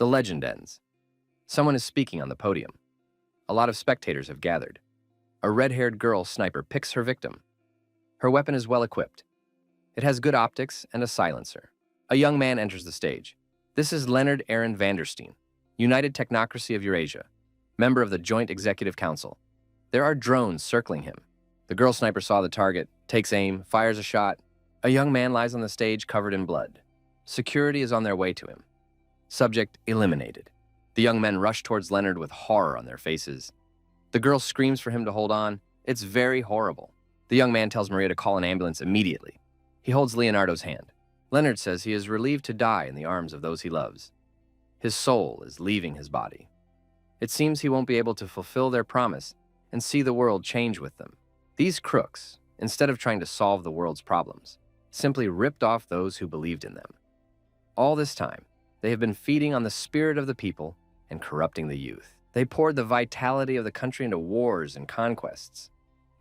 The legend ends. Someone is speaking on the podium. A lot of spectators have gathered. A red-haired girl sniper picks her victim. Her weapon is well equipped. It has good optics and a silencer. A young man enters the stage. This is Leonard Aaron Vanderstein, United Technocracy of Eurasia, member of the Joint Executive Council. There are drones circling him. The girl sniper saw the target, takes aim, fires a shot. A young man lies on the stage covered in blood. Security is on their way to him. Subject eliminated. The young men rush towards Leonard with horror on their faces. The girl screams for him to hold on. It's very horrible. The young man tells Maria to call an ambulance immediately. He holds Leonardo's hand. Leonard says he is relieved to die in the arms of those he loves. His soul is leaving his body. It seems he won't be able to fulfill their promise and see the world change with them. These crooks, instead of trying to solve the world's problems, simply ripped off those who believed in them. All this time, they have been feeding on the spirit of the people and corrupting the youth. They poured the vitality of the country into wars and conquests.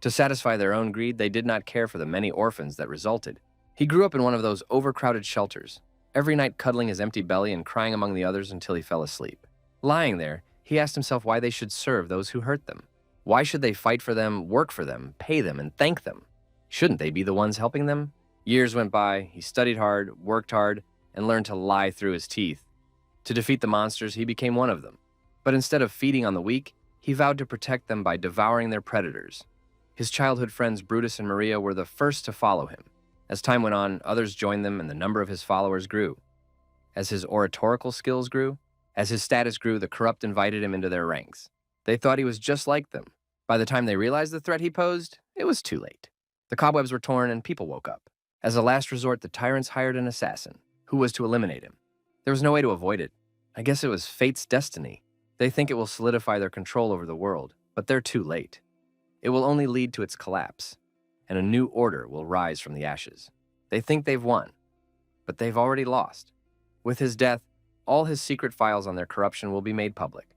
To satisfy their own greed, they did not care for the many orphans that resulted. He grew up in one of those overcrowded shelters, every night cuddling his empty belly and crying among the others until he fell asleep. Lying there, he asked himself why they should serve those who hurt them. Why should they fight for them, work for them, pay them, and thank them? Shouldn't they be the ones helping them? Years went by, he studied hard, worked hard, and learned to lie through his teeth. To defeat the monsters, he became one of them. But instead of feeding on the weak, he vowed to protect them by devouring their predators. His childhood friends Brutus and Maria were the first to follow him. As time went on, others joined them and the number of his followers grew. As his oratorical skills grew, as his status grew, the corrupt invited him into their ranks. They thought he was just like them. By the time they realized the threat he posed, it was too late. The cobwebs were torn and people woke up. As a last resort, the tyrants hired an assassin, who was to eliminate him. There was no way to avoid it. I guess it was fate's destiny. They think it will solidify their control over the world, but they're too late. It will only lead to its collapse, and a new order will rise from the ashes. They think they've won, but they've already lost. With his death, all his secret files on their corruption will be made public.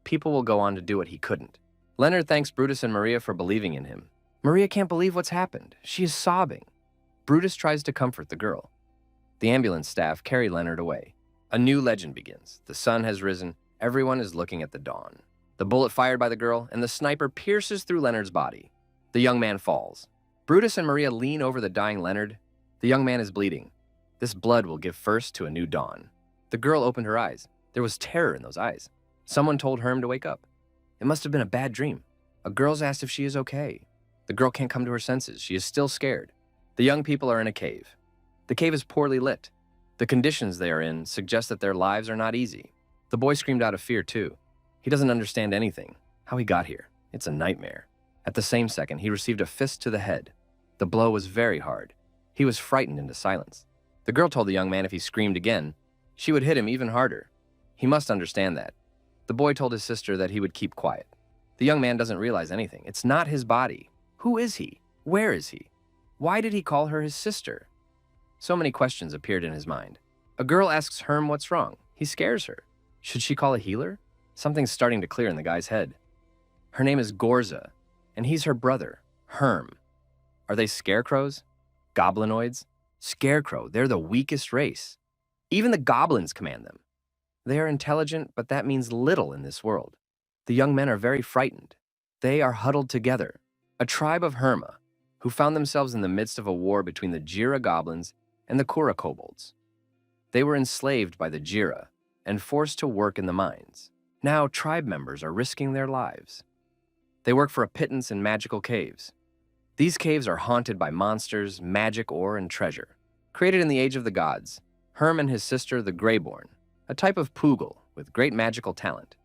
People will go on to do what he couldn't. Leonard thanks Brutus and Maria for believing in him. Maria can't believe what's happened. She is sobbing. Brutus tries to comfort the girl. The ambulance staff carry Leonard away. A new legend begins. The sun has risen. Everyone is looking at the dawn. The bullet fired by the girl, and the sniper pierces through Leonard's body. The young man falls. Brutus and Maria lean over the dying Leonard. The young man is bleeding. This blood will give first to a new dawn. The girl opened her eyes. There was terror in those eyes. Someone told Herm to wake up. It must have been a bad dream. A girl's asked if she is okay. The girl can't come to her senses. She is still scared. The young people are in a cave. The cave is poorly lit. The conditions they are in suggest that their lives are not easy. The boy screamed out of fear, too. He doesn't understand anything, how he got here. It's a nightmare. At the same second, he received a fist to the head. The blow was very hard. He was frightened into silence. The girl told the young man if he screamed again, she would hit him even harder. He must understand that. The boy told his sister that he would keep quiet. The young man doesn't realize anything. It's not his body. Who is he? Where is he? Why did he call her his sister? So many questions appeared in his mind. A girl asks Herm what's wrong. He scares her. Should she call a healer? Something's starting to clear in the guy's head. Her name is Gorza, and he's her brother, Herm. Are they scarecrows? Goblinoids? Scarecrow, they're the weakest race. Even the goblins command them. They are intelligent, but that means little in this world. The young men are very frightened. They are huddled together, a tribe of Herma, who found themselves in the midst of a war between the Jira goblins and the Kura kobolds. They were enslaved by the Jira and forced to work in the mines. Now tribe members are risking their lives. They work for a pittance in magical caves. These caves are haunted by monsters, magic, ore, and treasure. Created in the Age of the Gods, Herm and his sister, the Reborn, a type of poogle with great magical talent.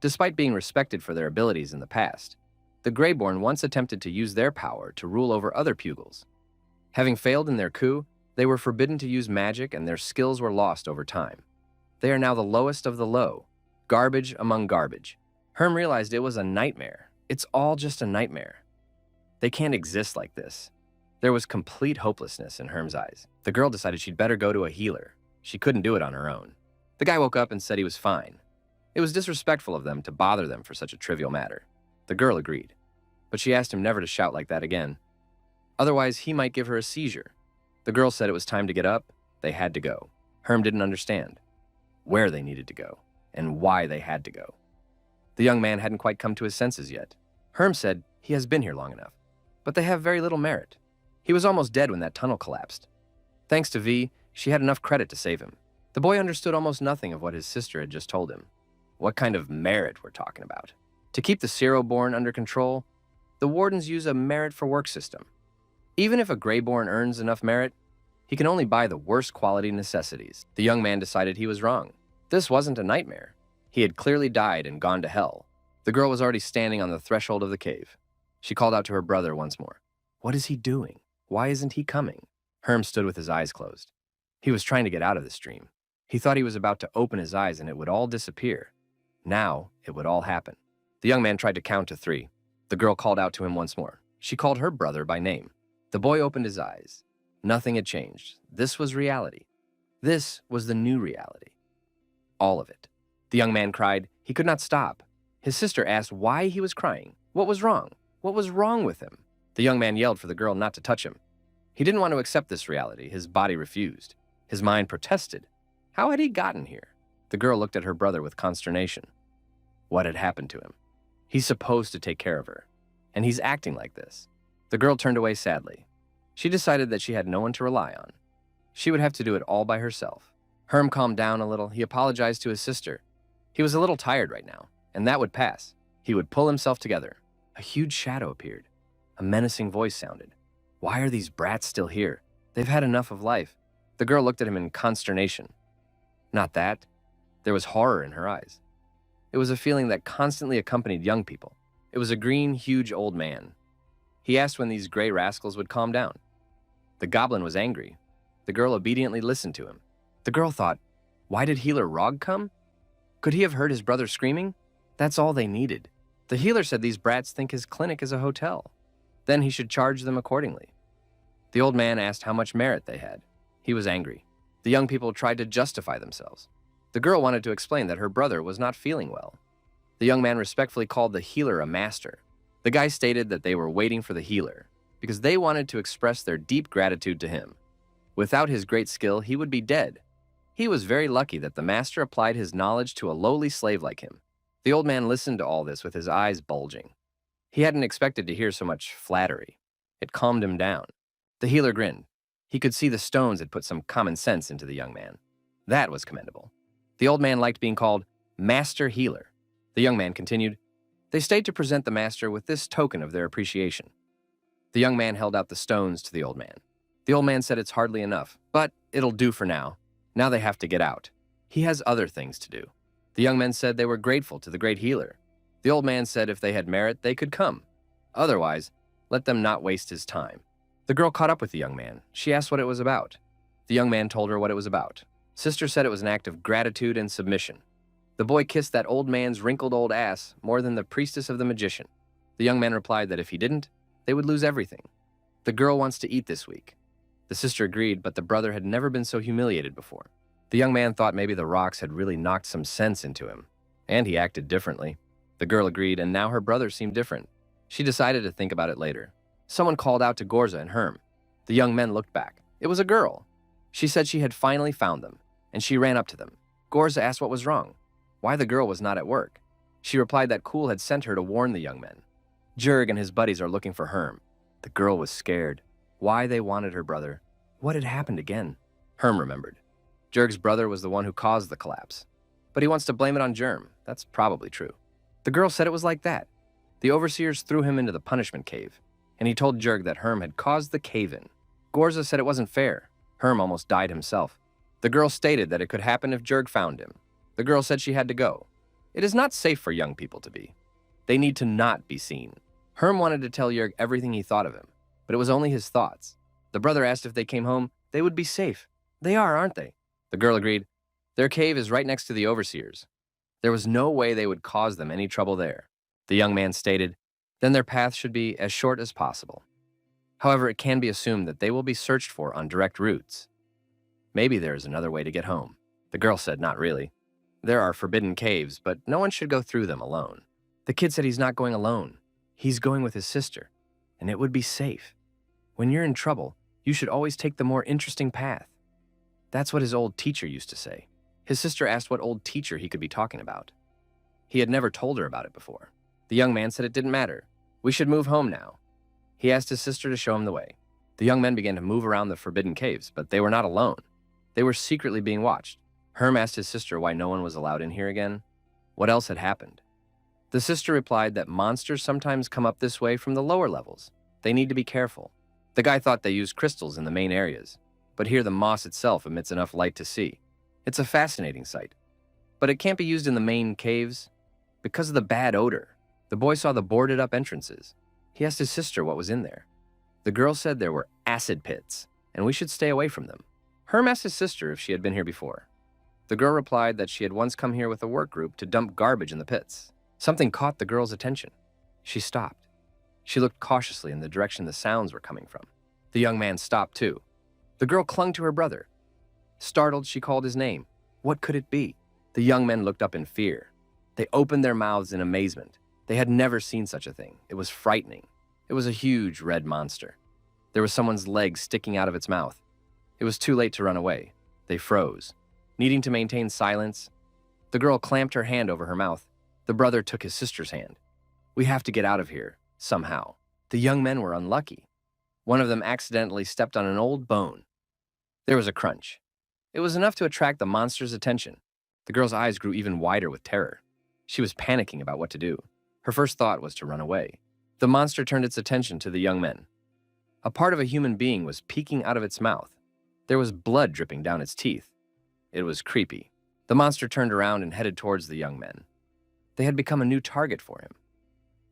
Despite being respected for their abilities in the past, the Reborn once attempted to use their power to rule over other pugils. Having failed in their coup, they were forbidden to use magic and their skills were lost over time. They are now the lowest of the low, garbage among garbage. Herm realized it was a nightmare. It's all just a nightmare. They can't exist like this. There was complete hopelessness in Herm's eyes. The girl decided she'd better go to a healer. She couldn't do it on her own. The guy woke up and said he was fine. It was disrespectful of them to bother them for such a trivial matter. The girl agreed, but she asked him never to shout like that again. Otherwise, he might give her a seizure. The girl said it was time to get up. They had to go. Herm didn't understand. where they needed to go, and why they had to go. The young man hadn't quite come to his senses yet. Herm said he has been here long enough, but they have very little merit. He was almost dead when that tunnel collapsed. Thanks to V, she had enough credit to save him. The boy understood almost nothing of what his sister had just told him. What kind of merit we're talking about? To keep the Zero-born under control, the wardens use a merit for work system. Even if a Greyborn earns enough merit, he can only buy the worst quality necessities. The young man decided he was wrong. This wasn't a nightmare. He had clearly died and gone to hell. The girl was already standing on the threshold of the cave. She called out to her brother once more. What is he doing? Why isn't he coming? Herm stood with his eyes closed. He was trying to get out of this dream. He thought he was about to open his eyes and it would all disappear. Now, it would all happen. The young man tried to count to 3. The girl called out to him once more. She called her brother by name. The boy opened his eyes. Nothing had changed. This was reality. This was the new reality. All of it. The young man cried. He could not stop. His sister asked why he was crying. What was wrong? What was wrong with him? The young man yelled for the girl not to touch him. He didn't want to accept this reality. His body refused. His mind protested. How had he gotten here? The girl looked at her brother with consternation. What had happened to him? He's supposed to take care of her, and he's acting like this. The girl turned away sadly. She decided that she had no one to rely on. She would have to do it all by herself. Herm calmed down a little. He apologized to his sister. He was a little tired right now, and that would pass. He would pull himself together. A huge shadow appeared. A menacing voice sounded. Why are these brats still here? They've had enough of life. The girl looked at him in consternation. Not that. There was horror in her eyes. It was a feeling that constantly accompanied young people. It was a green, huge old man. He asked when these gray rascals would calm down. The goblin was angry. The girl obediently listened to him. The girl thought, why did healer Rog come? Could he have heard his brother screaming? That's all they needed. The healer said these brats think his clinic is a hotel. Then he should charge them accordingly. The old man asked how much merit they had. He was angry. The young people tried to justify themselves. The girl wanted to explain that her brother was not feeling well. The young man respectfully called the healer a master. The guy stated that they were waiting for the healer because they wanted to express their deep gratitude to him. Without his great skill, he would be dead. He was very lucky that the master applied his knowledge to a lowly slave like him. The old man listened to all this with his eyes bulging. He hadn't expected to hear so much flattery. It calmed him down. The healer grinned. He could see the stones had put some common sense into the young man. That was commendable. The old man liked being called Master Healer. The young man continued. They stayed to present the master with this token of their appreciation. The young man held out the stones to the old man. The old man said it's hardly enough, but it'll do for now. Now they have to get out. He has other things to do. The young men said they were grateful to the great healer. The old man said if they had merit, they could come. Otherwise, let them not waste his time. The girl caught up with the young man. She asked what it was about. The young man told her what it was about. Sister said it was an act of gratitude and submission. The boy kissed that old man's wrinkled old ass more than the priestess of the magician. The young man replied that if he didn't, they would lose everything. The girl wants to eat this week. The sister agreed, but the brother had never been so humiliated before. The young man thought maybe the rocks had really knocked some sense into him, and he acted differently. The girl agreed, and now her brother seemed different. She decided to think about it later. Someone called out to Gorza and Herm. The young men looked back. It was a girl. She said she had finally found them, and she ran up to them. Gorza asked what was wrong, why the girl was not at work. She replied that Cool had sent her to warn the young men. Jurg and his buddies are looking for Herm. The girl was scared. Why they wanted her brother. What had happened again? Herm remembered. Jurg's brother was the one who caused the collapse. But he wants to blame it on Germ. That's probably true. The girl said it was like that. The overseers threw him into the punishment cave, and he told Jurg that Herm had caused the cave-in. Gorza said it wasn't fair. Herm almost died himself. The girl stated that it could happen if Jurg found him. The girl said she had to go. It is not safe for young people to be. They need to not be seen. Herm wanted to tell Jurg everything he thought of him, but it was only his thoughts. The brother asked if they came home, they would be safe. They are, aren't they? The girl agreed. Their cave is right next to the overseers. There was no way they would cause them any trouble there. The young man stated, then their path should be as short as possible. However, it can be assumed that they will be searched for on direct routes. Maybe there is another way to get home. The girl said not really. There are forbidden caves, but no one should go through them alone. The kid said he's not going alone. He's going with his sister, and it would be safe. When you're in trouble, you should always take the more interesting path. That's what his old teacher used to say. His sister asked what old teacher he could be talking about. He had never told her about it before. The young man said it didn't matter. We should move home now. He asked his sister to show him the way. The young men began to move around the forbidden caves, but they were not alone. They were secretly being watched. Herm asked his sister why no one was allowed in here again. What else had happened? The sister replied that monsters sometimes come up this way from the lower levels. They need to be careful. The guy thought they used crystals in the main areas, but here the moss itself emits enough light to see. It's a fascinating sight. But it can't be used in the main caves because of the bad odor. The boy saw the boarded-up entrances. He asked his sister what was in there. The girl said there were acid pits, and we should stay away from them. Herm asked his sister if she had been here before. The girl replied that she had once come here with a work group to dump garbage in the pits. Something caught the girl's attention. She stopped. She looked cautiously in the direction the sounds were coming from. The young man stopped too. The girl clung to her brother. Startled, she called his name. What could it be? The young men looked up in fear. They opened their mouths in amazement. They had never seen such a thing. It was frightening. It was a huge red monster. There was someone's leg sticking out of its mouth. It was too late to run away. They froze. Needing to maintain silence, the girl clamped her hand over her mouth. The brother took his sister's hand. We have to get out of here, somehow. The young men were unlucky. One of them accidentally stepped on an old bone. There was a crunch. It was enough to attract the monster's attention. The girl's eyes grew even wider with terror. She was panicking about what to do. Her first thought was to run away. The monster turned its attention to the young men. A part of a human being was peeking out of its mouth. There was blood dripping down its teeth. It was creepy. The monster turned around and headed towards the young men. They had become a new target for him.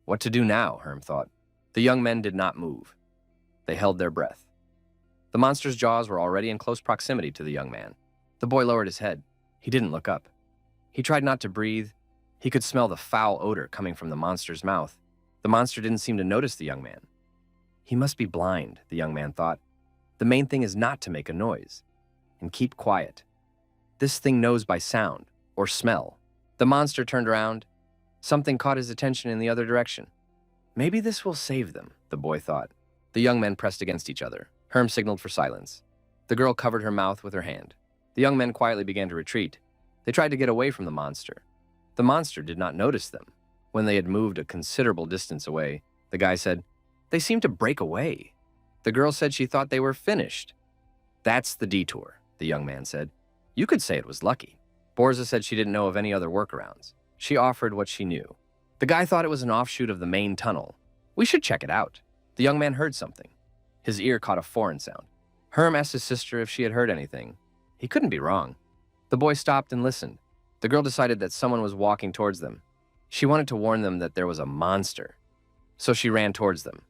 What to do now, Herm thought. The young men did not move. They held their breath. The monster's jaws were already in close proximity to the young man. The boy lowered his head. He didn't look up. He tried not to breathe. He could smell the foul odor coming from the monster's mouth. The monster didn't seem to notice the young man. He must be blind, the young man thought. The main thing is not to make a noise and keep quiet. This thing knows by sound or smell. The monster turned around. Something caught his attention in the other direction. Maybe this will save them, the boy thought. The young men pressed against each other. Herm signaled for silence. The girl covered her mouth with her hand. The young men quietly began to retreat. They tried to get away from the monster. The monster did not notice them. When they had moved a considerable distance away, the guy said, "They seem to break away." The girl said she thought they were finished. "That's the detour," the young man said. "You could say it was lucky." Borza said she didn't know of any other workarounds. She offered what she knew. The guy thought it was an offshoot of the main tunnel. "We should check it out." The young man heard something. His ear caught a foreign sound. Herm asked his sister if she had heard anything. He couldn't be wrong. The boy stopped and listened. The girl decided that someone was walking towards them. She wanted to warn them that there was a monster. So she ran towards them.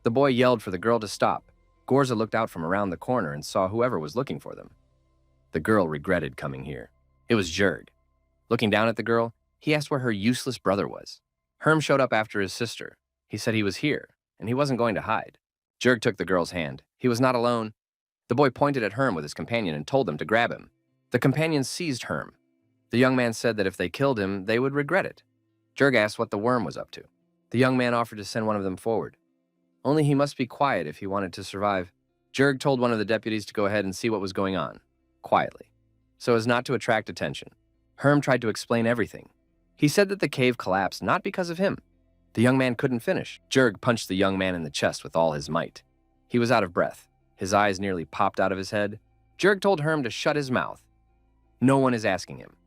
The boy yelled for the girl to stop. Gorza looked out from around the corner and saw whoever was looking for them. The girl regretted coming here. It was Jurg. Looking down at the girl, he asked where her useless brother was. Herm showed up after his sister. He said he was here, and he wasn't going to hide. Jurg took the girl's hand. He was not alone. The boy pointed at Herm with his companion and told them to grab him. The companion seized Herm. The young man said that if they killed him, they would regret it. Jurg asked what the worm was up to. The young man offered to send one of them forward. Only he must be quiet if he wanted to survive. Jurg told one of the deputies to go ahead and see what was going on, quietly, so as not to attract attention. Herm tried to explain everything. He said that the cave collapsed not because of him. The young man couldn't finish. Jurg punched the young man in the chest with all his might. He was out of breath. His eyes nearly popped out of his head. Jurg told Herm to shut his mouth. No one is asking him.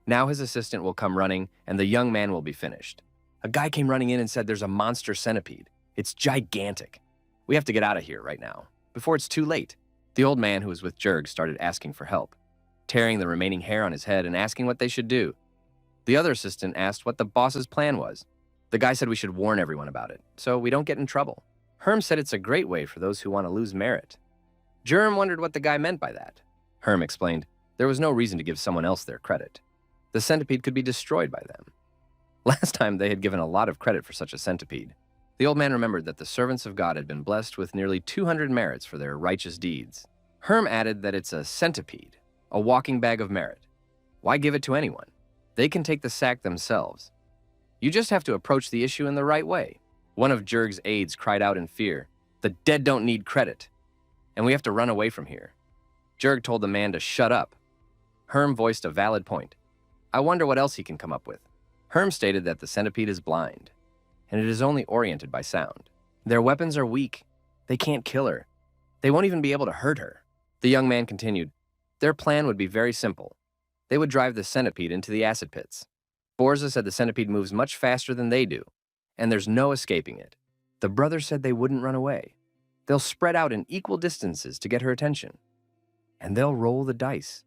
Now his assistant will come running, and the young man will be finished. A guy came running in and said there's a monster centipede. It's gigantic. We have to get out of here right now, before it's too late. The old man who was with Jurg started asking for help, tearing the remaining hair on his head and asking what they should do. The other assistant asked what the boss's plan was. The guy said we should warn everyone about it, so we don't get in trouble. Herm said it's a great way for those who want to lose merit. Jurm wondered what the guy meant by that. Herm explained there was no reason to give someone else their credit. The centipede could be destroyed by them. Last time they had given a lot of credit for such a centipede. The old man remembered that the servants of God had been blessed with nearly 200 merits for their righteous deeds. Herm added that it's a centipede, a walking bag of merit. Why give it to anyone? They can take the sack themselves. You just have to approach the issue in the right way. One of Jurg's aides cried out in fear, "The dead don't need credit, and we have to run away from here." Jurg told the man to shut up. Herm voiced a valid point. I wonder what else he can come up with. Herm stated that the centipede is blind, and it is only oriented by sound. Their weapons are weak. They can't kill her. They won't even be able to hurt her. The young man continued, their plan would be very simple. They would drive the centipede into the acid pits. Borza said the centipede moves much faster than they do, and there's no escaping it. The brother said they wouldn't run away. They'll spread out in equal distances to get her attention. And they'll roll the dice.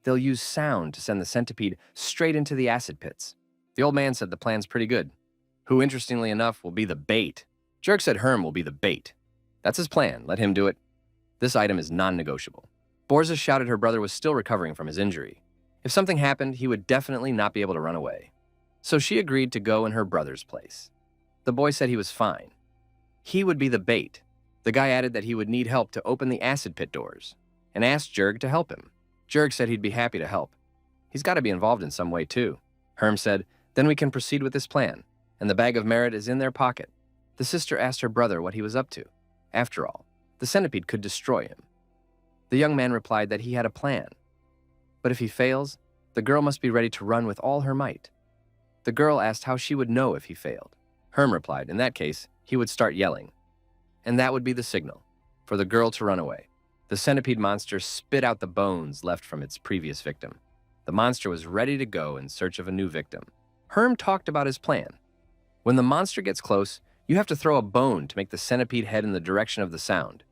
They'll use sound to send the centipede straight into the acid pits. The old man said the plan's pretty good. Who, interestingly enough, will be the bait. Jerk said Herm will be the bait. That's his plan. Let him do it. This item is non-negotiable. Borza shouted her brother was still recovering from his injury. If something happened, he would definitely not be able to run away. So she agreed to go in her brother's place. The boy said he was fine. He would be the bait. The guy added that he would need help to open the acid pit doors and asked Jerg to help him. Jerg said he'd be happy to help. He's got to be involved in some way too. Herm said, then we can proceed with this plan, and the bag of merit is in their pocket. The sister asked her brother what he was up to. After all, the centipede could destroy him. The young man replied that he had a plan. But if he fails, the girl must be ready to run with all her might. The girl asked how she would know if he failed. Herm replied, in that case, he would start yelling. And that would be the signal for the girl to run away. The centipede monster spit out the bones left from its previous victim. The monster was ready to go in search of a new victim. Herm talked about his plan. When the monster gets close, you have to throw a bone to make the centipede head in the direction of the sound.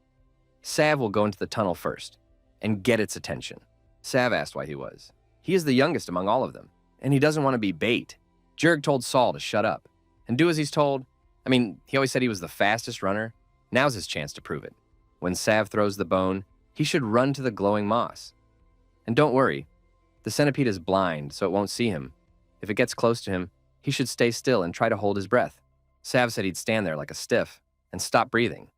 Sav will go into the tunnel first and get its attention. Sav asked why he was. He is the youngest among all of them, and he doesn't want to be bait. Jerg told Saul to shut up and do as he's told. I mean, he always said he was the fastest runner. Now's his chance to prove it. When Sav throws the bone, he should run to the glowing moss. And don't worry, the centipede is blind, so it won't see him. If it gets close to him, he should stay still and try to hold his breath. Sav said he'd stand there like a stiff and stop breathing.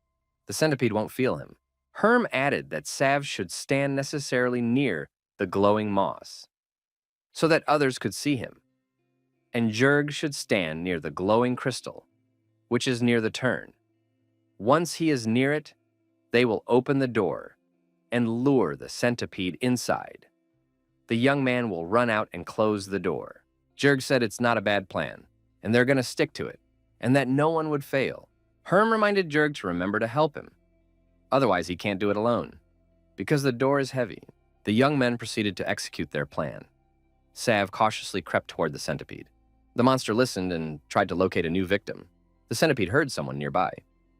The centipede won't feel him. Herm added that Sav should stand necessarily near the glowing moss so that others could see him. And Jerg should stand near the glowing crystal, which is near the turn. Once he is near it, they will open the door and lure the centipede inside. The young man will run out and close the door. Jerg said it's not a bad plan, and they're going to stick to it, and that no one would fail. Herm reminded Jerg to remember to help him. Otherwise, he can't do it alone. Because the door is heavy, the young men proceeded to execute their plan. Sav cautiously crept toward the centipede. The monster listened and tried to locate a new victim. The centipede heard someone nearby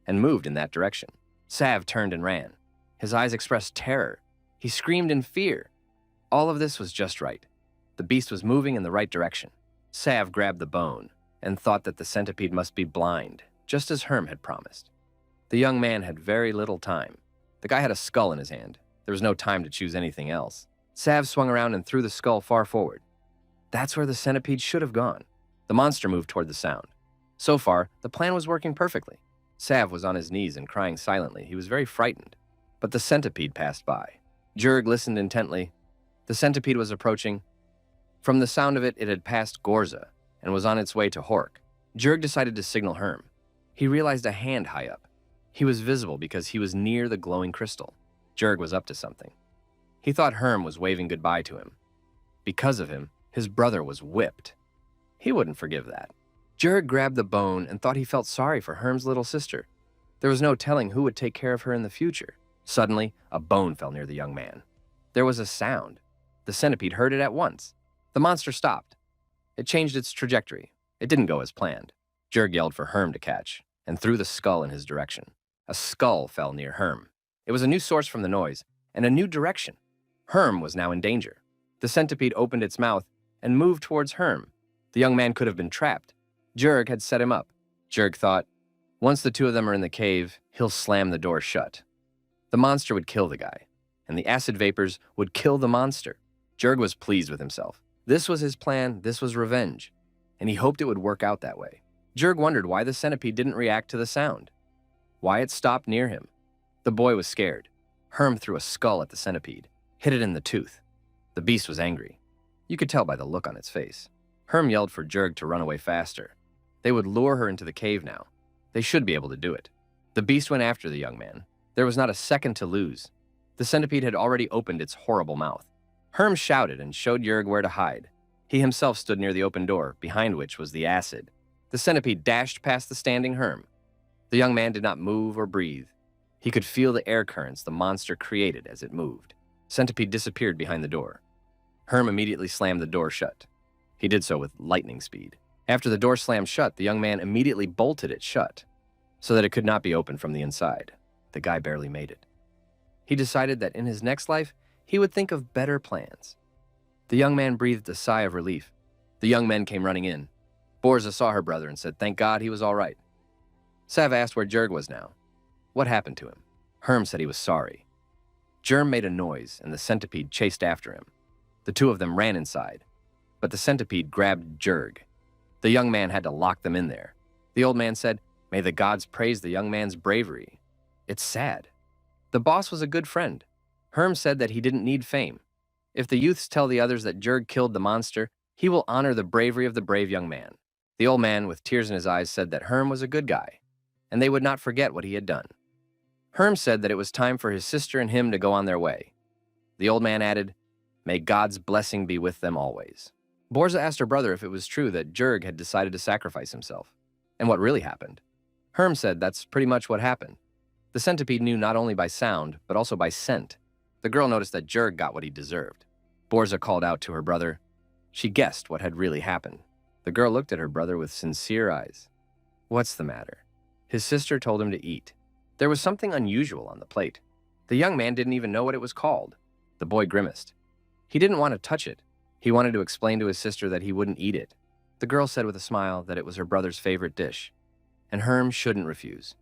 and moved in that direction. Sav turned and ran. His eyes expressed terror. He screamed in fear. All of this was just right. The beast was moving in the right direction. Sav grabbed the bone and thought that the centipede must be blind, just as Herm had promised. The young man had very little time. The guy had a skull in his hand. There was no time to choose anything else. Sav swung around and threw the skull far forward. That's where the centipede should have gone. The monster moved toward the sound. So far, the plan was working perfectly. Sav was on his knees and crying silently. He was very frightened. But the centipede passed by. Jerg listened intently. The centipede was approaching. From the sound of it, it had passed Gorza and was on its way to Hork. Jerg decided to signal Herm. He realized a hand high up. He was visible because he was near the glowing crystal. Jerg was up to something. He thought Herm was waving goodbye to him. Because of him, his brother was whipped. He wouldn't forgive that. Jerg grabbed the bone and thought he felt sorry for Herm's little sister. There was no telling who would take care of her in the future. Suddenly, a bone fell near the young man. There was a sound. The centipede heard it at once. The monster stopped. It changed its trajectory. It didn't go as planned. Jerg yelled for Herm to catch and threw the skull in his direction. A skull fell near Herm. It was a new source from the noise and a new direction. Herm was now in danger. The centipede opened its mouth and moved towards Herm. The young man could have been trapped. Jerg had set him up. Jerg thought, once the two of them are in the cave, he'll slam the door shut. The monster would kill the guy, and the acid vapors would kill the monster. Jerg was pleased with himself. This was his plan, this was revenge, and he hoped it would work out that way. Jerg wondered why the centipede didn't react to the sound, why it stopped near him. The boy was scared. Herm threw a skull at the centipede, hit it in the tooth. The beast was angry. You could tell by the look on its face. Herm yelled for Jerg to run away faster. They would lure her into the cave now. They should be able to do it. The beast went after the young man. There was not a second to lose. The centipede had already opened its horrible mouth. Herm shouted and showed Jurg where to hide. He himself stood near the open door, behind which was the acid. The centipede dashed past the standing Herm. The young man did not move or breathe. He could feel the air currents the monster created as it moved. Centipede disappeared behind the door. Herm immediately slammed the door shut. He did so with lightning speed. After the door slammed shut, the young man immediately bolted it shut, so that it could not be opened from the inside. The guy barely made it. He decided that in his next life, he would think of better plans. The young man breathed a sigh of relief. The young men came running in. Borza saw her brother and said, "Thank God he was all right." Sav asked where Jurg was now. What happened to him? Herm said he was sorry. Germ made a noise, and the centipede chased after him. The two of them ran inside, but the centipede grabbed Jurg. The young man had to lock them in there. The old man said, "May the gods praise the young man's bravery." It's sad. The boss was a good friend. Herm said that he didn't need fame. If the youths tell the others that Jurg killed the monster, he will honor the bravery of the brave young man. The old man, with tears in his eyes, said that Herm was a good guy, and they would not forget what he had done. Herm said that it was time for his sister and him to go on their way. The old man added, "May God's blessing be with them always." Borza asked her brother if it was true that Jurg had decided to sacrifice himself, and what really happened. Herm said that's pretty much what happened. The centipede knew not only by sound, but also by scent. The girl noticed that Jurg got what he deserved. Borza called out to her brother. She guessed what had really happened. The girl looked at her brother with sincere eyes. What's the matter? His sister told him to eat. There was something unusual on the plate. The young man didn't even know what it was called. The boy grimaced. He didn't want to touch it. He wanted to explain to his sister that he wouldn't eat it. The girl said with a smile that it was her brother's favorite dish, and Herm shouldn't refuse.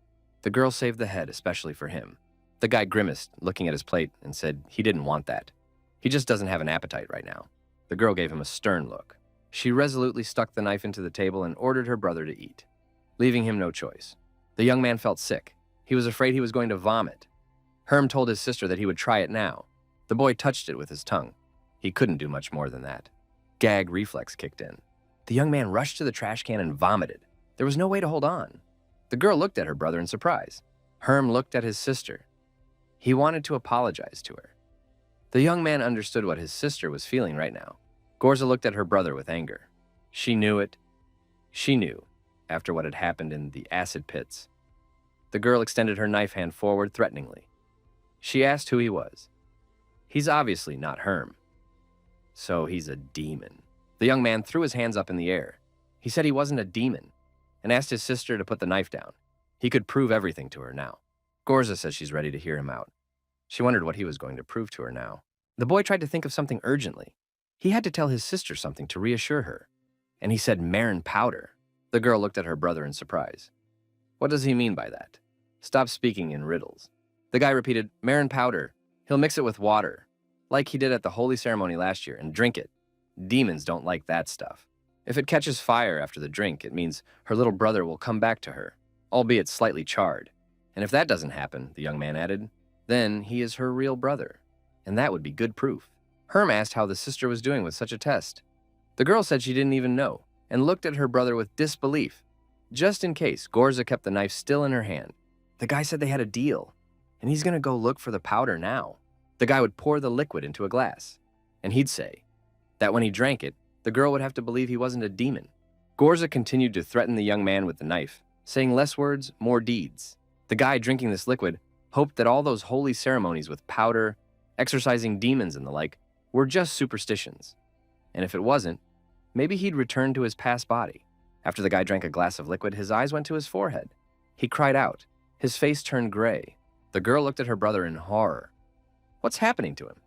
The girl saved the head especially for him. The guy grimaced, looking at his plate, and said he didn't want that. He just doesn't have an appetite right now. The girl gave him a stern look. She resolutely stuck the knife into the table and ordered her brother to eat, leaving him no choice. The young man felt sick. He was afraid he was going to vomit. Herm told his sister that he would try it now. The boy touched it with his tongue. He couldn't do much more than that. Gag reflex kicked in. The young man rushed to the trash can and vomited. There was no way to hold on. The girl looked at her brother in surprise. Herm looked at his sister. He wanted to apologize to her. The young man understood what his sister was feeling right now. Gorza looked at her brother with anger. She knew it. She knew, after what had happened in the acid pits. The girl extended her knife hand forward threateningly. She asked who he was. He's obviously not Herm. So he's a demon. The young man threw his hands up in the air. He said he wasn't a demon, and asked his sister to put the knife down. He could prove everything to her now. Gorza says she's ready to hear him out. She wondered what he was going to prove to her now. The boy tried to think of something urgently. He had to tell his sister something to reassure her, and he said Marin powder. The girl looked at her brother in surprise. What does he mean by that? Stop speaking in riddles. The guy repeated, Marin powder. He'll mix it with water, like he did at the holy ceremony last year, and drink it. Demons don't like that stuff. If it catches fire after the drink, it means her little brother will come back to her, albeit slightly charred. And if that doesn't happen, the young man added, then he is her real brother, and that would be good proof. Herm asked how the sister was doing with such a test. The girl said she didn't even know, and looked at her brother with disbelief. Just in case, Gorza kept the knife still in her hand. The guy said they had a deal, and he's going to go look for the powder now. The guy would pour the liquid into a glass, and he'd say that when he drank it, the girl would have to believe he wasn't a demon. Gorza continued to threaten the young man with the knife, saying less words, more deeds. The guy drinking this liquid hoped that all those holy ceremonies with powder, exorcising demons and the like, were just superstitions. And if it wasn't, maybe he'd return to his past body. After the guy drank a glass of liquid, his eyes went to his forehead. He cried out. His face turned gray. The girl looked at her brother in horror. What's happening to him?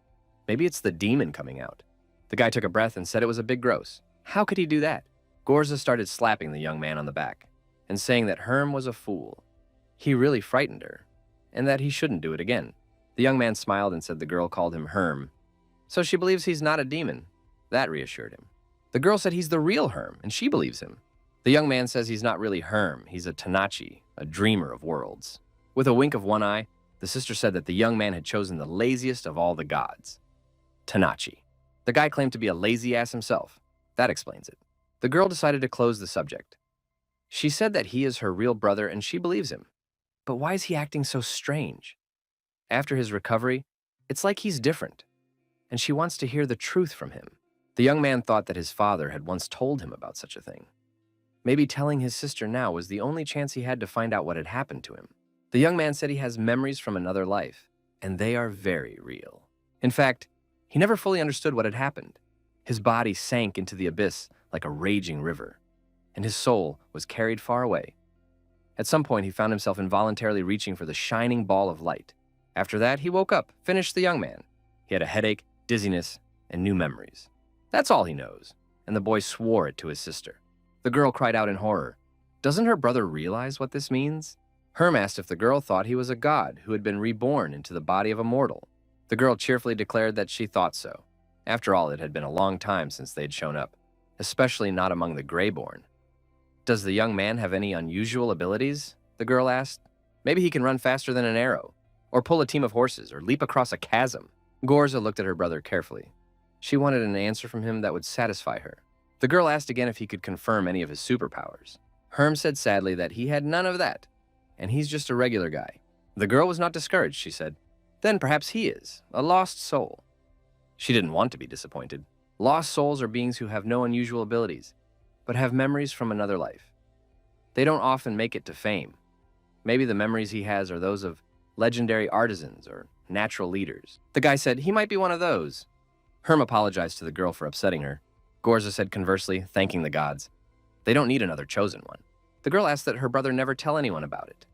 Maybe it's the demon coming out. The guy took a breath and said it was a big gross. How could he do that? Gorza started slapping the young man on the back and saying that Herm was a fool. He really frightened her, and that he shouldn't do it again. The young man smiled and said the girl called him Herm. So she believes he's not a demon. That reassured him. The girl said he's the real Herm, and she believes him. The young man says he's not really Herm. He's a Tanachi, a dreamer of worlds. With a wink of one eye, the sister said that the young man had chosen the laziest of all the gods. Tanachi. The guy claimed to be a lazy ass himself. That explains it. The girl decided to close the subject. She said that he is her real brother and she believes him. But why is he acting so strange? After his recovery, it's like he's different. and she wants to hear the truth from him. The young man thought that his father had once told him about such a thing. Maybe telling his sister now was the only chance he had to find out what had happened to him. The young man said he has memories from another life, and they are very real. In fact, he never fully understood what had happened. His body sank into the abyss like a raging river, and his soul was carried far away. At some point, he found himself involuntarily reaching for the shining ball of light. After that, he woke up, finished the young man. He had a headache, dizziness, and new memories. That's all he knows, and the boy swore it to his sister. The girl cried out in horror. Doesn't her brother realize what this means? Herm asked if the girl thought he was a god who had been reborn into the body of a mortal. The girl cheerfully declared that she thought so. After all, it had been a long time since they'd shown up, especially not among the Greyborn. Does the young man have any unusual abilities? The girl asked. Maybe he can run faster than an arrow, or pull a team of horses, or leap across a chasm. Gorza looked at her brother carefully. She wanted an answer from him that would satisfy her. The girl asked again if he could confirm any of his superpowers. Herm said sadly that he had none of that, and he's just a regular guy. The girl was not discouraged, she said. Then perhaps he is, a lost soul. She didn't want to be disappointed. Lost souls are beings who have no unusual abilities, but have memories from another life. They don't often make it to fame. Maybe the memories he has are those of legendary artisans or natural leaders. The guy said he might be one of those. Herm apologized to the girl for upsetting her. Gorza said conversely, thanking the gods. They don't need another chosen one. The girl asked that her brother never tell anyone about it.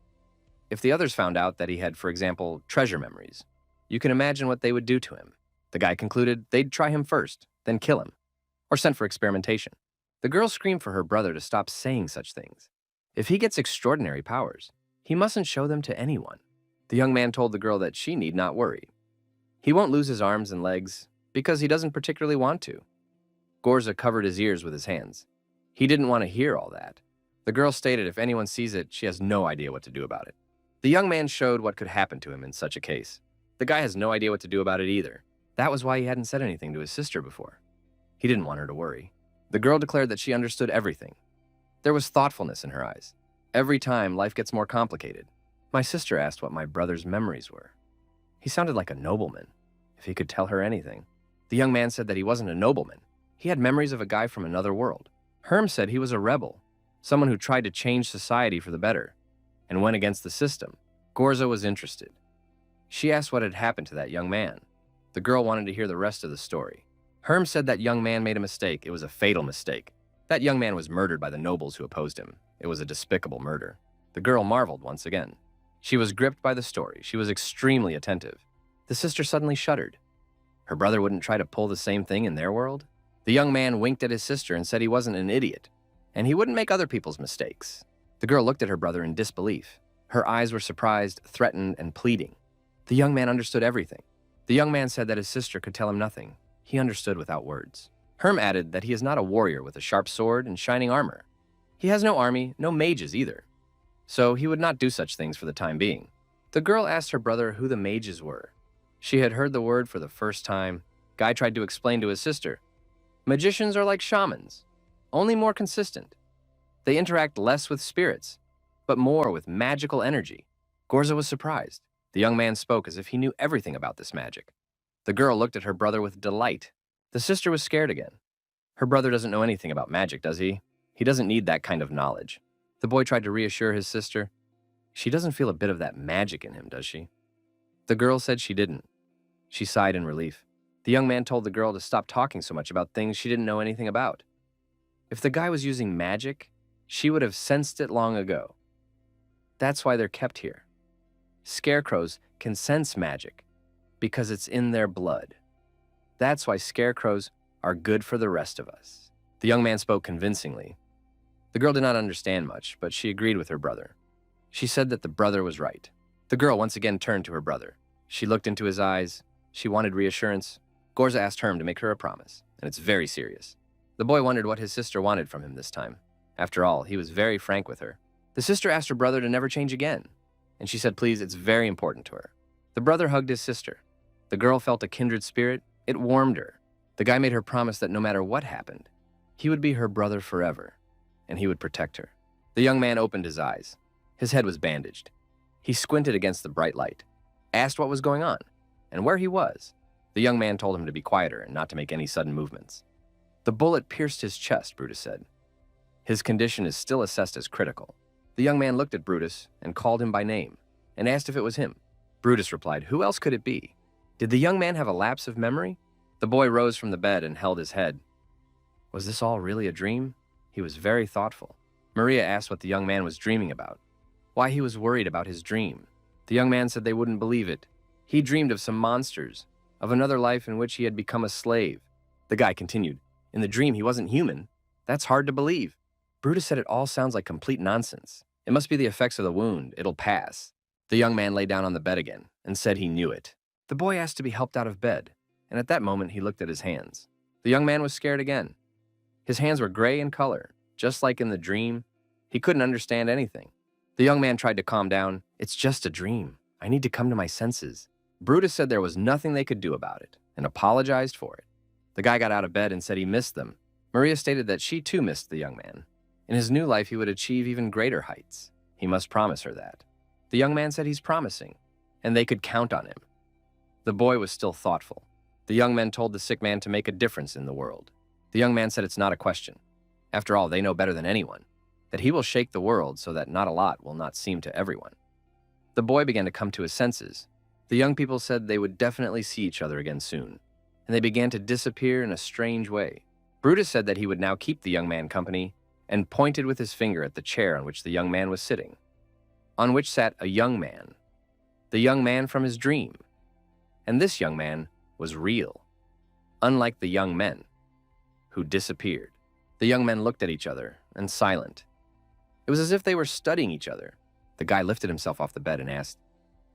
If the others found out that he had, for example, treasure memories, you can imagine what they would do to him. The guy concluded they'd try him first, then kill him, or send for experimentation. The girl screamed for her brother to stop saying such things. If he gets extraordinary powers, he mustn't show them to anyone. The young man told the girl that she need not worry. He won't lose his arms and legs because he doesn't particularly want to. Gorza covered his ears with his hands. He didn't want to hear all that. The girl stated if anyone sees it, she has no idea what to do about it. The young man showed what could happen to him in such a case. The guy has no idea what to do about it either. That was why he hadn't said anything to his sister before. He didn't want her to worry. The girl declared that she understood everything. There was thoughtfulness in her eyes. Every time, life gets more complicated. My sister asked what my brother's memories were. He sounded like a nobleman, if he could tell her anything. The young man said that he wasn't a nobleman. He had memories of a guy from another world. Herm said he was a rebel, someone who tried to change society for the better, and went against the system. Gorza was interested. She asked what had happened to that young man. The girl wanted to hear the rest of the story. Herm said that young man made a mistake. It was a fatal mistake. That young man was murdered by the nobles who opposed him. It was a despicable murder. The girl marveled once again. She was gripped by the story. She was extremely attentive. The sister suddenly shuddered. Her brother wouldn't try to pull the same thing in their world? The young man winked at his sister and said he wasn't an idiot, and he wouldn't make other people's mistakes. The girl looked at her brother in disbelief. Her eyes were surprised, threatened, and pleading. The young man understood everything. The young man said that his sister could tell him nothing. He understood without words. Herm added that he is not a warrior with a sharp sword and shining armor. He has no army, no mages either. So he would not do such things for the time being. The girl asked her brother who the mages were. She had heard the word for the first time. Guy tried to explain to his sister. Magicians are like shamans, only more consistent. They interact less with spirits, but more with magical energy. Gorza was surprised. The young man spoke as if he knew everything about this magic. The girl looked at her brother with delight. The sister was scared again. Her brother doesn't know anything about magic, does he? He doesn't need that kind of knowledge. The boy tried to reassure his sister. She doesn't feel a bit of that magic in him, does she? The girl said she didn't. She sighed in relief. The young man told the girl to stop talking so much about things she didn't know anything about. If the guy was using magic, she would have sensed it long ago. That's why they're kept here. Scarecrows can sense magic because it's in their blood. That's why scarecrows are good for the rest of us. The young man spoke convincingly. The girl did not understand much, but she agreed with her brother. She said that the brother was right. The girl once again turned to her brother. She looked into his eyes. She wanted reassurance. Gorza asked Herm to make her a promise, and it's very serious. The boy wondered what his sister wanted from him this time. After all, he was very frank with her. The sister asked her brother to never change again, and she said, please, it's very important to her. The brother hugged his sister. The girl felt a kindred spirit. It warmed her. The guy made her promise that no matter what happened, he would be her brother forever, and he would protect her. The young man opened his eyes. His head was bandaged. He squinted against the bright light, asked what was going on, and where he was. The young man told him to be quieter and not to make any sudden movements. The bullet pierced his chest, Brutus said. His condition is still assessed as critical. The young man looked at Brutus and called him by name and asked if it was him. Brutus replied, "Who else could it be?" Did the young man have a lapse of memory? The boy rose from the bed and held his head. Was this all really a dream? He was very thoughtful. Maria asked what the young man was dreaming about, why he was worried about his dream. The young man said they wouldn't believe it. He dreamed of some monsters, of another life in which he had become a slave. The guy continued, "In the dream, he wasn't human. That's hard to believe." Brutus said it all sounds like complete nonsense. It must be the effects of the wound. It'll pass. The young man lay down on the bed again and said he knew it. The boy asked to be helped out of bed, and at that moment he looked at his hands. The young man was scared again. His hands were gray in color, just like in the dream. He couldn't understand anything. The young man tried to calm down. "It's just a dream. I need to come to my senses." Brutus said there was nothing they could do about it and apologized for it. The guy got out of bed and said he missed them. Maria stated that she too missed the young man. In his new life, he would achieve even greater heights. He must promise her that. The young man said he's promising, and they could count on him. The boy was still thoughtful. The young men told the sick man to make a difference in the world. The young man said it's not a question. After all, they know better than anyone that he will shake the world so that not a lot will not seem to everyone. The boy began to come to his senses. The young people said they would definitely see each other again soon, and they began to disappear in a strange way. Brutus said that he would now keep the young man company and pointed with his finger at the chair on which the young man was sitting, on which sat a young man, the young man from his dream. And this young man was real, unlike the young men who disappeared. The young men looked at each other and silent. It was as if they were studying each other. The guy lifted himself off the bed and asked,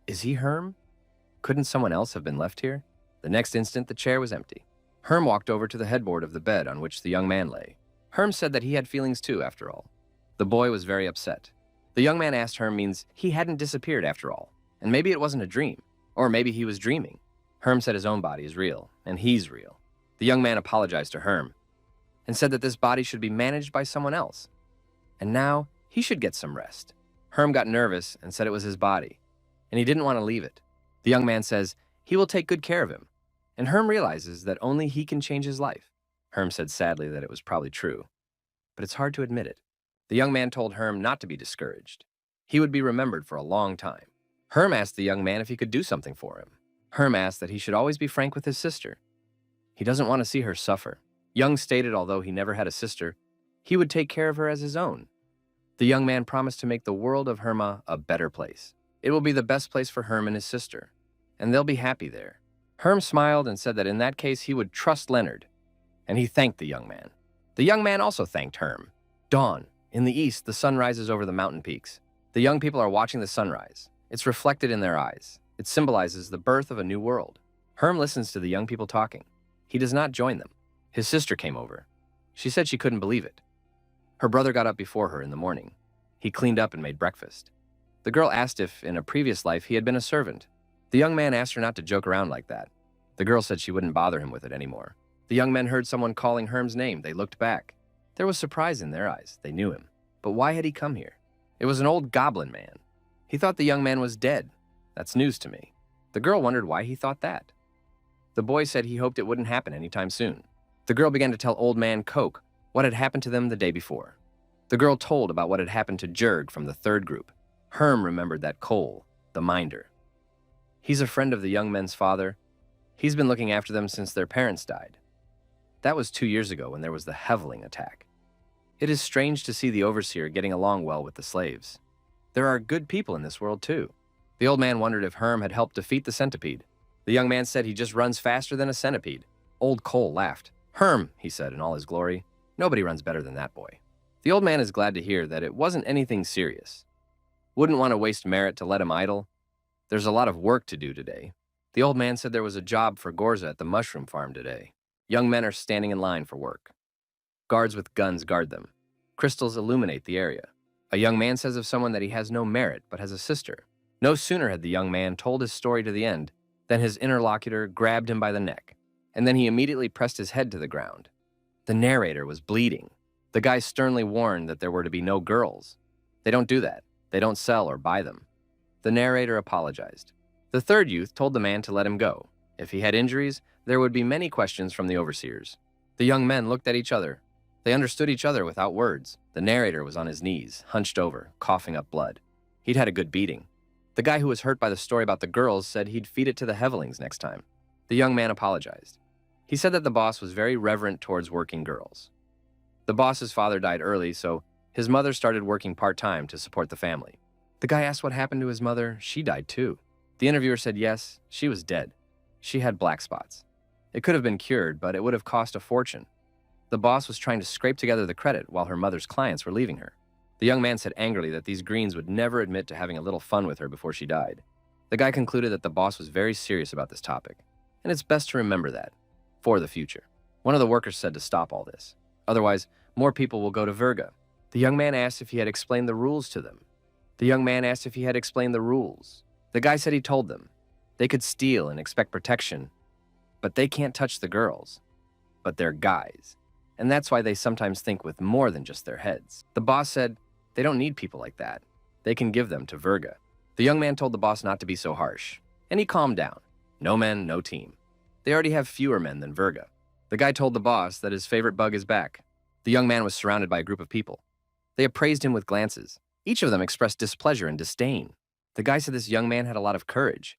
"Is he Herm? Couldn't someone else have been left here?" The next instant, the chair was empty. Herm walked over to the headboard of the bed on which the young man lay. Herm said that he had feelings too, after all. The boy was very upset. The young man asked Herm means he hadn't disappeared after all, and maybe it wasn't a dream, or maybe he was dreaming. Herm said his own body is real, and he's real. The young man apologized to Herm and said that this body should be managed by someone else, and now he should get some rest. Herm got nervous and said it was his body, and he didn't want to leave it. The young man says he will take good care of him, and Herm realizes that only he can change his life. Herm said sadly that it was probably true, but it's hard to admit it. The young man told Herm not to be discouraged. He would be remembered for a long time. Herm asked the young man if he could do something for him. Herm asked that he should always be frank with his sister. He doesn't want to see her suffer. Young stated although he never had a sister, he would take care of her as his own. The young man promised to make the world of Herma a better place. It will be the best place for Herm and his sister, and they'll be happy there. Herm smiled and said that in that case he would trust Leonard, and he thanked the young man. The young man also thanked Herm. Dawn. In the east, the sun rises over the mountain peaks. The young people are watching the sunrise. It's reflected in their eyes. It symbolizes the birth of a new world. Herm listens to the young people talking. He does not join them. His sister came over. She said she couldn't believe it. Her brother got up before her in the morning. He cleaned up and made breakfast. The girl asked if, in a previous life, he had been a servant. The young man asked her not to joke around like that. The girl said she wouldn't bother him with it anymore. The young men heard someone calling Herm's name. They looked back. There was surprise in their eyes. They knew him. But why had he come here? It was an old goblin man. He thought the young man was dead. That's news to me. The girl wondered why he thought that. The boy said he hoped it wouldn't happen anytime soon. The girl began to tell old man Coke what had happened to them the day before. The girl told about what had happened to Jurg from the third group. Herm remembered that Cole, the minder. He's a friend of the young men's father. He's been looking after them since their parents died. That was 2 years ago when there was the Heveling attack. It is strange to see the overseer getting along well with the slaves. There are good people in this world too. The old man wondered if Herm had helped defeat the centipede. The young man said he just runs faster than a centipede. Old Cole laughed. "Herm," he said in all his glory, "nobody runs better than that boy." The old man is glad to hear that it wasn't anything serious. Wouldn't want to waste merit to let him idle. There's a lot of work to do today. The old man said there was a job for Gorza at the mushroom farm today. Young men are standing in line for work. Guards with guns guard them. Crystals illuminate the area. A young man says of someone that he has no merit but has a sister. No sooner had the young man told his story to the end than his interlocutor grabbed him by the neck, and then he immediately pressed his head to the ground. The narrator was bleeding. The guy sternly warned that there were to be no girls. They don't do that. They don't sell or buy them. The narrator apologized. The third youth told the man to let him go, If he had injuries, there would be many questions from the overseers. The young men looked at each other. They understood each other without words. The narrator was on his knees, hunched over, coughing up blood. He'd had a good beating. The guy who was hurt by the story about the girls said he'd feed it to the Hevelings next time. The young man apologized. He said that the boss was very reverent towards working girls. The boss's father died early, so his mother started working part-time to support the family. The guy asked what happened to his mother. She died too. The interviewer said yes, she was dead. She had black spots. It could have been cured, but it would have cost a fortune. The boss was trying to scrape together the credit while her mother's clients were leaving her. The young man said angrily that these Greens would never admit to having a little fun with her before she died. The guy concluded that the boss was very serious about this topic, and it's best to remember that for the future. One of the workers said to stop all this. Otherwise, more people will go to Virga. The young man asked if he had explained the rules to them. The young man asked if he had explained the rules. The guy said he told them. They could steal and expect protection, but they can't touch the girls. But they're guys, and that's why they sometimes think with more than just their heads. The boss said they don't need people like that. They can give them to Virga. The young man told the boss not to be so harsh, and he calmed down. No men, no team. They already have fewer men than Virga. The guy told the boss that his favorite bug is back. The young man was surrounded by a group of people. They appraised him with glances. Each of them expressed displeasure and disdain. The guy said this young man had a lot of courage.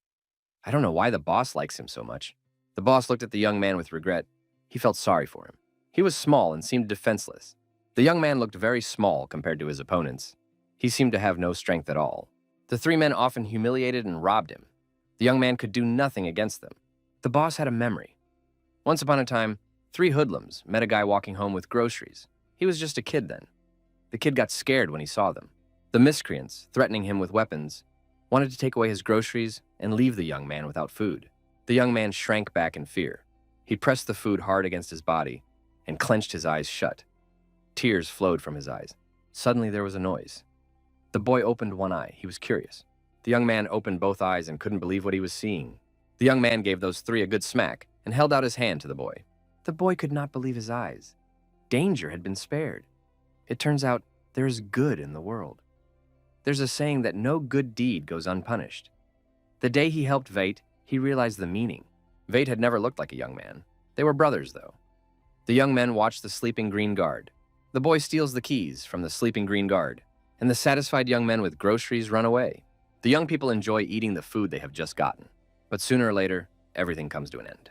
I don't know why the boss likes him so much. The boss looked at the young man with regret. He felt sorry for him. He was small and seemed defenseless. The young man looked very small compared to his opponents. He seemed to have no strength at all. The three men often humiliated and robbed him. The young man could do nothing against them. The boss had a memory. Once upon a time, 3 hoodlums met a guy walking home with groceries. He was just a kid then. The kid got scared when he saw them. The miscreants, threatening him with weapons, wanted to take away his groceries and leave the young man without food. The young man shrank back in fear. He pressed the food hard against his body and clenched his eyes shut. Tears flowed from his eyes. Suddenly there was a noise. The boy opened one eye. He was curious. The young man opened both eyes and couldn't believe what he was seeing. The young man gave those 3 a good smack and held out his hand to the boy. The boy could not believe his eyes. Danger had been spared. It turns out there is good in the world. There's a saying that no good deed goes unpunished. The day he helped Vate, he realized the meaning. Vate had never looked like a young man. They were brothers, though. The young men watched the sleeping green guard. The boy steals the keys from the sleeping green guard, and the satisfied young men with groceries run away. The young people enjoy eating the food they have just gotten, but sooner or later, everything comes to an end.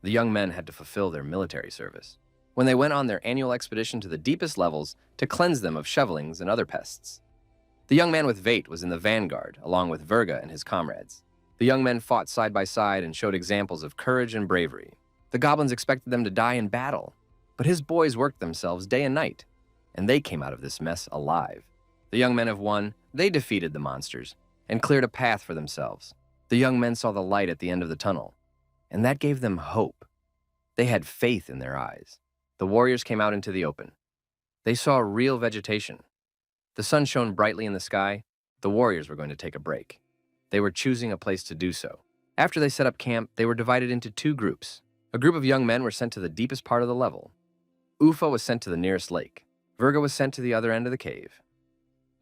The young men had to fulfill their military service when they went on their annual expedition to the deepest levels to cleanse them of shovelings and other pests. The young man with Vate was in the vanguard, along with Virga and his comrades. The young men fought side by side and showed examples of courage and bravery. The goblins expected them to die in battle, but his boys worked themselves day and night, and they came out of this mess alive. The young men have won. They defeated the monsters and cleared a path for themselves. The young men saw the light at the end of the tunnel, and that gave them hope. They had faith in their eyes. The warriors came out into the open. They saw real vegetation. The sun shone brightly in the sky. The warriors were going to take a break. They were choosing a place to do so. After they set up camp, they were divided into 2 groups. A group of young men were sent to the deepest part of the level. Ufa was sent to the nearest lake. Virga was sent to the other end of the cave.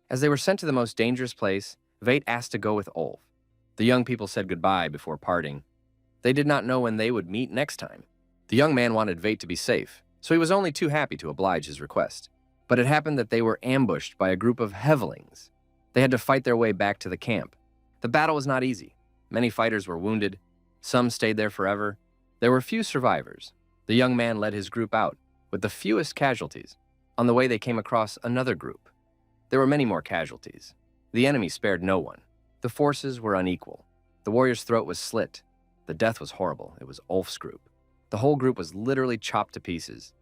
As they were sent to the most dangerous place, Vate asked to go with Ulf. The young people said goodbye before parting. They did not know when they would meet next time. The young man wanted Vate to be safe, so he was only too happy to oblige his request. But it happened that they were ambushed by a group of Hevelings. They had to fight their way back to the camp. The battle was not easy. Many fighters were wounded. Some stayed there forever. There were few survivors. The young man led his group out, with the fewest casualties. On the way, they came across another group. There were many more casualties. The enemy spared no one. The forces were unequal. The warrior's throat was slit. The death was horrible. It was Ulf's group. The whole group was literally chopped to pieces,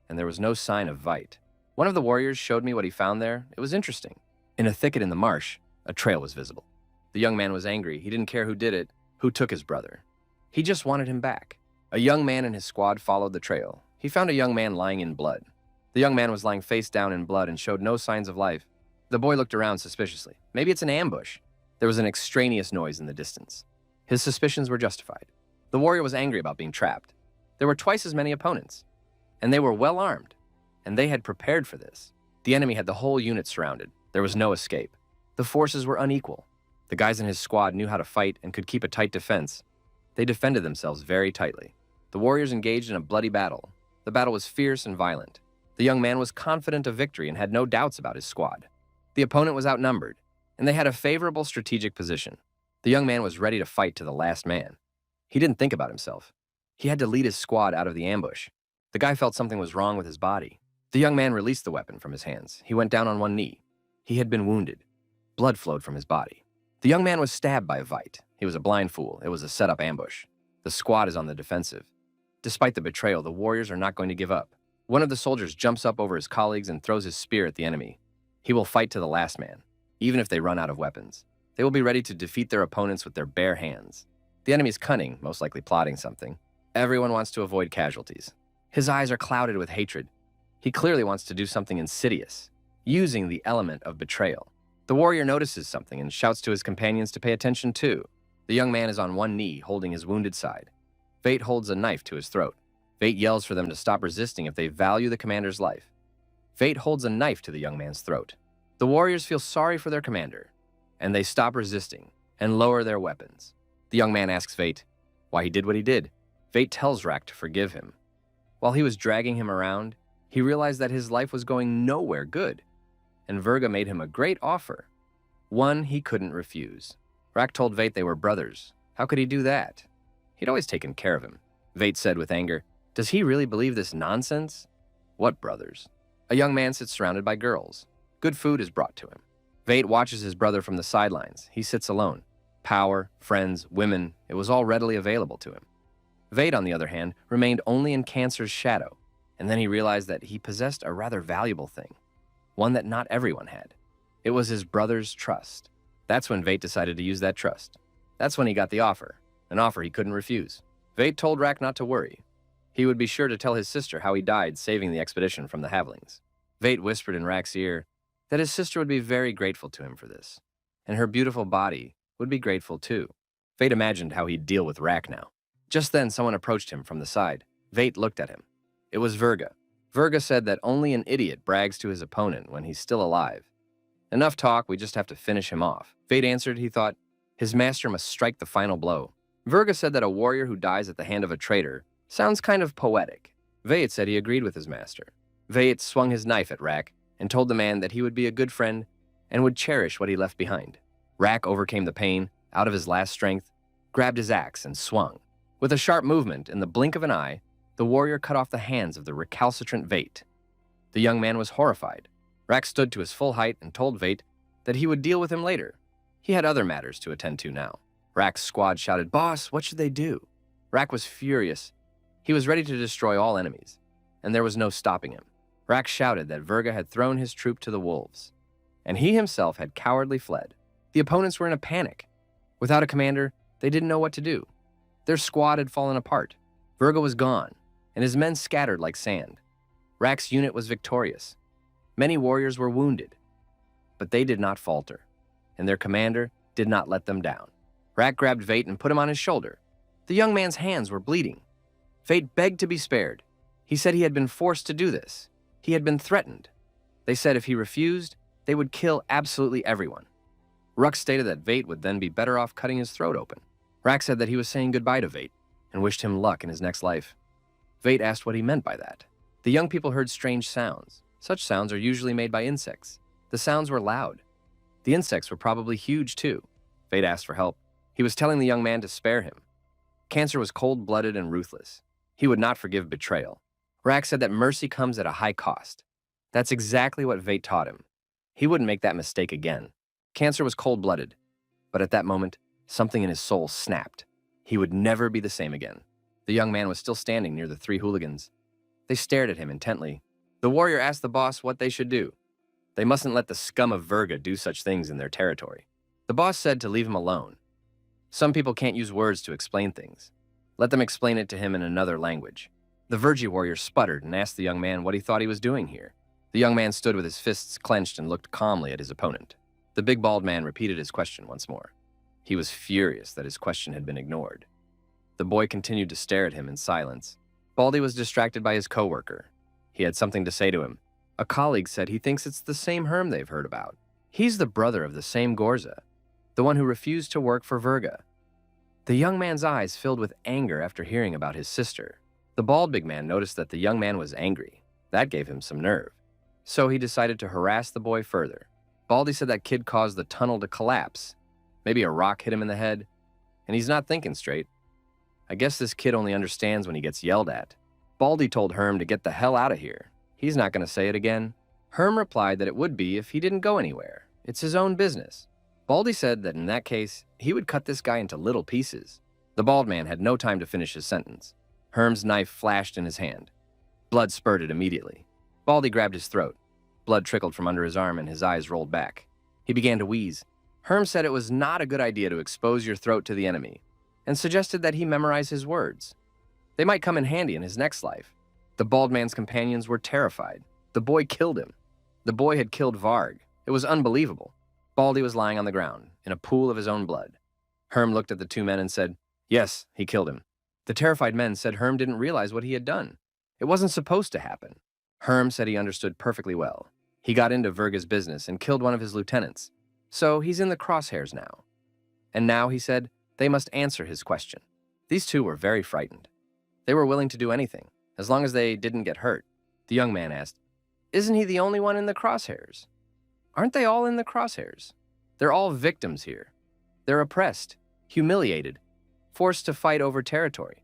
and there was no sign of Vite. One of the warriors showed me what he found there. It was interesting. In a thicket in the marsh, a trail was visible. The young man was angry. He didn't care who did it, who took his brother. He just wanted him back. A young man and his squad followed the trail. He found a young man lying in blood. The young man was lying face down in blood and showed no signs of life. The boy looked around suspiciously. Maybe it's an ambush. There was an extraneous noise in the distance. His suspicions were justified. The warrior was angry about being trapped. There were twice as many opponents, and they were well armed, and they had prepared for this. The enemy had the whole unit surrounded. There was no escape. The forces were unequal. The guys in his squad knew how to fight and could keep a tight defense. They defended themselves very tightly. The warriors engaged in a bloody battle. The battle was fierce and violent. The young man was confident of victory and had no doubts about his squad. The opponent was outnumbered, and they had a favorable strategic position. The young man was ready to fight to the last man. He didn't think about himself. He had to lead his squad out of the ambush. The guy felt something was wrong with his body. The young man released the weapon from his hands. He went down on one knee. He had been wounded. Blood flowed from his body. The young man was stabbed by a Vite. He was a blind fool. It was a set-up ambush. The squad is on the defensive. Despite the betrayal, the warriors are not going to give up. One of the soldiers jumps up over his colleagues and throws his spear at the enemy. He will fight to the last man, even if they run out of weapons. They will be ready to defeat their opponents with their bare hands. The enemy is cunning, most likely plotting something. Everyone wants to avoid casualties. His eyes are clouded with hatred. He clearly wants to do something insidious, using the element of betrayal. The warrior notices something and shouts to his companions to pay attention too. The young man is on one knee, holding his wounded side. Vate holds a knife to his throat. Vate yells for them to stop resisting if they value the commander's life. Vate holds a knife to the young man's throat. The warriors feel sorry for their commander, and they stop resisting and lower their weapons. The young man asks Vate why he did what he did. Vate tells Rak to forgive him. While he was dragging him around, he realized that his life was going nowhere good, and Virga made him a great offer, one he couldn't refuse. Rak told Vate they were brothers. How could he do that? He'd always taken care of him. Vate said with anger, "Does he really believe this nonsense?" What brothers? A young man sits surrounded by girls. Good food is brought to him. Vate watches his brother from the sidelines. He sits alone. Power, friends, women, it was all readily available to him. Vate, on the other hand, remained only in Cancer's shadow, and then he realized that he possessed a rather valuable thing, one that not everyone had. It was his brother's trust. That's when Vate decided to use that trust. That's when he got the offer, an offer he couldn't refuse. Vate told Rak not to worry. He would be sure to tell his sister how he died saving the expedition from the Havlings. Vate whispered in Rak's ear that his sister would be very grateful to him for this, and her beautiful body would be grateful too. Vate imagined how he'd deal with Rak now. Just then, someone approached him from the side. Vate looked at him. It was Virga. Virga said that only an idiot brags to his opponent when he's still alive. Enough talk, we just have to finish him off. Vate answered he thought his master must strike the final blow. Virga said that a warrior who dies at the hand of a traitor sounds kind of poetic. Vate said he agreed with his master. Vate swung his knife at Rak and told the man that he would be a good friend and would cherish what he left behind. Rak overcame the pain, out of his last strength, grabbed his axe and swung. With a sharp movement, in the blink of an eye, the warrior cut off the hands of the recalcitrant Vate. The young man was horrified. Rak stood to his full height and told Vate that he would deal with him later. He had other matters to attend to now. Rak's squad shouted, "Boss, what should they do?" Rak was furious. He was ready to destroy all enemies, and there was no stopping him. Rak shouted that Virga had thrown his troop to the wolves, and he himself had cowardly fled. The opponents were in a panic. Without a commander, they didn't know what to do. Their squad had fallen apart. Virga was gone, and his men scattered like sand. Rak's unit was victorious. Many warriors were wounded, but they did not falter, and their commander did not let them down. Rak grabbed Vate and put him on his shoulder. The young man's hands were bleeding. Vate begged to be spared. He said he had been forced to do this. He had been threatened. They said if he refused, they would kill absolutely everyone. Ruk stated that Vate would then be better off cutting his throat open. Rak said that he was saying goodbye to Vate and wished him luck in his next life. Vate asked what he meant by that. The young people heard strange sounds. Such sounds are usually made by insects. The sounds were loud. The insects were probably huge too. Vate asked for help. He was telling the young man to spare him. Cancer was cold-blooded and ruthless. He would not forgive betrayal. Rak said that mercy comes at a high cost. That's exactly what Vate taught him. He wouldn't make that mistake again. Cancer was cold-blooded, but at that moment, something in his soul snapped. He would never be the same again. The young man was still standing near the three hooligans. They stared at him intently. The warrior asked the boss what they should do. They mustn't let the scum of Virga do such things in their territory. The boss said to leave him alone. Some people can't use words to explain things. Let them explain it to him in another language. The Virgi warrior sputtered and asked the young man what he thought he was doing here. The young man stood with his fists clenched and looked calmly at his opponent. The big bald man repeated his question once more. He was furious that his question had been ignored. The boy continued to stare at him in silence. Baldy was distracted by his coworker. He had something to say to him. A colleague said he thinks it's the same Herm they've heard about. He's the brother of the same Gorza, the one who refused to work for Virga. The young man's eyes filled with anger after hearing about his sister. The bald big man noticed that the young man was angry. That gave him some nerve. So he decided to harass the boy further. Baldy said that kid caused the tunnel to collapse. Maybe a rock hit him in the head, and he's not thinking straight. I guess this kid only understands when he gets yelled at. Baldy told Herm to get the hell out of here. He's not going to say it again. Herm replied that it would be if he didn't go anywhere. It's his own business. Baldy said that in that case, he would cut this guy into little pieces. The bald man had no time to finish his sentence. Herm's knife flashed in his hand. Blood spurted immediately. Baldy grabbed his throat. Blood trickled from under his arm and his eyes rolled back. He began to wheeze. Herm said it was not a good idea to expose your throat to the enemy, and suggested that he memorize his words. They might come in handy in his next life. The bald man's companions were terrified. The boy killed him. The boy had killed Varg. It was unbelievable. Baldy was lying on the ground, in a pool of his own blood. Herm looked at the two men and said, "Yes, he killed him." The terrified men said Herm didn't realize what he had done. It wasn't supposed to happen. Herm said he understood perfectly well. He got into Verga's business and killed one of his lieutenants. So he's in the crosshairs now. And now, he said, they must answer his question. These two were very frightened. They were willing to do anything, as long as they didn't get hurt. The young man asked, "Isn't he the only one in the crosshairs?" "Aren't they all in the crosshairs? They're all victims here. They're oppressed, humiliated, forced to fight over territory.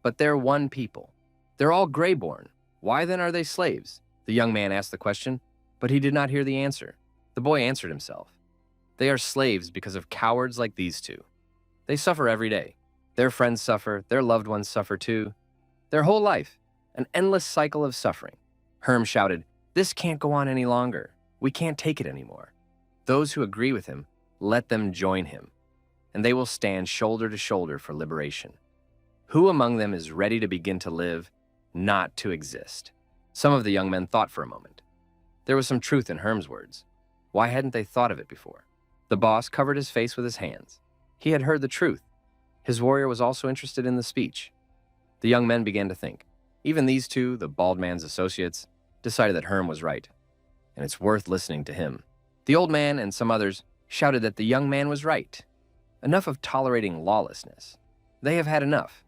But they're one people. They're all Greyborn. Why then are they slaves?" The young man asked the question, but he did not hear the answer. The boy answered himself. They are slaves because of cowards like these two. They suffer every day. Their friends suffer, their loved ones suffer too. Their whole life, an endless cycle of suffering. Herm shouted, "This can't go on any longer. We can't take it anymore." Those who agree with him, let them join him, and they will stand shoulder to shoulder for liberation. Who among them is ready to begin to live, not to exist? Some of the young men thought for a moment. There was some truth in Herm's words. Why hadn't they thought of it before? The boss covered his face with his hands. He had heard the truth. His warrior was also interested in the speech. The young men began to think. Even these two, the bald man's associates, decided that Herm was right, and it's worth listening to him. The old man and some others shouted that the young man was right. Enough of tolerating lawlessness. They have had enough.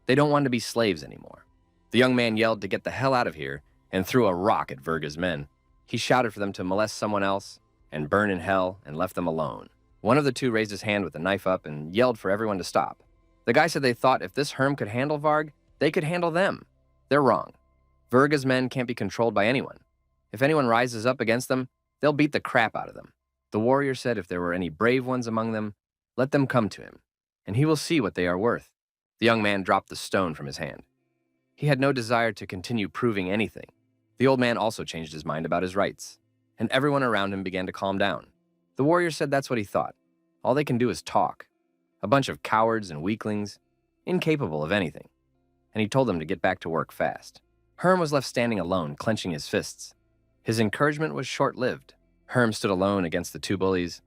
They don't want to be slaves anymore. The young man yelled to get the hell out of here and threw a rock at Verga's men. He shouted for them to molest someone else and burn in hell and left them alone. One of the two raised his hand with the knife up and yelled for everyone to stop. The guy said they thought if this Herm could handle Varg, they could handle them. They're wrong. Verga's men can't be controlled by anyone. If anyone rises up against them, they'll beat the crap out of them. The warrior said if there were any brave ones among them, let them come to him, and he will see what they are worth. The young man dropped the stone from his hand. He had no desire to continue proving anything. The old man also changed his mind about his rights, and everyone around him began to calm down. The warrior said that's what he thought. All they can do is talk. A bunch of cowards and weaklings, incapable of anything. And he told them to get back to work fast. Herm was left standing alone, clenching his fists. His encouragement was short-lived. Herm stood alone against the two bullies.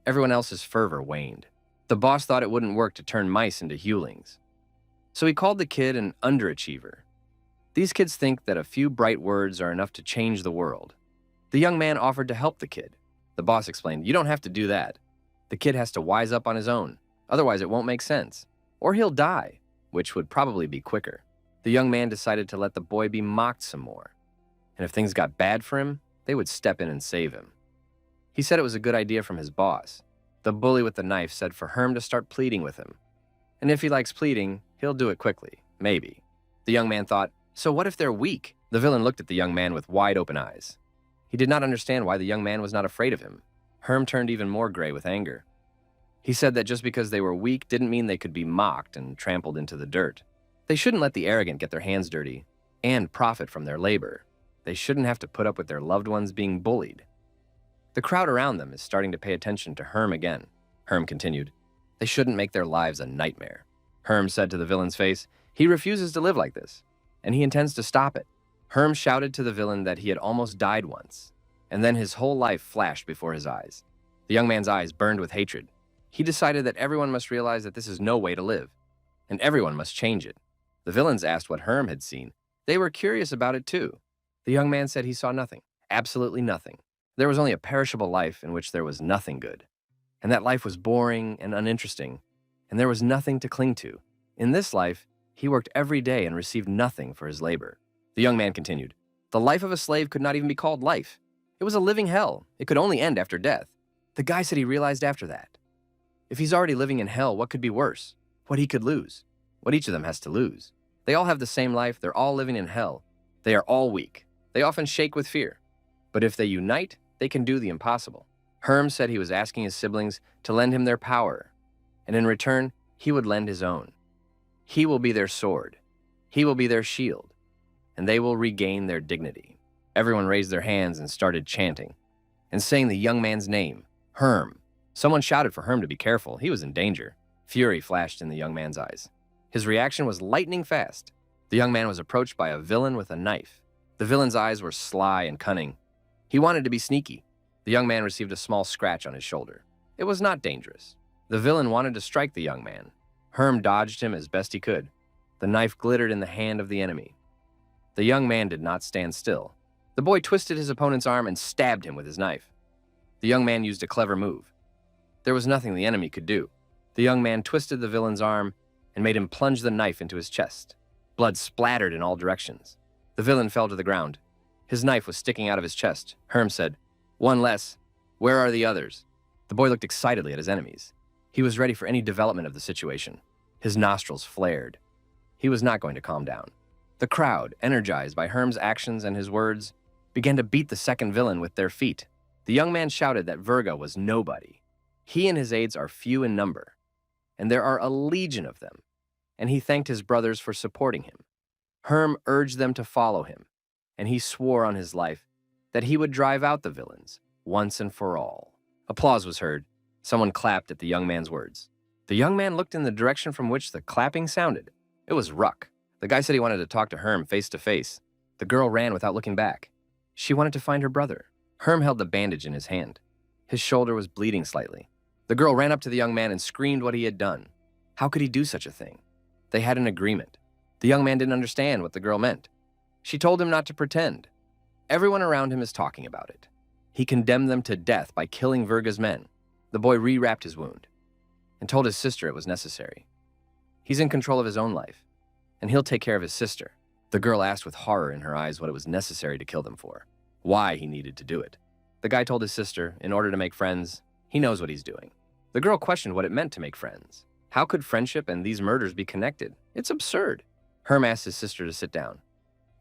Everyone else's fervor waned. The boss thought it wouldn't work to turn mice into hulings. So he called the kid an underachiever. These kids think that a few bright words are enough to change the world. The young man offered to help the kid. The boss explained, "You don't have to do that. The kid has to wise up on his own. Otherwise, it won't make sense. Or he'll die, which would probably be quicker." The young man decided to let the boy be mocked some more. And if things got bad for him, they would step in and save him. He said it was a good idea from his boss. The bully with the knife said for Herm to start pleading with him. And if he likes pleading, he'll do it quickly, maybe. The young man thought, so what if they're weak? The villain looked at the young man with wide open eyes. He did not understand why the young man was not afraid of him. Herm turned even more gray with anger. He said that just because they were weak didn't mean they could be mocked and trampled into the dirt. They shouldn't let the arrogant get their hands dirty and profit from their labor. They shouldn't have to put up with their loved ones being bullied. The crowd around them is starting to pay attention to Herm again. Herm continued, "They shouldn't make their lives a nightmare." Herm said to the villain's face, "He refuses to live like this, and he intends to stop it." Herm shouted to the villain that he had almost died once, and then his whole life flashed before his eyes. The young man's eyes burned with hatred. He decided that everyone must realize that this is no way to live, and everyone must change it. The villains asked what Herm had seen. They were curious about it too. The young man said he saw nothing, absolutely nothing. There was only a perishable life in which there was nothing good, and that life was boring and uninteresting. and there was nothing to cling to. In this life, he worked every day and received nothing for his labor. The young man continued, "The life of a slave could not even be called life. It was a living hell. It could only end after death." The guy said he realized after that. If he's already living in hell, what could be worse? What he could lose? What each of them has to lose? They all have the same life. They're all living in hell. They are all weak. They often shake with fear. But if they unite, they can do the impossible. Herm said he was asking his siblings to lend him their power, and in return, he would lend his own. He will be their sword. He will be their shield, and they will regain their dignity. Everyone raised their hands and started chanting and saying the young man's name, Herm. Someone shouted for Herm to be careful. He was in danger. Fury flashed in the young man's eyes. His reaction was lightning fast. The young man was approached by a villain with a knife. The villain's eyes were sly and cunning. He wanted to be sneaky. The young man received a small scratch on his shoulder. It was not dangerous. The villain wanted to strike the young man. Herm dodged him as best he could. The knife glittered in the hand of the enemy. The young man did not stand still. The boy twisted his opponent's arm and stabbed him with his knife. The young man used a clever move. There was nothing the enemy could do. The young man twisted the villain's arm and made him plunge the knife into his chest. Blood splattered in all directions. The villain fell to the ground. His knife was sticking out of his chest. Herm said, "One less. Where are the others?" The boy looked excitedly at his enemies. He was ready for any development of the situation. His nostrils flared. He was not going to calm down. The crowd, energized by Herm's actions and his words, began to beat the second villain with their feet. The young man shouted that Virga was nobody. He and his aides are few in number, and there are a legion of them, and he thanked his brothers for supporting him. Herm urged them to follow him, and he swore on his life that he would drive out the villains once and for all. Applause was heard. Someone clapped at the young man's words. The young man looked in the direction from which the clapping sounded. It was Ruck. The guy said he wanted to talk to Herm face to face. The girl ran without looking back. She wanted to find her brother. Herm held the bandage in his hand. His shoulder was bleeding slightly. The girl ran up to the young man and screamed what he had done. How could he do such a thing? They had an agreement. The young man didn't understand what the girl meant. She told him not to pretend. Everyone around him is talking about it. He condemned them to death by killing Virga's men. The boy rewrapped his wound and told his sister it was necessary. He's in control of his own life, and he'll take care of his sister. The girl asked with horror in her eyes what it was necessary to kill them for, why he needed to do it. The guy told his sister, in order to make friends, he knows what he's doing. The girl questioned what it meant to make friends. How could friendship and these murders be connected? It's absurd. Herm asked his sister to sit down.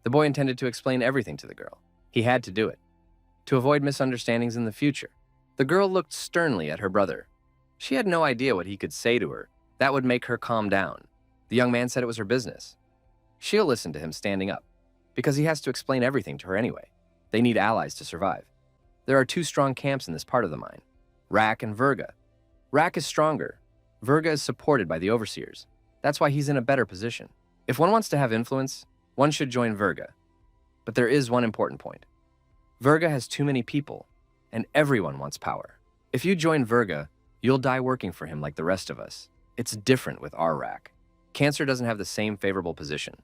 The boy intended to explain everything to the girl. He had to do it, to avoid misunderstandings in the future. The girl looked sternly at her brother. She had no idea what he could say to her that would make her calm down. The young man said it was her business. She'll listen to him standing up, because he has to explain everything to her anyway. They need allies to survive. There are two strong camps in this part of the mine, Rack and Virga. Rack is stronger. Virga is supported by the overseers. That's why he's in a better position. If one wants to have influence, one should join Virga. But there is one important point. Virga has too many people, and everyone wants power. If you join Virga, you'll die working for him like the rest of us. It's different with our Rack. Cancer doesn't have the same favorable position.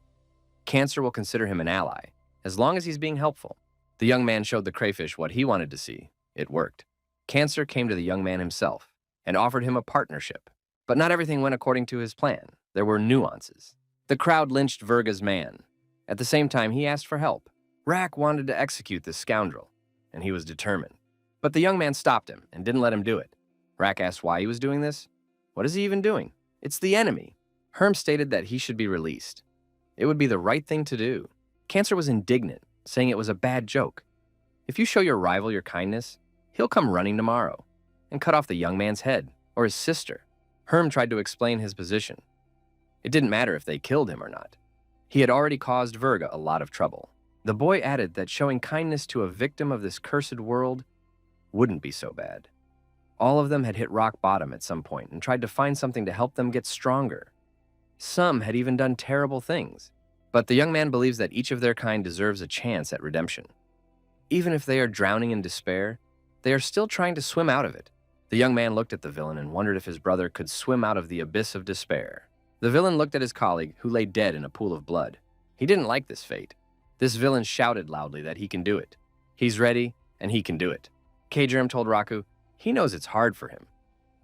Cancer will consider him an ally, as long as he's being helpful. The young man showed the crayfish what he wanted to see. It worked. Cancer came to the young man himself and offered him a partnership. But not everything went according to his plan. There were nuances. The crowd lynched Virga's man. At the same time, he asked for help. Rack wanted to execute this scoundrel, and he was determined. But the young man stopped him and didn't let him do it. Rack asked why he was doing this. What is he even doing? It's the enemy. Herm stated that he should be released. It would be the right thing to do. Cancer was indignant, saying it was a bad joke. If you show your rival your kindness, he'll come running tomorrow and cut off the young man's head or his sister. Herm tried to explain his position. It didn't matter if they killed him or not. He had already caused Virga a lot of trouble. The boy added that showing kindness to a victim of this cursed world wouldn't be so bad. All of them had hit rock bottom at some point and tried to find something to help them get stronger. Some had even done terrible things. But the young man believes that each of their kind deserves a chance at redemption. Even if they are drowning in despair, they are still trying to swim out of it. The young man looked at the villain and wondered if his brother could swim out of the abyss of despair. The villain looked at his colleague, who lay dead in a pool of blood. He didn't like this fate. This villain shouted loudly that he can do it. He's ready, and he can do it. K-Germ told Raku he knows it's hard for him,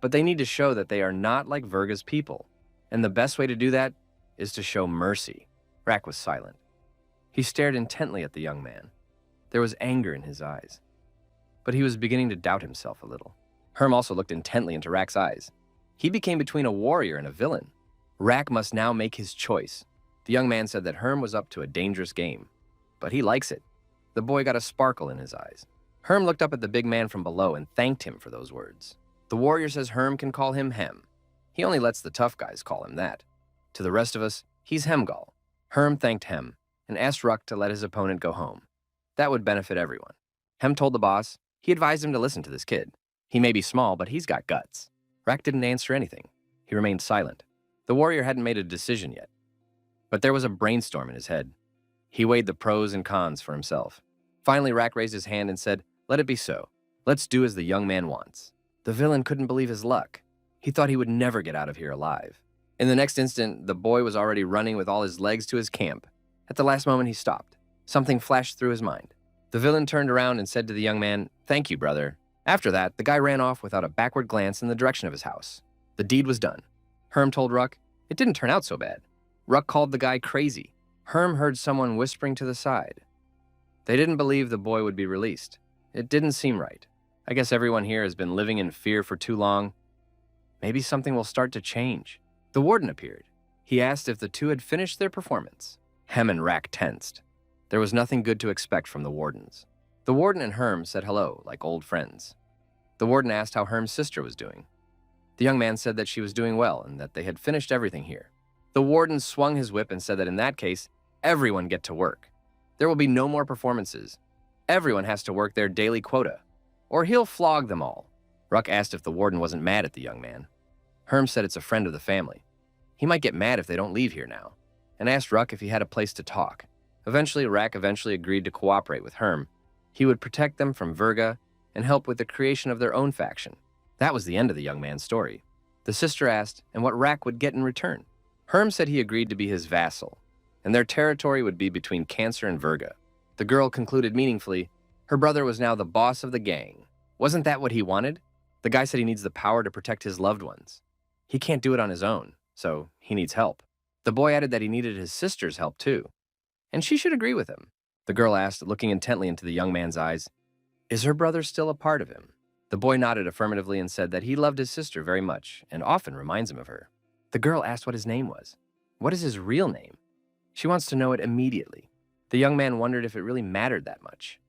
But they need to show that they are not like Virga's people. And the best way to do that is to show mercy. Rack was silent. He stared intently at the young man. There was anger in his eyes. But he was beginning to doubt himself a little. Herm also looked intently into Rack's eyes. He became between a warrior and a villain. Rack must now make his choice. The young man said that Herm was up to a dangerous game. But he likes it. The boy got a sparkle in his eyes. Herm looked up at the big man from below and thanked him for those words. The warrior says Herm can call him Hem. He only lets the tough guys call him that. To the rest of us, he's Hemgal. Herm thanked Hem and asked Ruck to let his opponent go home. That would benefit everyone. Hem told the boss he advised him to listen to this kid. He may be small, but he's got guts. Rack didn't answer anything. He remained silent. The warrior hadn't made a decision yet. But there was a brainstorm in his head. He weighed the pros and cons for himself. Finally, Rack raised his hand and said, "Let it be so. Let's do as the young man wants." The villain couldn't believe his luck. He thought he would never get out of here alive. In the next instant, the boy was already running with all his legs to his camp. At the last moment, he stopped. Something flashed through his mind. The villain turned around and said to the young man, "Thank you, brother." After that, the guy ran off without a backward glance in the direction of his house. The deed was done. Herm told Ruck, it didn't turn out so bad. Ruck called the guy crazy. Herm heard someone whispering to the side. They didn't believe the boy would be released. It didn't seem right. I guess everyone here has been living in fear for too long. Maybe something will start to change. The warden appeared. He asked if the two had finished their performance. Hem and Rack tensed. There was nothing good to expect from the wardens. The warden and Herm said hello, like old friends. The warden asked how Herm's sister was doing. The young man said that she was doing well and that they had finished everything here. The warden swung his whip and said that in that case, everyone get to work. There will be no more performances. Everyone has to work their daily quota, or he'll flog them all. Ruck asked if the warden wasn't mad at the young man. Herm said it's a friend of the family. He might get mad if they don't leave here now, and asked Ruck if he had a place to talk. Rack eventually agreed to cooperate with Herm. He would protect them from Virga and help with the creation of their own faction. That was the end of the young man's story. The sister asked, and what Rack would get in return. Herm said he agreed to be his vassal, and their territory would be between Cancer and Virga. The girl concluded meaningfully, her brother was now the boss of the gang. Wasn't that what he wanted? The guy said he needs the power to protect his loved ones. He can't do it on his own, so he needs help. The boy added that he needed his sister's help too, and she should agree with him. The girl asked, looking intently into the young man's eyes, "Is her brother still a part of him?" The boy nodded affirmatively and said that he loved his sister very much and often reminds him of her. The girl asked what his name was. What is his real name? She wants to know it immediately. The young man wondered if it really mattered that much.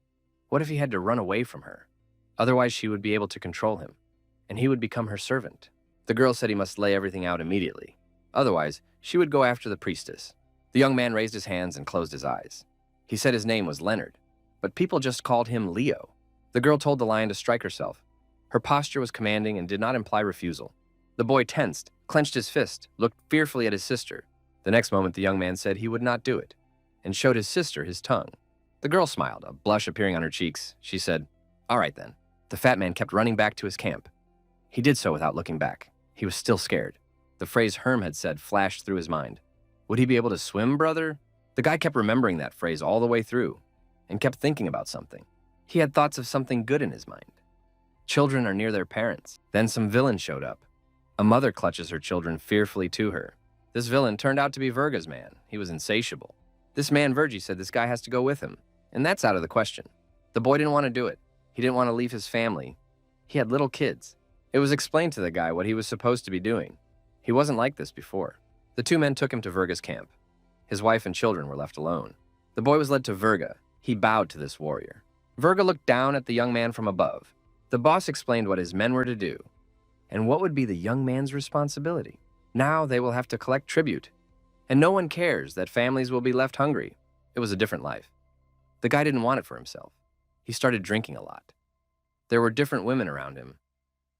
What if he had to run away from her? Otherwise, she would be able to control him, and he would become her servant. The girl said he must lay everything out immediately. Otherwise, she would go after the priestess. The young man raised his hands and closed his eyes. He said his name was Leonard, but people just called him Leo. The girl told the lion to strike herself. Her posture was commanding and did not imply refusal. The boy tensed, clenched his fist, looked fearfully at his sister. The next moment, the young man said he would not do it, and showed his sister his tongue. The girl smiled, a blush appearing on her cheeks. She said, "All right then." The fat man kept running back to his camp. He did so without looking back. He was still scared. The phrase Herm had said flashed through his mind. Would he be able to swim, brother? The guy kept remembering that phrase all the way through, and kept thinking about something. He had thoughts of something good in his mind. Children are near their parents. Then some villain showed up. A mother clutches her children fearfully to her. This villain turned out to be Virga's man. He was insatiable. This man, Virgie, said this guy has to go with him, and that's out of the question. The boy didn't want to do it. He didn't want to leave his family. He had little kids. It was explained to the guy what he was supposed to be doing. He wasn't like this before. The two men took him to Virga's camp. His wife and children were left alone. The boy was led to Virga. He bowed to this warrior. Virga looked down at the young man from above. The boss explained what his men were to do, and what would be the young man's responsibility. Now they will have to collect tribute, and no one cares that families will be left hungry. It was a different life. The guy didn't want it for himself. He started drinking a lot. There were different women around him,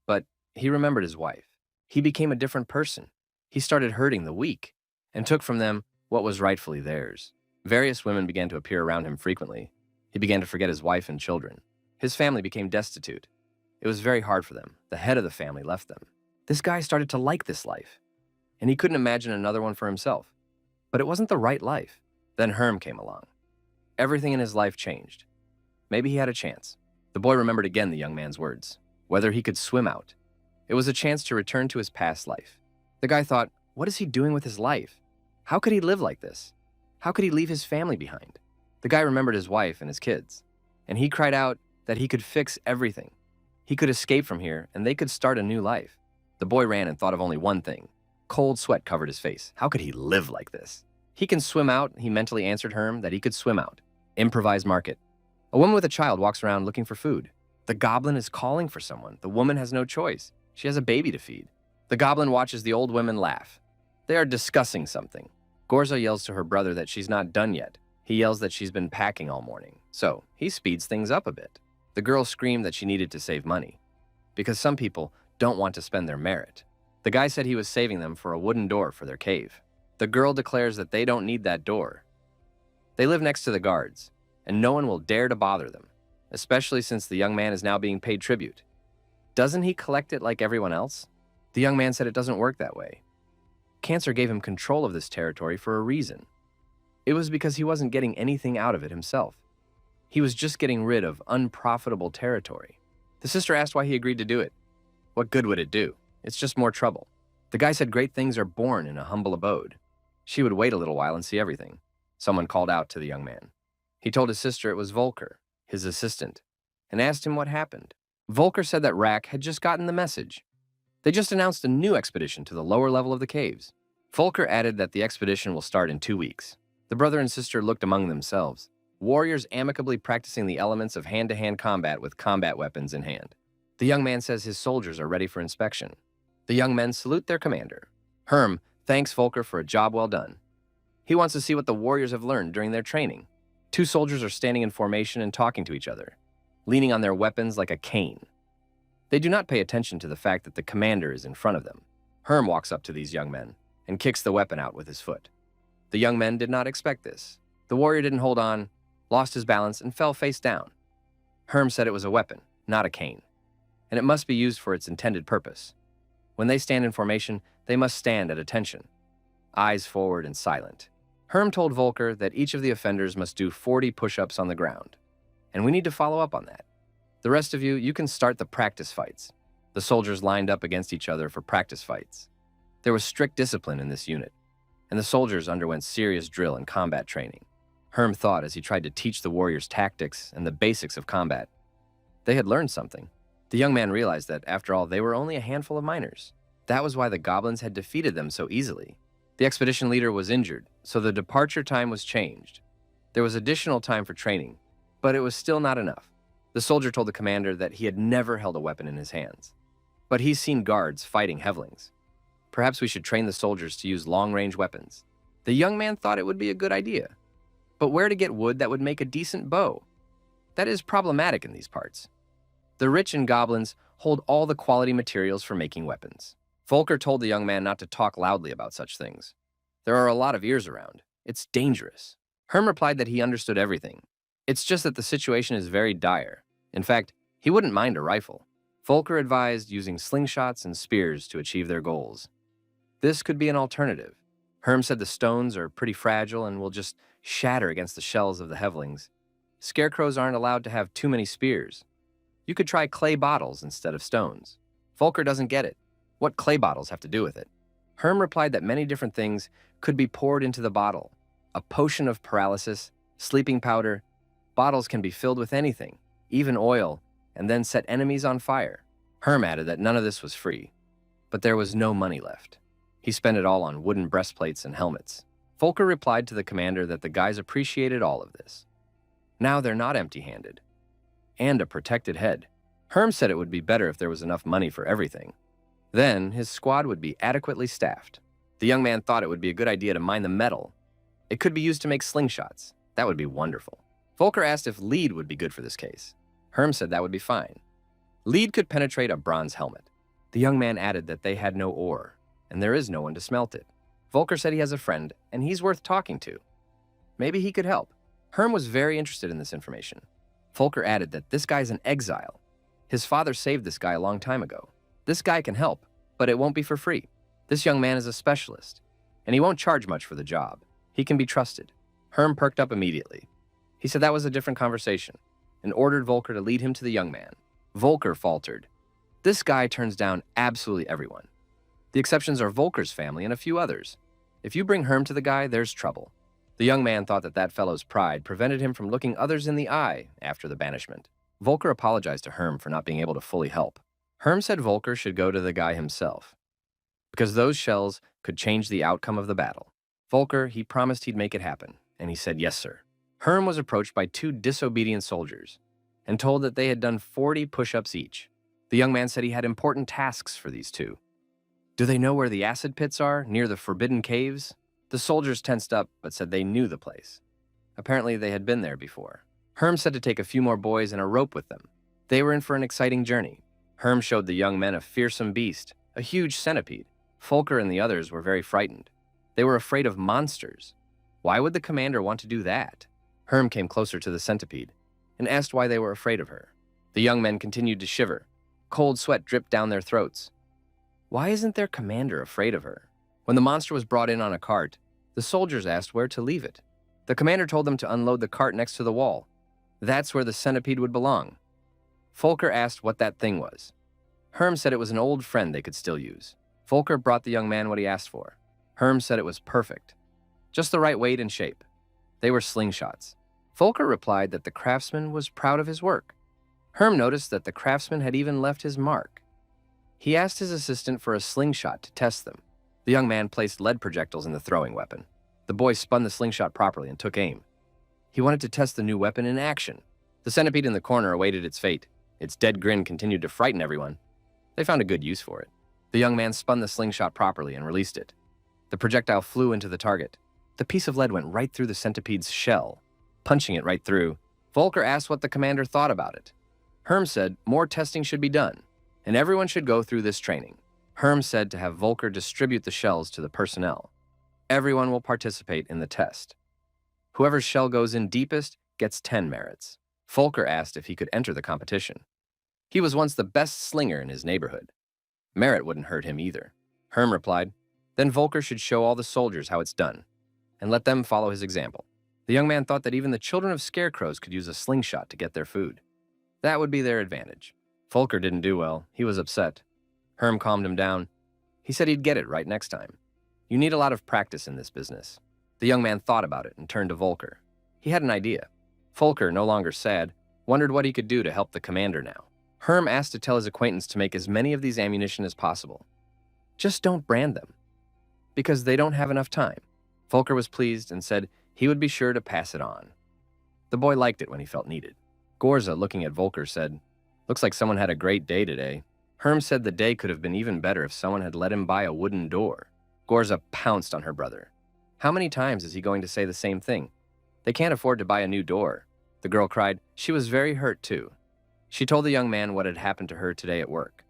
but he remembered his wife. He became a different person. He started hurting the weak and took from them what was rightfully theirs. Various women began to appear around him frequently. He began to forget his wife and children. His family became destitute. It was very hard for them. The head of the family left them. This guy started to like this life, and he couldn't imagine another one for himself. But it wasn't the right life. Then Herm came along. Everything in his life changed. Maybe he had a chance. The boy remembered again the young man's words, whether he could swim out. It was a chance to return to his past life. The guy thought, what is he doing with his life? How could he live like this? How could he leave his family behind? The guy remembered his wife and his kids, and he cried out that he could fix everything. He could escape from here, and they could start a new life. The boy ran and thought of only one thing. Cold sweat covered his face. How could he live like this? He can swim out, he mentally answered Herm that he could swim out. Improvised market. A woman with a child walks around looking for food. The goblin is calling for someone. The woman has no choice. She has a baby to feed. The goblin watches the old women laugh. They are discussing something. Gorza yells to her brother that she's not done yet. He yells that she's been packing all morning. So he speeds things up a bit. The girl screamed that she needed to save money, because some people don't want to spend their merit. The guy said he was saving them for a wooden door for their cave. The girl declares that they don't need that door. They live next to the guards, and no one will dare to bother them, especially since the young man is now being paid tribute. Doesn't he collect it like everyone else? The young man said it doesn't work that way. Cancer gave him control of this territory for a reason. It was because he wasn't getting anything out of it himself. He was just getting rid of unprofitable territory. The sister asked why he agreed to do it. What good would it do? It's just more trouble. The guy said great things are born in a humble abode. She would wait a little while and see everything. Someone called out to the young man. He told his sister it was Volker, his assistant, and asked him what happened. Volker said that Rack had just gotten the message. They just announced a new expedition to the lower level of the caves. Volker added that the expedition will start in 2 weeks. The brother and sister looked among themselves, warriors amicably practicing the elements of hand-to-hand combat with combat weapons in hand. The young man says his soldiers are ready for inspection. The young men salute their commander. Herm thanks Volker for a job well done. He wants to see what the warriors have learned during their training. 2 soldiers are standing in formation and talking to each other, leaning on their weapons like a cane. They do not pay attention to the fact that the commander is in front of them. Herm walks up to these young men and kicks the weapon out with his foot. The young men did not expect this. The warrior didn't hold on, lost his balance, and fell face down. Herm said it was a weapon, not a cane, and it must be used for its intended purpose. When they stand in formation, they must stand at attention, eyes forward and silent. Herm told Volker that each of the offenders must do 40 push-ups on the ground, and we need to follow up on that. The rest of you, you can start the practice fights. The soldiers lined up against each other for practice fights. There was strict discipline in this unit, and the soldiers underwent serious drill and combat training. Herm thought as he tried to teach the warriors tactics and the basics of combat. They had learned something. The young man realized that, after all, they were only a handful of miners. That was why the goblins had defeated them so easily. The expedition leader was injured, so the departure time was changed. There was additional time for training, but it was still not enough. The soldier told the commander that he had never held a weapon in his hands. But he's seen guards fighting Hevlings. Perhaps we should train the soldiers to use long-range weapons. The young man thought it would be a good idea. But where to get wood that would make a decent bow? That is problematic in these parts. The rich and goblins hold all the quality materials for making weapons. Volker told the young man not to talk loudly about such things. There are a lot of ears around. It's dangerous. Herm replied that he understood everything. It's just that the situation is very dire. In fact, he wouldn't mind a rifle. Volker advised using slingshots and spears to achieve their goals. This could be an alternative. Herm said the stones are pretty fragile and will just shatter against the shells of the Hevlings. Scarecrows aren't allowed to have too many spears. You could try clay bottles instead of stones. Volker doesn't get it. What clay bottles have to do with it? Herm replied that many different things could be poured into the bottle. A potion of paralysis, sleeping powder. Bottles can be filled with anything, even oil, and then set enemies on fire. Herm added that none of this was free, but there was no money left. He spent it all on wooden breastplates and helmets. Volker replied to the commander that the guys appreciated all of this. Now they're not empty-handed. And a protected head. Herm said it would be better if there was enough money for everything. Then his squad would be adequately staffed. The young man thought it would be a good idea to mine the metal. It could be used to make slingshots. That would be wonderful. Volker asked if lead would be good for this case. Herm said that would be fine. Lead could penetrate a bronze helmet. The young man added that they had no ore, and there is no one to smelt it. Volker said he has a friend, and he's worth talking to. Maybe he could help. Herm was very interested in this information. Volker added that this guy's an exile. His father saved this guy a long time ago. This guy can help, but it won't be for free. This young man is a specialist, and he won't charge much for the job. He can be trusted. Herm perked up immediately. He said that was a different conversation, and ordered Volker to lead him to the young man. Volker faltered. This guy turns down absolutely everyone. The exceptions are Volker's family and a few others. If you bring Herm to the guy, there's trouble. The young man thought that that fellow's pride prevented him from looking others in the eye after the banishment. Volker apologized to Herm for not being able to fully help. Herm said Volker should go to the guy himself, because those shells could change the outcome of the battle. Volker, he promised he'd make it happen, and he said yes, sir. Herm was approached by two disobedient soldiers and told that they had done 40 push-ups each. The young man said he had important tasks for these two. Do they know where the acid pits are, near the forbidden caves? The soldiers tensed up, but said they knew the place. Apparently, they had been there before. Herm said to take a few more boys and a rope with them. They were in for an exciting journey. Herm showed the young men a fearsome beast, a huge centipede. Volker and the others were very frightened. They were afraid of monsters. Why would the commander want to do that? Herm came closer to the centipede and asked why they were afraid of her. The young men continued to shiver. Cold sweat dripped down their throats. Why isn't their commander afraid of her? When the monster was brought in on a cart, the soldiers asked where to leave it. The commander told them to unload the cart next to the wall. That's where the centipede would belong. Volker asked what that thing was. Herm said it was an old friend they could still use. Volker brought the young man what he asked for. Herm said it was perfect. Just the right weight and shape. They were slingshots. Volker replied that the craftsman was proud of his work. Herm noticed that the craftsman had even left his mark. He asked his assistant for a slingshot to test them. The young man placed lead projectiles in the throwing weapon. The boy spun the slingshot properly and took aim. He wanted to test the new weapon in action. The centipede in the corner awaited its fate. Its dead grin continued to frighten everyone. They found a good use for it. The young man spun the slingshot properly and released it. The projectile flew into the target. The piece of lead went right through the centipede's shell, punching it right through. Volker asked what the commander thought about it. Herm said more testing should be done, and everyone should go through this training. Herm said to have Volker distribute the shells to the personnel. Everyone will participate in the test. Whoever's shell goes in deepest gets 10 merits. Volker asked if he could enter the competition. He was once the best slinger in his neighborhood. Merit wouldn't hurt him either. Herm replied, then Volker should show all the soldiers how it's done, and let them follow his example. The young man thought that even the children of scarecrows could use a slingshot to get their food. That would be their advantage. Volker didn't do well. He was upset. Herm calmed him down. He said he'd get it right next time. You need a lot of practice in this business. The young man thought about it and turned to Volker. He had an idea. Volker, no longer sad, wondered what he could do to help the commander now. Herm asked to tell his acquaintance to make as many of these ammunition as possible. Just don't brand them, because they don't have enough time. Volker was pleased and said he would be sure to pass it on. The boy liked it when he felt needed. Gorza, looking at Volker, said, looks like someone had a great day today. Herm said the day could have been even better if someone had let him buy a wooden door. Gorza pounced on her brother. How many times is he going to say the same thing? They can't afford to buy a new door. The girl cried. She was very hurt, too. She told the young man what had happened to her today at work.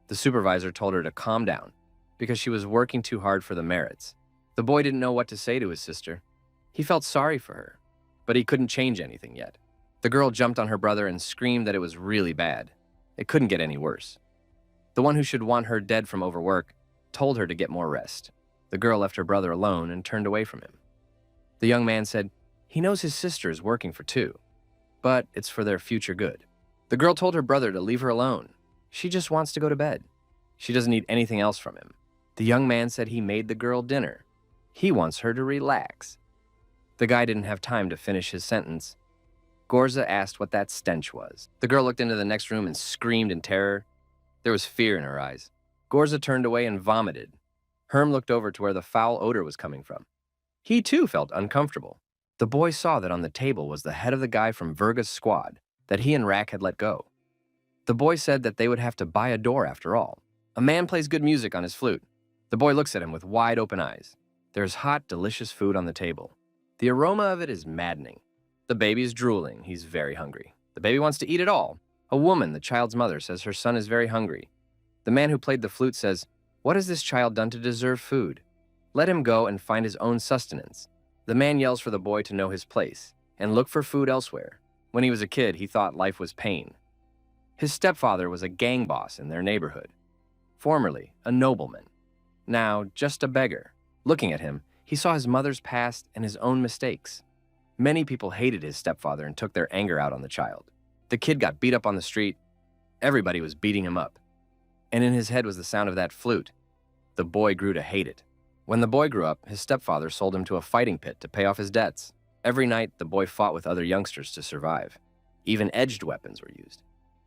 The supervisor told her to calm down, because she was working too hard for the merits. The boy didn't know what to say to his sister. He felt sorry for her, but he couldn't change anything yet. The girl jumped on her brother and screamed that it was really bad. It couldn't get any worse. The one who should want her dead from overwork told her to get more rest. The girl left her brother alone and turned away from him. The young man said, he knows his sister is working for two, but it's for their future good. The girl told her brother to leave her alone. She just wants to go to bed. She doesn't need anything else from him. The young man said he made the girl dinner. He wants her to relax. The guy didn't have time to finish his sentence. Gorza asked what that stench was. The girl looked into the next room and screamed in terror. There was fear in her eyes. Gorza turned away and vomited. Herm looked over to where the foul odor was coming from. He too felt uncomfortable. The boy saw that on the table was the head of the guy from Verga's squad that he and Rack had let go. The boy said that they would have to buy a door after all. A man plays good music on his flute. The boy looks at him with wide open eyes. There's hot, delicious food on the table. The aroma of it is maddening. The baby is drooling. He's very hungry. The baby wants to eat it all. A woman, the child's mother, says her son is very hungry. The man who played the flute says, what has this child done to deserve food? Let him go and find his own sustenance. The man yells for the boy to know his place and look for food elsewhere. When he was a kid, he thought life was pain. His stepfather was a gang boss in their neighborhood. Formerly, a nobleman. Now, just a beggar. Looking at him, he saw his mother's past and his own mistakes. Many people hated his stepfather and took their anger out on the child. The kid got beat up on the street. Everybody was beating him up. and in his head was the sound of that flute. The boy grew to hate it. When the boy grew up, his stepfather sold him to a fighting pit to pay off his debts. Every night, the boy fought with other youngsters to survive. Even edged weapons were used.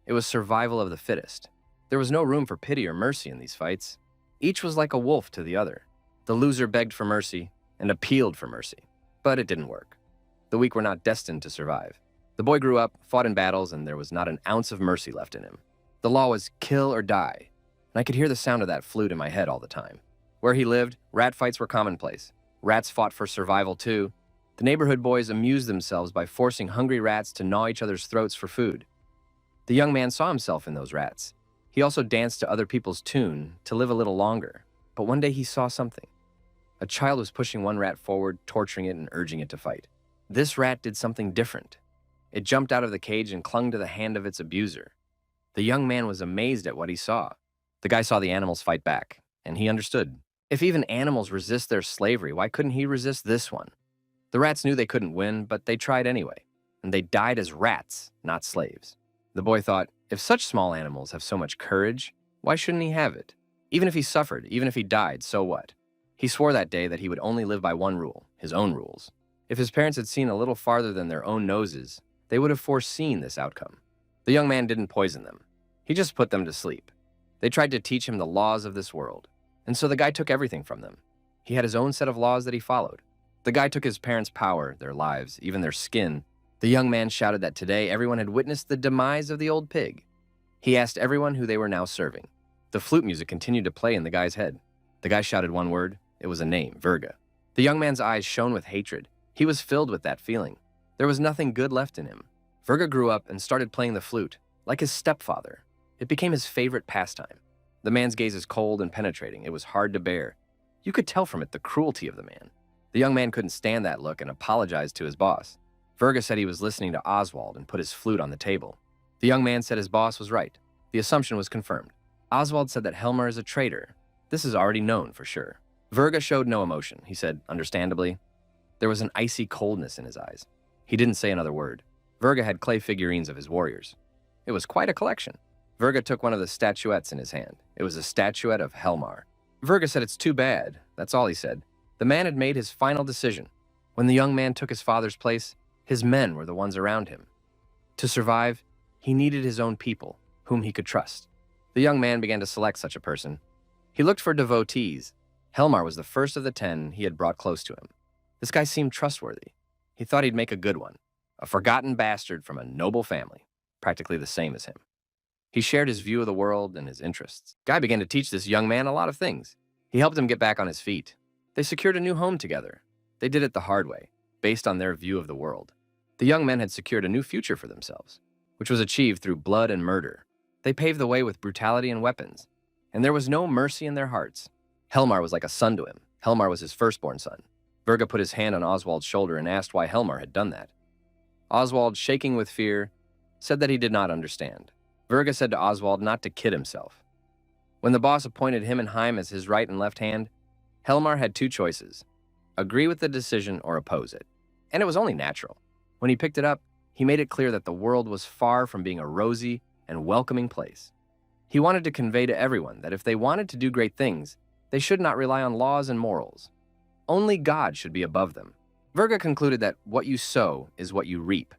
It was survival of the fittest. There was no room for pity or mercy in these fights. Each was like a wolf to the other. The loser begged for mercy and appealed for mercy, but it didn't work. The weak were not destined to survive. The boy grew up, fought in battles, and there was not an ounce of mercy left in him. The law was kill or die, and I could hear the sound of that flute in my head all the time. Where he lived, rat fights were commonplace. Rats fought for survival too. The neighborhood boys amused themselves by forcing hungry rats to gnaw each other's throats for food. The young man saw himself in those rats. He also danced to other people's tune to live a little longer. But one day he saw something. A child was pushing one rat forward, torturing it and urging it to fight. This rat did something different. It jumped out of the cage and clung to the hand of its abuser. The young man was amazed at what he saw. The guy saw the animals fight back, and he understood. If even animals resist their slavery, why couldn't he resist this one? The rats knew they couldn't win, but they tried anyway, and they died as rats, not slaves. The boy thought, if such small animals have so much courage, why shouldn't he have it? Even if he suffered, even if he died, so what? He swore that day that he would only live by one rule, his own rules. If his parents had seen a little farther than their own noses, they would have foreseen this outcome. The young man didn't poison them. He just put them to sleep. They tried to teach him the laws of this world, and so the guy took everything from them. He had his own set of laws that he followed. The guy took his parents' power, their lives, even their skin. The young man shouted that today everyone had witnessed the demise of the old pig. He asked everyone who they were now serving. The flute music continued to play in the guy's head. The guy shouted one word. It was a name, Virga. The young man's eyes shone with hatred. He was filled with that feeling. There was nothing good left in him. Virga grew up and started playing the flute, like his stepfather. It became his favorite pastime. The man's gaze is cold and penetrating. It was hard to bear. You could tell from it the cruelty of the man. The young man couldn't stand that look and apologized to his boss. Virga said he was listening to Oswald and put his flute on the table. The young man said his boss was right. The assumption was confirmed. Oswald said that Helmar is a traitor. This is already known for sure. Virga showed no emotion. He said, understandably. There was an icy coldness in his eyes. He didn't say another word. Virga had clay figurines of his warriors. It was quite a collection. Virga took one of the statuettes in his hand. It was a statuette of Helmar. Virga said it's too bad. That's all he said. The man had made his final decision. When the young man took his father's place, his men were the ones around him. To survive, he needed his own people, whom he could trust. The young man began to select such a person. He looked for devotees. Helmar was the first of the 10 he had brought close to him. This guy seemed trustworthy. He thought he'd make a good one. A forgotten bastard from a noble family, practically the same as him. He shared his view of the world and his interests. Guy began to teach this young man a lot of things. He helped him get back on his feet. They secured a new home together. They did it the hard way, based on their view of the world. The young men had secured a new future for themselves, which was achieved through blood and murder. They paved the way with brutality and weapons, and there was no mercy in their hearts. Helmar was like a son to him. Helmar was his firstborn son. Virga put his hand on Oswald's shoulder and asked why Helmar had done that. Oswald, shaking with fear, said that he did not understand. Virga said to Oswald not to kid himself. When the boss appointed him and Heim as his right and left hand, Helmar had two choices: agree with the decision or oppose it. And it was only natural. When he picked it up, he made it clear that the world was far from being a rosy and welcoming place. He wanted to convey to everyone that if they wanted to do great things, they should not rely on laws and morals. Only God should be above them. Virga concluded that what you sow is what you reap.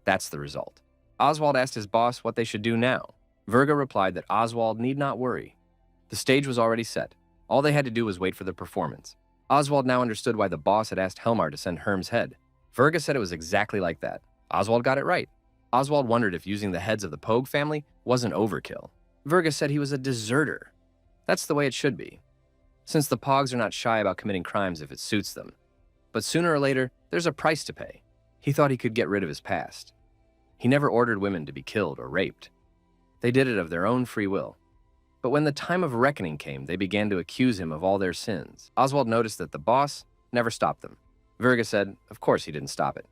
That's the result. Oswald asked his boss what they should do now. Virga replied that Oswald need not worry. The stage was already set. All they had to do was wait for the performance. Oswald now understood why the boss had asked Helmar to send Herm's head. Virga said it was exactly like that. Oswald got it right. Oswald wondered if using the heads of the Pogue family wasn't overkill. Virga said he was a deserter. That's the way it should be, since the Pogs are not shy about committing crimes if it suits them. But sooner or later, there's a price to pay. He thought he could get rid of his past. He never ordered women to be killed or raped. They did it of their own free will. But when the time of reckoning came, they began to accuse him of all their sins. Oswald noticed that the boss never stopped them. Virga said, of course he didn't stop it.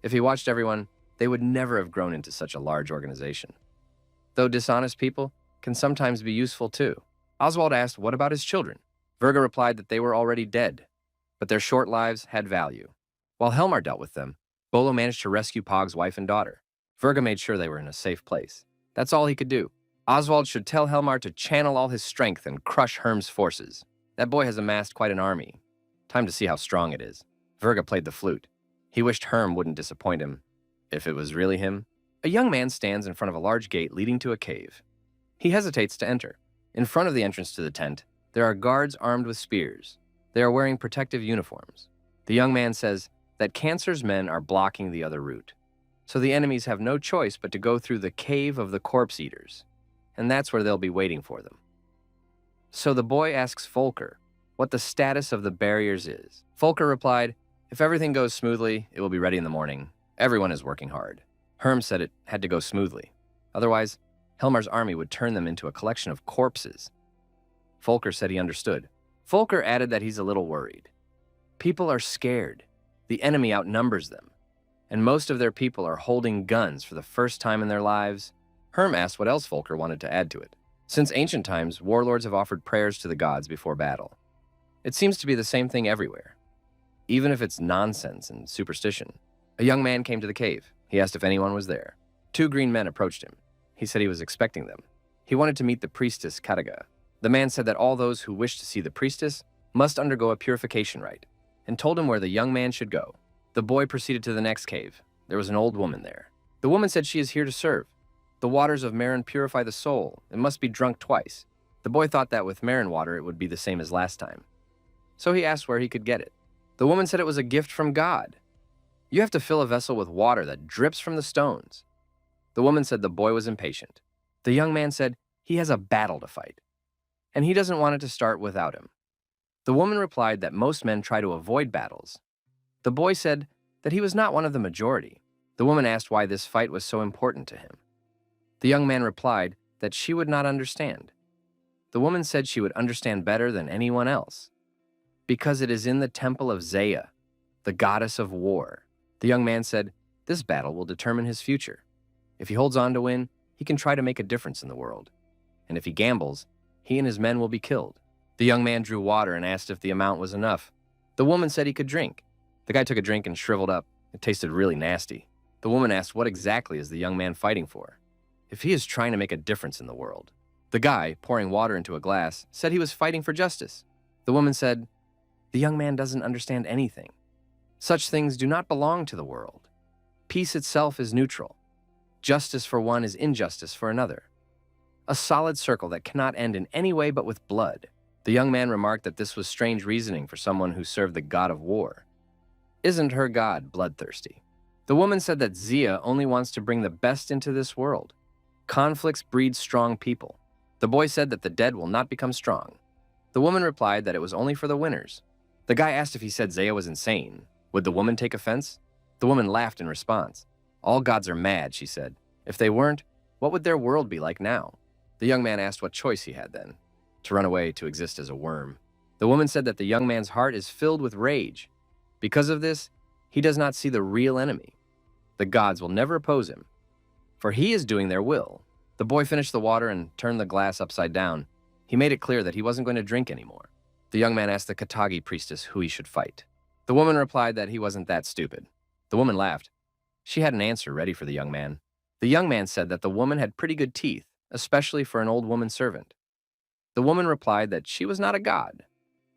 If he watched everyone, they would never have grown into such a large organization. Though dishonest people can sometimes be useful too. Oswald asked what about his children. Virga replied that they were already dead, but their short lives had value. While Helmar dealt with them, Bolo managed to rescue Pog's wife and daughter. Virga made sure they were in a safe place. That's all he could do. Oswald should tell Helmar to channel all his strength and crush Herm's forces. That boy has amassed quite an army. Time to see how strong it is. Verga played the flute. He wished Herm wouldn't disappoint him. If it was really him. A young man stands in front of a large gate leading to a cave. He hesitates to enter. In front of the entrance to the tent, there are guards armed with spears. They are wearing protective uniforms. The young man says that Cancer's men are blocking the other route. So the enemies have no choice but to go through the cave of the corpse eaters. And that's where they'll be waiting for them. So the boy asks Volker what the status of the barriers is. Volker replied, "If everything goes smoothly, it will be ready in the morning. Everyone is working hard." Herm said it had to go smoothly. Otherwise, Helmar's army would turn them into a collection of corpses. Volker said he understood. Volker added that he's a little worried. People are scared. The enemy outnumbers them. And most of their people are holding guns for the first time in their lives. Herm asked what else Volker wanted to add to it. Since ancient times, warlords have offered prayers to the gods before battle. It seems to be the same thing everywhere, even if it's nonsense and superstition. A young man came to the cave. He asked if anyone was there. 2 green men approached him. He said he was expecting them. He wanted to meet the priestess Kataga. The man said that all those who wished to see the priestess must undergo a purification rite, and told him where the young man should go. The boy proceeded to the next cave. There was an old woman there. The woman said she is here to serve. The waters of Marin purify the soul. It must be drunk twice. The boy thought that with Marin water it would be the same as last time. So he asked where he could get it. The woman said it was a gift from God. You have to fill a vessel with water that drips from the stones. The woman said the boy was impatient. The young man said he has a battle to fight, and he doesn't want it to start without him. The woman replied that most men try to avoid battles. The boy said that he was not one of the majority. The woman asked why this fight was so important to him. The young man replied that she would not understand. The woman said she would understand better than anyone else, because it is in the temple of Zaya, the goddess of war. The young man said this battle will determine his future. If he holds on to win, he can try to make a difference in the world. And if he gambles, he and his men will be killed. The young man drew water and asked if the amount was enough. The woman said he could drink. The guy took a drink and shriveled up. It tasted really nasty. The woman asked what exactly is the young man fighting for, if he is trying to make a difference in the world. The guy, pouring water into a glass, said he was fighting for justice. The woman said, the young man doesn't understand anything. Such things do not belong to the world. Peace itself is neutral. Justice for one is injustice for another. A solid circle that cannot end in any way but with blood. The young man remarked that this was strange reasoning for someone who served the god of war. Isn't her god bloodthirsty? The woman said that Zia only wants to bring the best into this world. Conflicts breed strong people. The boy said that the dead will not become strong. The woman replied that it was only for the winners. The guy asked if he said Zaya was insane. Would the woman take offense? The woman laughed in response. All gods are mad, she said. If they weren't, what would their world be like now? The young man asked what choice he had then. To run away, to exist as a worm. The woman said that the young man's heart is filled with rage. Because of this, he does not see the real enemy. The gods will never oppose him, for he is doing their will. The boy finished the water and turned the glass upside down. He made it clear that he wasn't going to drink anymore. The young man asked the Katagi priestess who he should fight. The woman replied that he wasn't that stupid. The woman laughed. She had an answer ready for the young man. The young man said that the woman had pretty good teeth, especially for an old woman servant. The woman replied that she was not a god.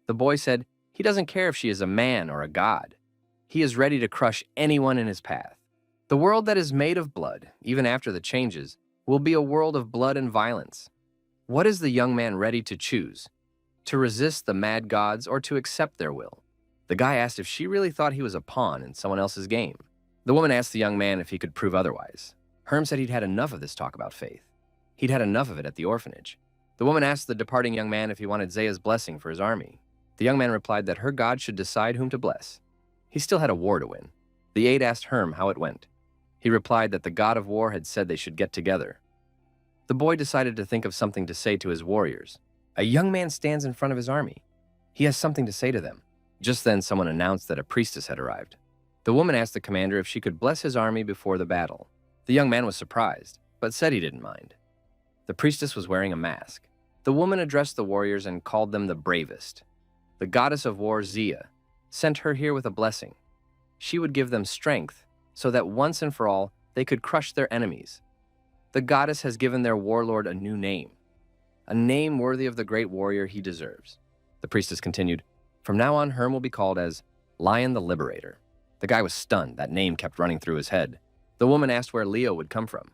The boy said he doesn't care if she is a man or a god. He is ready to crush anyone in his path. The world that is made of blood, even after the changes, will be a world of blood and violence. What is the young man ready to choose? To resist the mad gods or to accept their will? The guy asked if she really thought he was a pawn in someone else's game. The woman asked the young man if he could prove otherwise. Herm said he'd had enough of this talk about faith. He'd had enough of it at the orphanage. The woman asked the departing young man if he wanted Zaya's blessing for his army. The young man replied that her god should decide whom to bless. He still had a war to win. The aide asked Herm how it went. He replied that the god of war had said they should get together. The boy decided to think of something to say to his warriors. A young man stands in front of his army. He has something to say to them. Just then, someone announced that a priestess had arrived. The woman asked the commander if she could bless his army before the battle. The young man was surprised, but said he didn't mind. The priestess was wearing a mask. The woman addressed the warriors and called them the bravest. The goddess of war, Zia, sent her here with a blessing. She would give them strength so that once and for all, they could crush their enemies. The goddess has given their warlord a new name, a name worthy of the great warrior he deserves. The priestess continued, "From now on, Herm will be called as Lion the Liberator." The guy was stunned. That name kept running through his head. The woman asked where Leo would come from.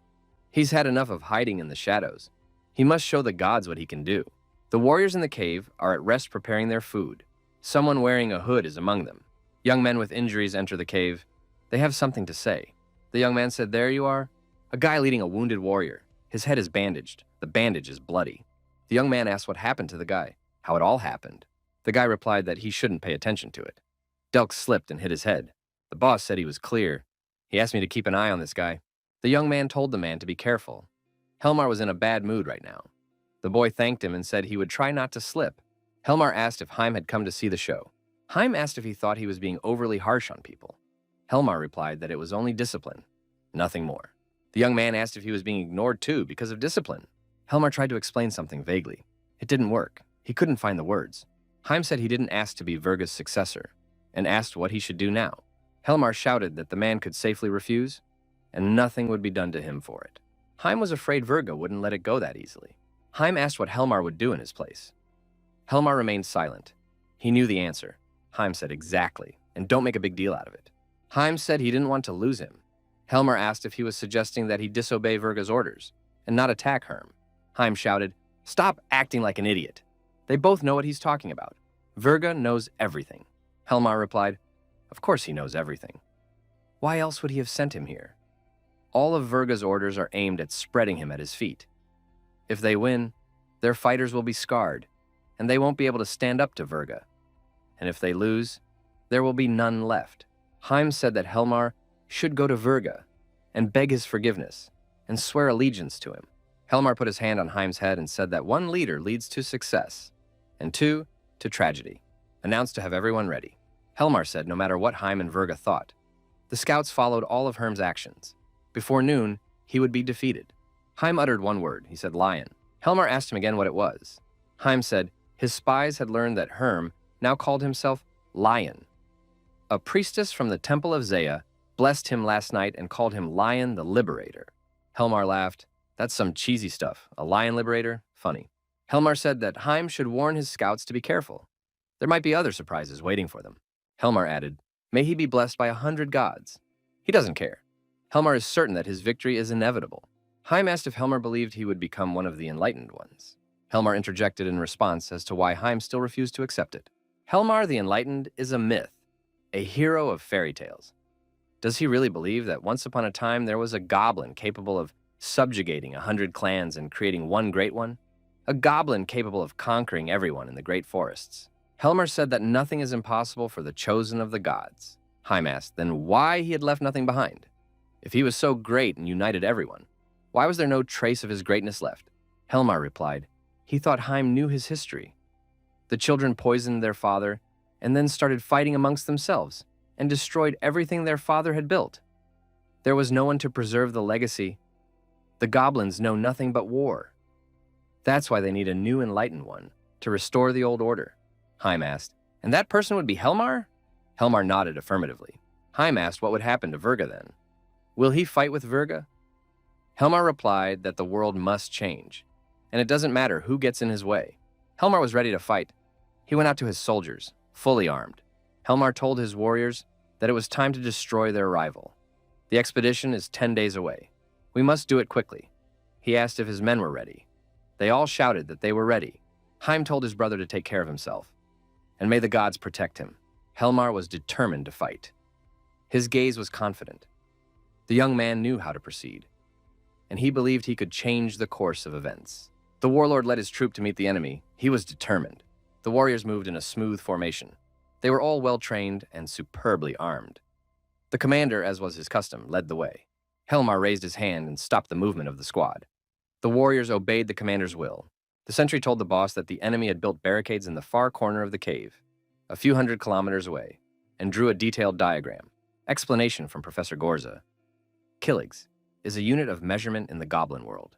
He's had enough of hiding in the shadows. He must show the gods what he can do. The warriors in the cave are at rest preparing their food. Someone wearing a hood is among them. Young men with injuries enter the cave. They have something to say. The young man said, "There you are." A guy leading a wounded warrior. His head is bandaged. The bandage is bloody. The young man asked what happened to the guy, how it all happened. The guy replied that he shouldn't pay attention to it. Delk slipped and hit his head. The boss said he was clear. He asked me to keep an eye on this guy. The young man told the man to be careful. Helmar was in a bad mood right now. The boy thanked him and said he would try not to slip. Helmar asked if Heim had come to see the show. Heim asked if he thought he was being overly harsh on people. Helmar replied that it was only discipline, nothing more. The young man asked if he was being ignored too because of discipline. Helmar tried to explain something vaguely. It didn't work. He couldn't find the words. Heim said he didn't ask to be Virga's successor and asked what he should do now. Helmar shouted that the man could safely refuse and nothing would be done to him for it. Heim was afraid Virga wouldn't let it go that easily. Heim asked what Helmar would do in his place. Helmar remained silent. He knew the answer. Heim said exactly, and don't make a big deal out of it. Heim said he didn't want to lose him. Helmar asked if he was suggesting that he disobey Virga's orders and not attack Herm. Heim shouted, "Stop acting like an idiot. They both know what he's talking about. Virga knows everything." Helmar replied, "Of course he knows everything. Why else would he have sent him here? All of Virga's orders are aimed at spreading him at his feet. If they win, their fighters will be scarred, and they won't be able to stand up to Virga. And if they lose, there will be none left." Heim said that Helmar should go to Virga and beg his forgiveness and swear allegiance to him. Helmar put his hand on Heim's head and said that one leader leads to success, and two, to tragedy, announced to have everyone ready. Helmar said no matter what Heim and Virga thought, the scouts followed all of Herm's actions. Before noon, he would be defeated. Heim uttered one word. He said lion. Helmar asked him again what it was. Heim said his spies had learned that Herm now called himself Lion. A priestess from the Temple of Zaya blessed him last night and called him Lion the Liberator. Helmar laughed. "That's some cheesy stuff. A lion liberator? Funny." Helmar said that Heim should warn his scouts to be careful. There might be other surprises waiting for them. Helmar added, "May he be blessed by 100 gods." He doesn't care. Helmar is certain that his victory is inevitable. Heim asked if Helmar believed he would become one of the enlightened ones. Helmar interjected in response as to why Heim still refused to accept it. Helmar the Enlightened is a myth, a hero of fairy tales. Does he really believe that once upon a time there was a goblin capable of subjugating 100 clans and creating one great one? A goblin capable of conquering everyone in the great forests. Helmar said that nothing is impossible for the chosen of the gods. Heim asked then why he had left nothing behind. If he was so great and united everyone, why was there no trace of his greatness left? Helmar replied, he thought Heim knew his history. The children poisoned their father and then started fighting amongst themselves and destroyed everything their father had built. There was no one to preserve the legacy. The goblins know nothing but war. That's why they need a new enlightened one to restore the old order. Heim asked, and that person would be Helmar? Helmar nodded affirmatively. Heim asked what would happen to Virga then. Will he fight with Virga? Helmar replied that the world must change, and it doesn't matter who gets in his way. Helmar was ready to fight. He went out to his soldiers, fully armed. Helmar told his warriors that it was time to destroy their rival. The expedition is 10 days away. We must do it quickly. He asked if his men were ready. They all shouted that they were ready. Heim told his brother to take care of himself, and may the gods protect him. Helmar was determined to fight. His gaze was confident. The young man knew how to proceed, and he believed he could change the course of events. The warlord led his troop to meet the enemy. He was determined. The warriors moved in a smooth formation. They were all well-trained and superbly armed. The commander, as was his custom, led the way. Helmar raised his hand and stopped the movement of the squad. The warriors obeyed the commander's will. The sentry told the boss that the enemy had built barricades in the far corner of the cave, a few hundred kilometers away, and drew a detailed diagram. Explanation from Professor Gorza. Killigs is a unit of measurement in the goblin world.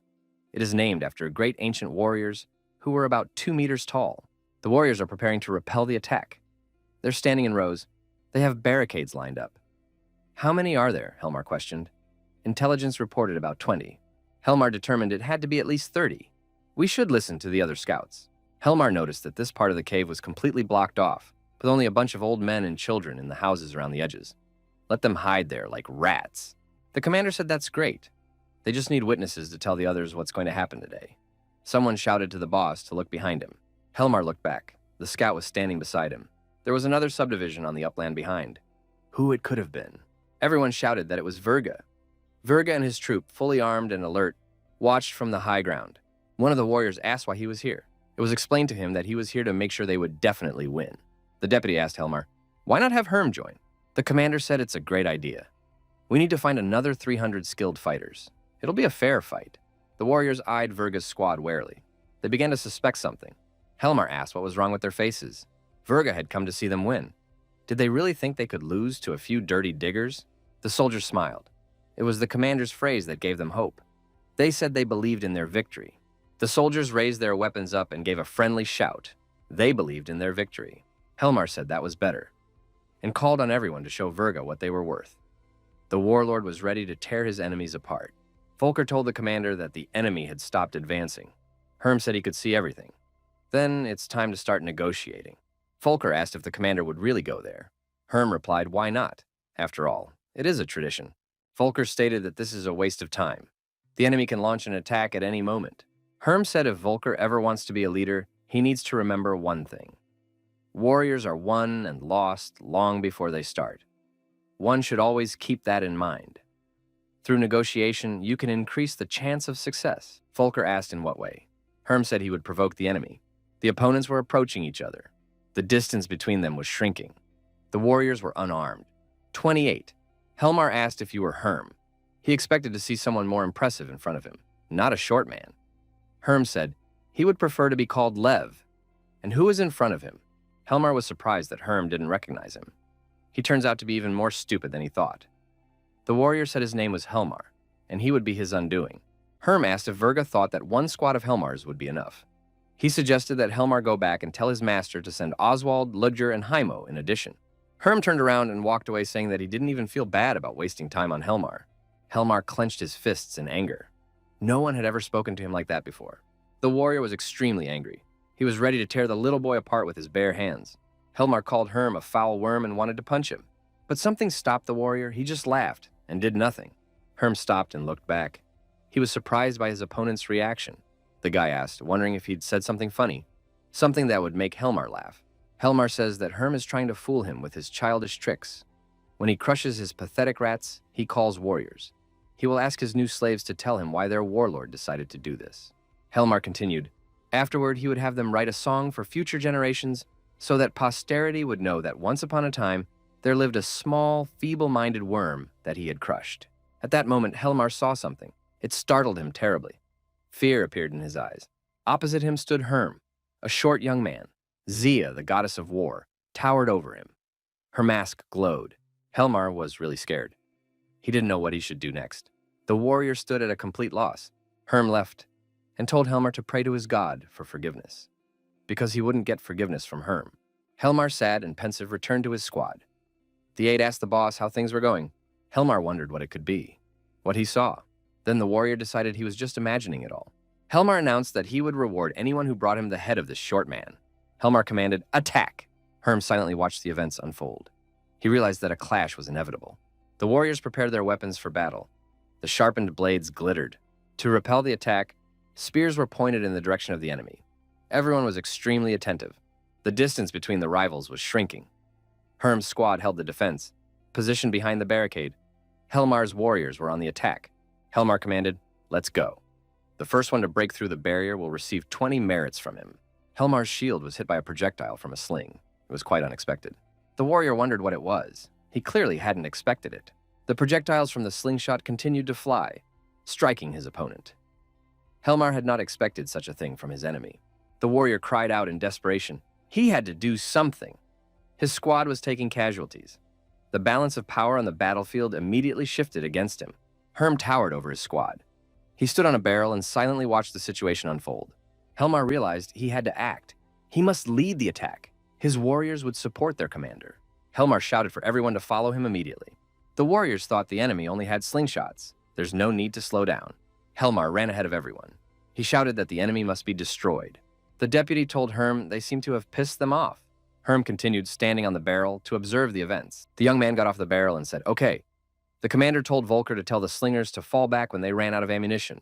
It is named after great ancient warriors who were about 2 meters tall. The warriors are preparing to repel the attack. They're standing in rows. They have barricades lined up. How many are there? Helmar questioned. Intelligence reported about 20. Helmar determined it had to be at least 30. We should listen to the other scouts. Helmar noticed that this part of the cave was completely blocked off, with only a bunch of old men and children in the houses around the edges. Let them hide there like rats. The commander said that's great. They just need witnesses to tell the others what's going to happen today. Someone shouted to the boss to look behind him. Helmar looked back. The scout was standing beside him. There was another subdivision on the upland behind. Who it could have been? Everyone shouted that it was Virga. Virga and his troop, fully armed and alert, watched from the high ground. One of the warriors asked why he was here. It was explained to him that he was here to make sure they would definitely win. The deputy asked Helmar, "Why not have Herm join?" The commander said it's a great idea. We need to find another 300 skilled fighters. It'll be a fair fight. The warriors eyed Virga's squad warily. They began to suspect something. Helmar asked what was wrong with their faces. Virga had come to see them win. Did they really think they could lose to a few dirty diggers? The soldiers smiled. It was the commander's phrase that gave them hope. They said they believed in their victory. The soldiers raised their weapons up and gave a friendly shout. They believed in their victory. Helmar said that was better, and called on everyone to show Virga what they were worth. The warlord was ready to tear his enemies apart. Volker told the commander that the enemy had stopped advancing. Herm said he could see everything. Then it's time to start negotiating. Volker asked if the commander would really go there. Herm replied, why not? After all, it is a tradition. Volker stated that this is a waste of time. The enemy can launch an attack at any moment. Herm said if Volker ever wants to be a leader, he needs to remember one thing. Warriors are won and lost long before they start. One should always keep that in mind. Through negotiation, you can increase the chance of success. Volker asked in what way. Herm said he would provoke the enemy. The opponents were approaching each other. The distance between them was shrinking. The warriors were unarmed. 28. Helmar asked if you were Herm. He expected to see someone more impressive in front of him, not a short man. Herm said he would prefer to be called Lev. And who was in front of him? Helmar was surprised that Herm didn't recognize him. He turns out to be even more stupid than he thought. The warrior said his name was Helmar, and he would be his undoing. Herm asked if Virga thought that one squad of Helmars would be enough. He suggested that Helmar go back and tell his master to send Oswald, Ludger, and Heimo in addition. Herm turned around and walked away saying that he didn't even feel bad about wasting time on Helmar. Helmar clenched his fists in anger. No one had ever spoken to him like that before. The warrior was extremely angry. He was ready to tear the little boy apart with his bare hands. Helmar called Herm a foul worm and wanted to punch him. But something stopped the warrior. He just laughed and did nothing. Herm stopped and looked back. He was surprised by his opponent's reaction. The guy asked, wondering if he'd said something funny, something that would make Helmar laugh. Helmar says that Herm is trying to fool him with his childish tricks. When he crushes his pathetic rats, he calls warriors. He will ask his new slaves to tell him why their warlord decided to do this. Helmar continued, afterward he would have them write a song for future generations so that posterity would know that once upon a time there lived a small, feeble-minded worm that he had crushed. At that moment, Helmar saw something. It startled him terribly. Fear appeared in his eyes. Opposite him stood Herm, a short young man. Zia, the goddess of war, towered over him. Her mask glowed. Helmar was really scared. He didn't know what he should do next. The warrior stood at a complete loss. Herm left and told Helmar to pray to his god for forgiveness, because he wouldn't get forgiveness from Herm. Helmar, sad and pensive, returned to his squad. The aide asked the boss how things were going. Helmar wondered what it could be, what he saw. Then the warrior decided he was just imagining it all. Helmar announced that he would reward anyone who brought him the head of this short man. Helmar commanded, attack! Herm silently watched the events unfold. He realized that a clash was inevitable. The warriors prepared their weapons for battle. The sharpened blades glittered. To repel the attack, spears were pointed in the direction of the enemy. Everyone was extremely attentive. The distance between the rivals was shrinking. Herm's squad held the defense, positioned behind the barricade. Helmar's warriors were on the attack. Helmar commanded, let's go. The first one to break through the barrier will receive 20 merits from him. Helmar's shield was hit by a projectile from a sling. It was quite unexpected. The warrior wondered what it was. He clearly hadn't expected it. The projectiles from the slingshot continued to fly, striking his opponent. Helmar had not expected such a thing from his enemy. The warrior cried out in desperation. He had to do something. His squad was taking casualties. The balance of power on the battlefield immediately shifted against him. Herm towered over his squad. He stood on a barrel and silently watched the situation unfold. Helmar realized he had to act. He must lead the attack. His warriors would support their commander. Helmar shouted for everyone to follow him immediately. The warriors thought the enemy only had slingshots. There's no need to slow down. Helmar ran ahead of everyone. He shouted that the enemy must be destroyed. The deputy told Herm they seemed to have pissed them off. Herm continued standing on the barrel to observe the events. The young man got off the barrel and said, "Okay." The commander told Volker to tell the slingers to fall back when they ran out of ammunition.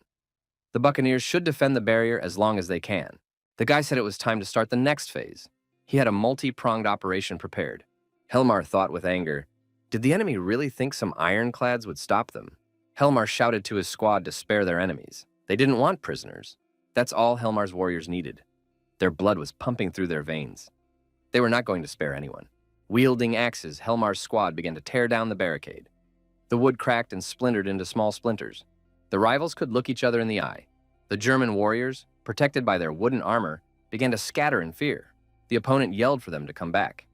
The buccaneers should defend the barrier as long as they can. The guy said it was time to start the next phase. He had a multi-pronged operation prepared. Helmar thought with anger, did the enemy really think some ironclads would stop them? Helmar shouted to his squad to spare their enemies. They didn't want prisoners. That's all Helmar's warriors needed. Their blood was pumping through their veins. They were not going to spare anyone. Wielding axes, Helmar's squad began to tear down the barricade. The wood cracked and splintered into small splinters. The rivals could look each other in the eye. The German warriors, protected by their wooden armor, began to scatter in fear. The opponent yelled for them to come back.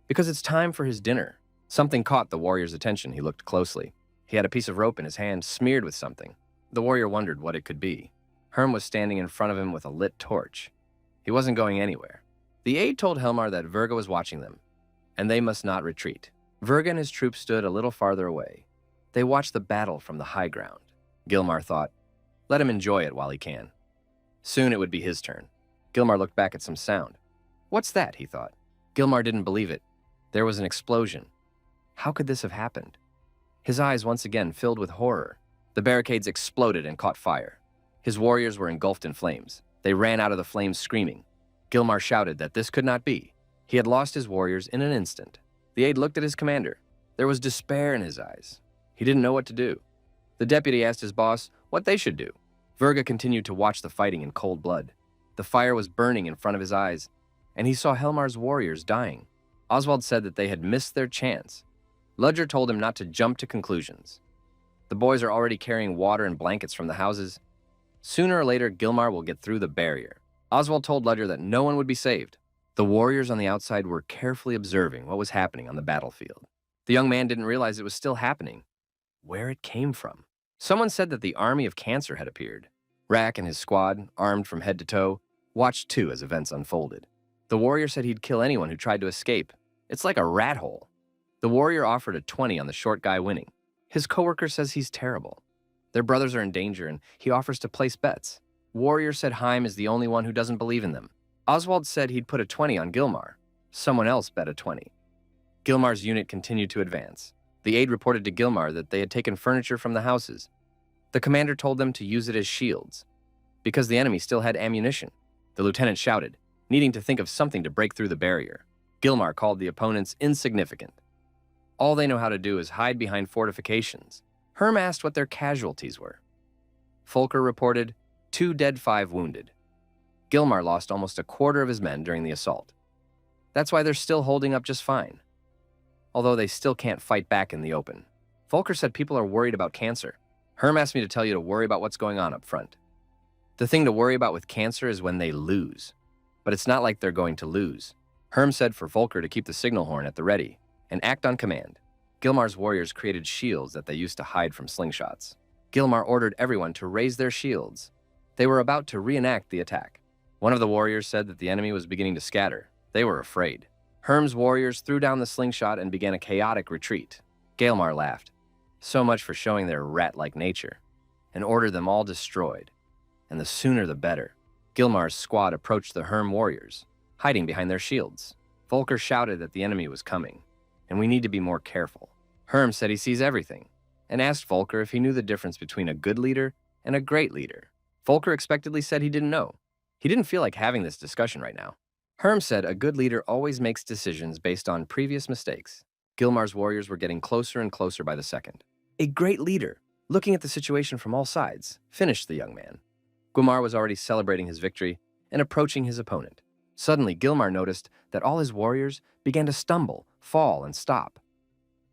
Because it's time for his dinner. Something caught the warrior's attention. He looked closely. He had a piece of rope in his hand smeared with something. The warrior wondered what it could be. Herm was standing in front of him with a lit torch. He wasn't going anywhere. The aide told Helmar that Verga was watching them, and they must not retreat. Verga and his troops stood a little farther away. They watched the battle from the high ground. Gilmar thought, let him enjoy it while he can. Soon it would be his turn. Gilmar looked back at some sound. What's that, he thought. Gilmar didn't believe it. There was an explosion. How could this have happened? His eyes once again filled with horror. The barricades exploded and caught fire. His warriors were engulfed in flames. They ran out of the flames screaming. Gilmar shouted that this could not be. He had lost his warriors in an instant. The aide looked at his commander. There was despair in his eyes. He didn't know what to do. The deputy asked his boss what they should do. Verga continued to watch the fighting in cold blood. The fire was burning in front of his eyes, and he saw Helmar's warriors dying. Oswald said that they had missed their chance. Ludger told him not to jump to conclusions. The boys are already carrying water and blankets from the houses. Sooner or later, Gilmar will get through the barrier. Oswald told Ludger that no one would be saved. The warriors on the outside were carefully observing what was happening on the battlefield. The young man didn't realize it was still happening. Where it came from. Someone said that the army of cancer had appeared. Rack and his squad, armed from head to toe, watched too as events unfolded. The warrior said he'd kill anyone who tried to escape. It's like a rat hole. The warrior offered a 20 on the short guy winning. His coworker says he's terrible. Their brothers are in danger and he offers to place bets. Warrior said Heim is the only one who doesn't believe in them. Oswald said he'd put a 20 on Gilmar. Someone else bet a 20. Gilmar's unit continued to advance. The aide reported to Gilmar that they had taken furniture from the houses. The commander told them to use it as shields, because the enemy still had ammunition. The lieutenant shouted, needing to think of something to break through the barrier. Gilmar called the opponents insignificant. All they know how to do is hide behind fortifications. Herm asked what their casualties were. Volker reported 2 dead, 5 wounded. Gilmar lost almost a quarter of his men during the assault. That's why they're still holding up just fine, although they still can't fight back in the open. Volker said people are worried about cancer. Herm asked me to tell you to worry about what's going on up front. The thing to worry about with cancer is when they lose, but it's not like they're going to lose. Herm said for Volker to keep the signal horn at the ready and act on command. Gilmar's warriors created shields that they used to hide from slingshots. Gilmar ordered everyone to raise their shields. They were about to reenact the attack. One of the warriors said that the enemy was beginning to scatter. They were afraid. Herm's warriors threw down the slingshot and began a chaotic retreat. Gilmar laughed. So much for showing their rat-like nature, and ordered them all destroyed. And the sooner the better. Gilmar's squad approached the Herm warriors, hiding behind their shields. Volker shouted that the enemy was coming, and we need to be more careful. Herm said he sees everything, and asked Volker if he knew the difference between a good leader and a great leader. Volker expectedly said he didn't know. He didn't feel like having this discussion right now. Herm said a good leader always makes decisions based on previous mistakes. Gilmar's warriors were getting closer and closer by the second. A great leader, looking at the situation from all sides, finished the young man. Gilmar was already celebrating his victory and approaching his opponent. Suddenly, Gilmar noticed that all his warriors began to stumble, fall, and stop.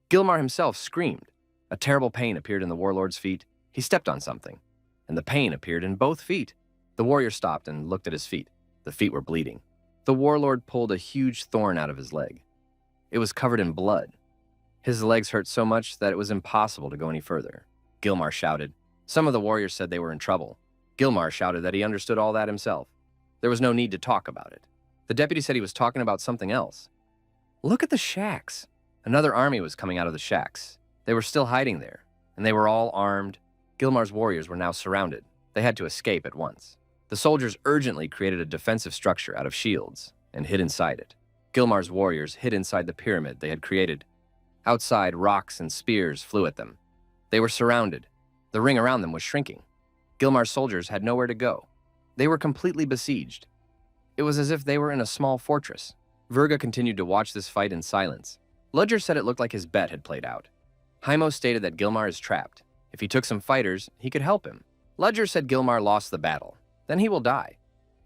Gilmar himself screamed. A terrible pain appeared in the warlord's feet. He stepped on something, and the pain appeared in both feet. The warrior stopped and looked at his feet. The feet were bleeding. The warlord pulled a huge thorn out of his leg. It was covered in blood. His legs hurt so much that it was impossible to go any further. Gilmar shouted. Some of the warriors said they were in trouble. Gilmar shouted that he understood all that himself. There was no need to talk about it. The deputy said he was talking about something else. Look at the shacks. Another army was coming out of the shacks. They were still hiding there, and they were all armed. Gilmar's warriors were now surrounded. They had to escape at once. The soldiers urgently created a defensive structure out of shields and hid inside it. Gilmar's warriors hid inside the pyramid they had created. Outside, rocks and spears flew at them. They were surrounded. The ring around them was shrinking. Gilmar's soldiers had nowhere to go. They were completely besieged. It was as if they were in a small fortress. Verga continued to watch this fight in silence. Ludger said it looked like his bet had played out. Hymo stated that Gilmar is trapped. If he took some fighters, he could help him. Ludger said Gilmar lost the battle. Then he will die.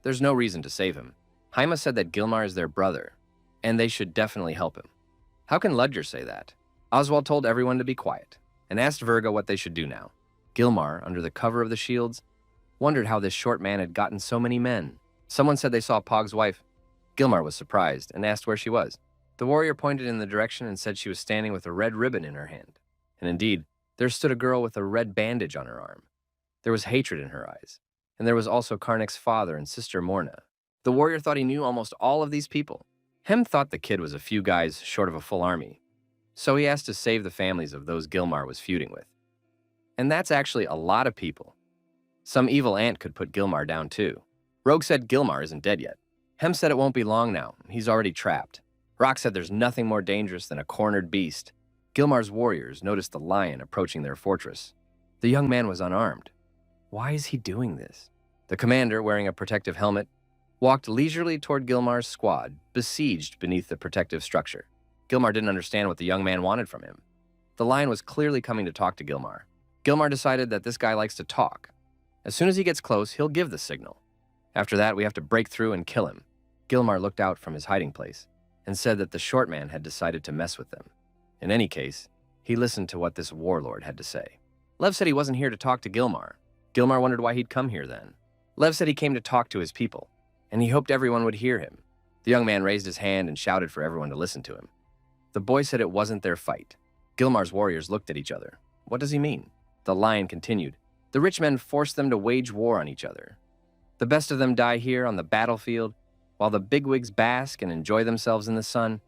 There's no reason to save him. Hyma said that Gilmar is their brother, and they should definitely help him. How can Ludger say that? Oswald told everyone to be quiet and asked Verga what they should do now. Gilmar, under the cover of the shields, wondered how this short man had gotten so many men. Someone said they saw Pog's wife. Gilmar was surprised and asked where she was. The warrior pointed in the direction and said she was standing with a red ribbon in her hand. And indeed, there stood a girl with a red bandage on her arm. There was hatred in her eyes. And there was also Karnak's father and sister Morna. The warrior thought he knew almost all of these people. Hem thought the kid was a few guys short of a full army. So he asked to save the families of those Gilmar was feuding with. And that's actually a lot of people. Some evil ant could put Gilmar down too. Rogue said Gilmar isn't dead yet. Hem said it won't be long now. He's already trapped. Rock said there's nothing more dangerous than a cornered beast. Gilmar's warriors noticed the lion approaching their fortress. The young man was unarmed. Why is he doing this? The commander, wearing a protective helmet, walked leisurely toward Gilmar's squad, besieged beneath the protective structure. Gilmar didn't understand what the young man wanted from him. The lion was clearly coming to talk to Gilmar. Gilmar decided that this guy likes to talk. As soon as he gets close, he'll give the signal. After that, we have to break through and kill him. Gilmar looked out from his hiding place and said that the short man had decided to mess with them. In any case, he listened to what this warlord had to say. Lev said he wasn't here to talk to Gilmar. Gilmar wondered why he'd come here then. Lev said he came to talk to his people, and he hoped everyone would hear him. The young man raised his hand and shouted for everyone to listen to him. The boy said it wasn't their fight. Gilmar's warriors looked at each other. What does he mean? The lion continued. The rich men forced them to wage war on each other. The best of them die here on the battlefield, while the bigwigs bask and enjoy themselves in the sun.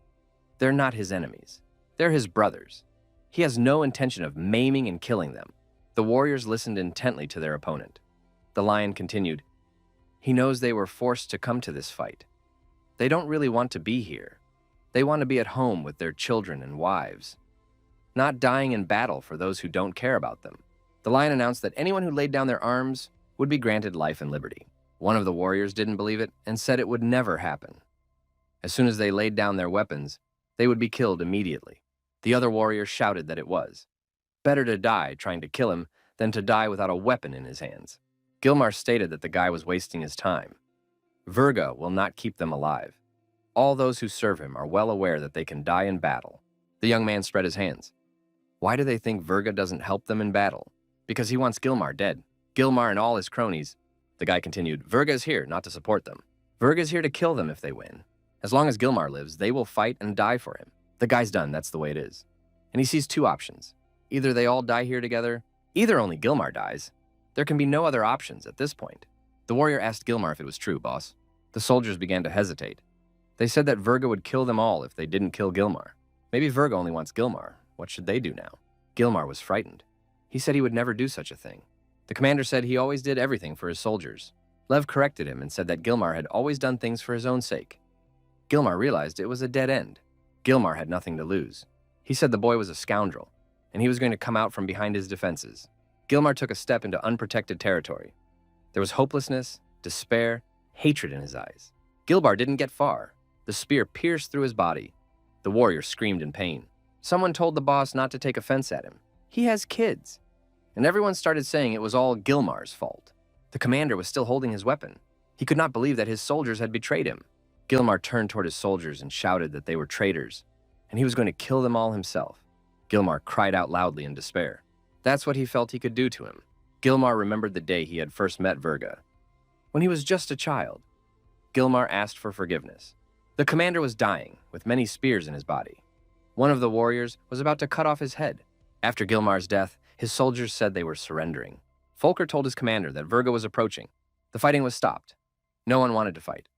They're not his enemies. They're his brothers. He has no intention of maiming and killing them. The warriors listened intently to their opponent. The lion continued. He knows they were forced to come to this fight. They don't really want to be here. They want to be at home with their children and wives, not dying in battle for those who don't care about them. The lion announced that anyone who laid down their arms would be granted life and liberty. One of the warriors didn't believe it and said it would never happen. As soon as they laid down their weapons, they would be killed immediately. The other warrior shouted that it was better to die trying to kill him than to die without a weapon in his hands. Gilmar stated that the guy was wasting his time. Verga will not keep them alive. All those who serve him are well aware that they can die in battle. The young man spread his hands. Why do they think Verga doesn't help them in battle? Because he wants Gilmar dead. Gilmar and all his cronies. The guy continued, Verga is here not to support them. Verga is here to kill them if they win. As long as Gilmar lives, they will fight and die for him. The guy's done, that's the way it is. And he sees two options. Either they all die here together, either only Gilmar dies. There can be no other options at this point. The warrior asked Gilmar if it was true, boss. The soldiers began to hesitate. They said that Verga would kill them all if they didn't kill Gilmar. Maybe Verga only wants Gilmar. What should they do now? Gilmar was frightened. He said he would never do such a thing. The commander said he always did everything for his soldiers. Lev corrected him and said that Gilmar had always done things for his own sake. Gilmar realized it was a dead end. Gilmar had nothing to lose. He said the boy was a scoundrel, and he was going to come out from behind his defenses. Gilmar took a step into unprotected territory. There was hopelessness, despair, hatred in his eyes. Gilmar didn't get far. The spear pierced through his body. The warrior screamed in pain. Someone told the boss not to take offense at him. He has kids. And everyone started saying it was all Gilmar's fault. The commander was still holding his weapon. He could not believe that his soldiers had betrayed him. Gilmar turned toward his soldiers and shouted that they were traitors, and he was going to kill them all himself. Gilmar cried out loudly in despair. That's what he felt he could do to him. Gilmar remembered the day he had first met Verga. When he was just a child, Gilmar asked for forgiveness. The commander was dying, with many spears in his body. One of the warriors was about to cut off his head. After Gilmar's death, his soldiers said they were surrendering. Folker told his commander that Verga was approaching. The fighting was stopped. No one wanted to fight.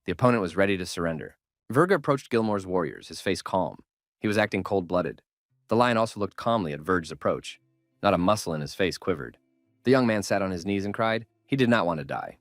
The opponent was ready to surrender. Verga approached Gilmar's warriors, his face calm. He was acting cold-blooded. The lion also looked calmly at Verg's approach. Not a muscle in his face quivered. The young man sat on his knees and cried. He did not want to die.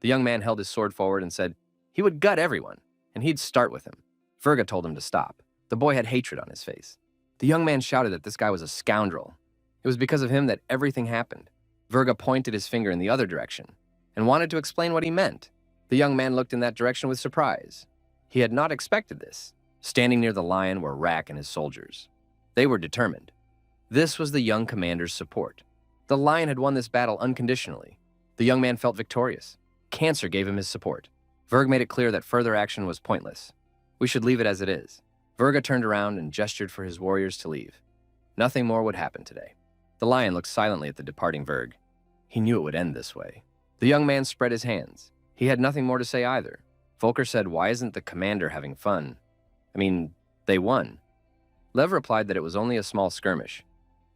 The young man held his sword forward and said he would gut everyone, and he'd start with him. Virga told him to stop. The boy had hatred on his face. The young man shouted that this guy was a scoundrel. It was because of him that everything happened. Virga pointed his finger in the other direction and wanted to explain what he meant. The young man looked in that direction with surprise. He had not expected this. Standing near the lion were Rack and his soldiers. They were determined. This was the young commander's support. The lion had won this battle unconditionally. The young man felt victorious. Cancer gave him his support. Virg made it clear that further action was pointless. We should leave it as it is. Virga turned around and gestured for his warriors to leave. Nothing more would happen today. The lion looked silently at the departing Virg. He knew it would end this way. The young man spread his hands. He had nothing more to say either. Volker said, "Why isn't the commander having fun? I mean, they won." Lev replied that it was only a small skirmish.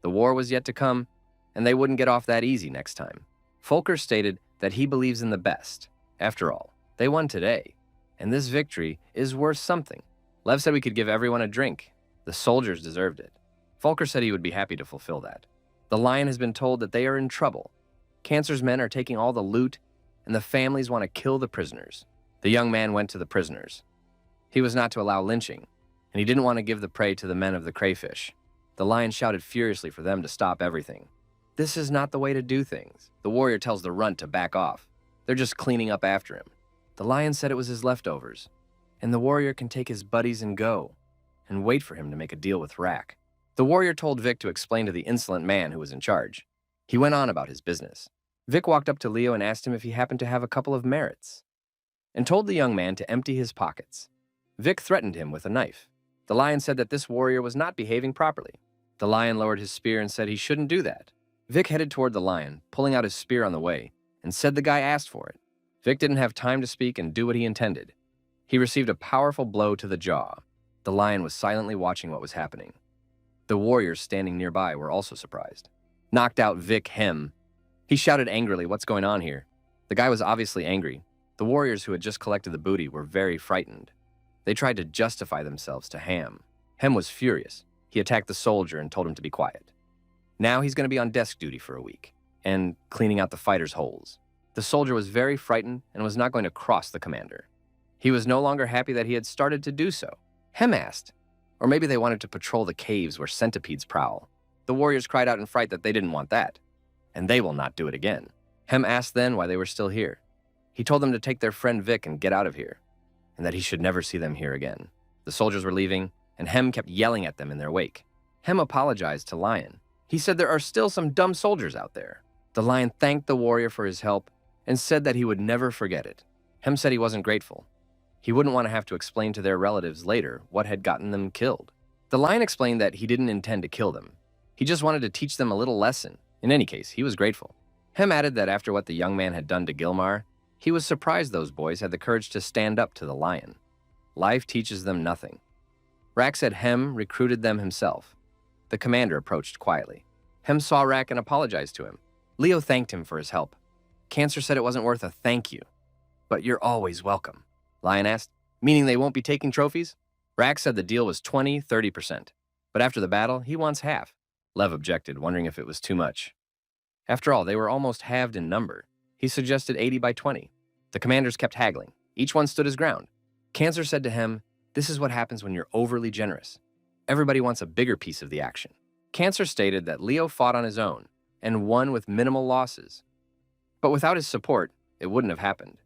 The war was yet to come, and they wouldn't get off that easy next time. Volker stated that he believes in the best. After all, they won today, and this victory is worth something. Lev said we could give everyone a drink. The soldiers deserved it. Volker said he would be happy to fulfill that. The lion has been told that they are in trouble. Cancer's men are taking all the loot, and the families want to kill the prisoners. The young man went to the prisoners. He was not to allow lynching, and he didn't want to give the prey to the men of the crayfish. The lion shouted furiously for them to stop everything. This is not the way to do things. The warrior tells the runt to back off. They're just cleaning up after him. The lion said it was his leftovers, and the warrior can take his buddies and go, and wait for him to make a deal with Rack. The warrior told Vic to explain to the insolent man who was in charge. He went on about his business. Vic walked up to Leo and asked him if he happened to have a couple of merits, and told the young man to empty his pockets. Vic threatened him with a knife. The lion said that this warrior was not behaving properly. The lion lowered his spear and said he shouldn't do that. Vic headed toward the lion, pulling out his spear on the way, and said the guy asked for it. Vic didn't have time to speak and do what he intended. He received a powerful blow to the jaw. The lion was silently watching what was happening. The warriors standing nearby were also surprised. Knocked out Vic Hem. He shouted angrily, "What's going on here?" The guy was obviously angry. The warriors who had just collected the booty were very frightened. They tried to justify themselves to Ham. Hem was furious. He attacked the soldier and told him to be quiet. Now he's going to be on desk duty for a week, and cleaning out the fighters' holes. The soldier was very frightened and was not going to cross the commander. He was no longer happy that he had started to do so. Hem asked, or maybe they wanted to patrol the caves where centipedes prowl. The warriors cried out in fright that they didn't want that, and they will not do it again. Hem asked then why they were still here. He told them to take their friend Vic and get out of here, and that he should never see them here again. The soldiers were leaving, and Hem kept yelling at them in their wake. Hem apologized to Lion. He said there are still some dumb soldiers out there. The lion thanked the warrior for his help and said that he would never forget it. Hem said he wasn't grateful. He wouldn't want to have to explain to their relatives later what had gotten them killed. The lion explained that he didn't intend to kill them. He just wanted to teach them a little lesson. In any case, he was grateful. Hem added that after what the young man had done to Gilmar, he was surprised those boys had the courage to stand up to the lion. Life teaches them nothing. Rack said Hem recruited them himself. The commander approached quietly. Hem saw Rack and apologized to him. Leo thanked him for his help. Cancer said it wasn't worth a thank you. But you're always welcome. Lion asked, meaning they won't be taking trophies? Rack said the deal was 20-30%. But after the battle, he wants half. Lev objected, wondering if it was too much. After all, they were almost halved in number. He suggested 80-20. The commanders kept haggling. Each one stood his ground. Cancer said to him, this is what happens when you're overly generous. Everybody wants a bigger piece of the action. Cancer stated that Leo fought on his own and won with minimal losses. But without his support, it wouldn't have happened.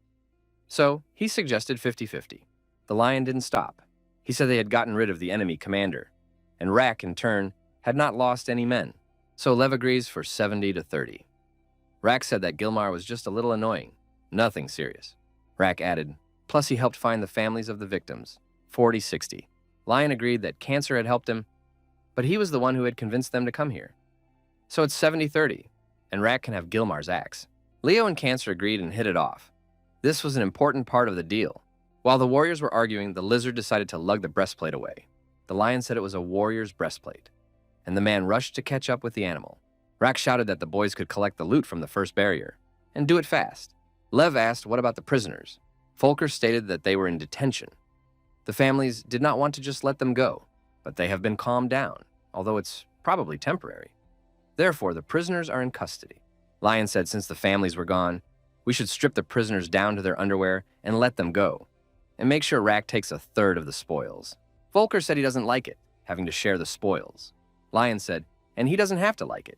So he suggested 50-50. The lion didn't stop. He said they had gotten rid of the enemy commander, and Rack, in turn, had not lost any men. So Lev agrees for 70-30. Rack said that Gilmar was just a little annoying, nothing serious. Rack added, plus he helped find the families of the victims, 40-60. Lion agreed that Cancer had helped him, but he was the one who had convinced them to come here. So it's 70-30, and Rack can have Gilmar's axe. Leo and Cancer agreed and hit it off. This was an important part of the deal. While the warriors were arguing, the lizard decided to lug the breastplate away. The lion said it was a warrior's breastplate, and the man rushed to catch up with the animal. Rack shouted that the boys could collect the loot from the first barrier, and do it fast. Lev asked what about the prisoners. Volker stated that they were in detention. The families did not want to just let them go, but they have been calmed down, although it's probably temporary. Therefore, the prisoners are in custody. Lion said since the families were gone, we should strip the prisoners down to their underwear and let them go, and make sure Rack takes a third of the spoils. Volker said he doesn't like it, having to share the spoils. Lion said, and he doesn't have to like it.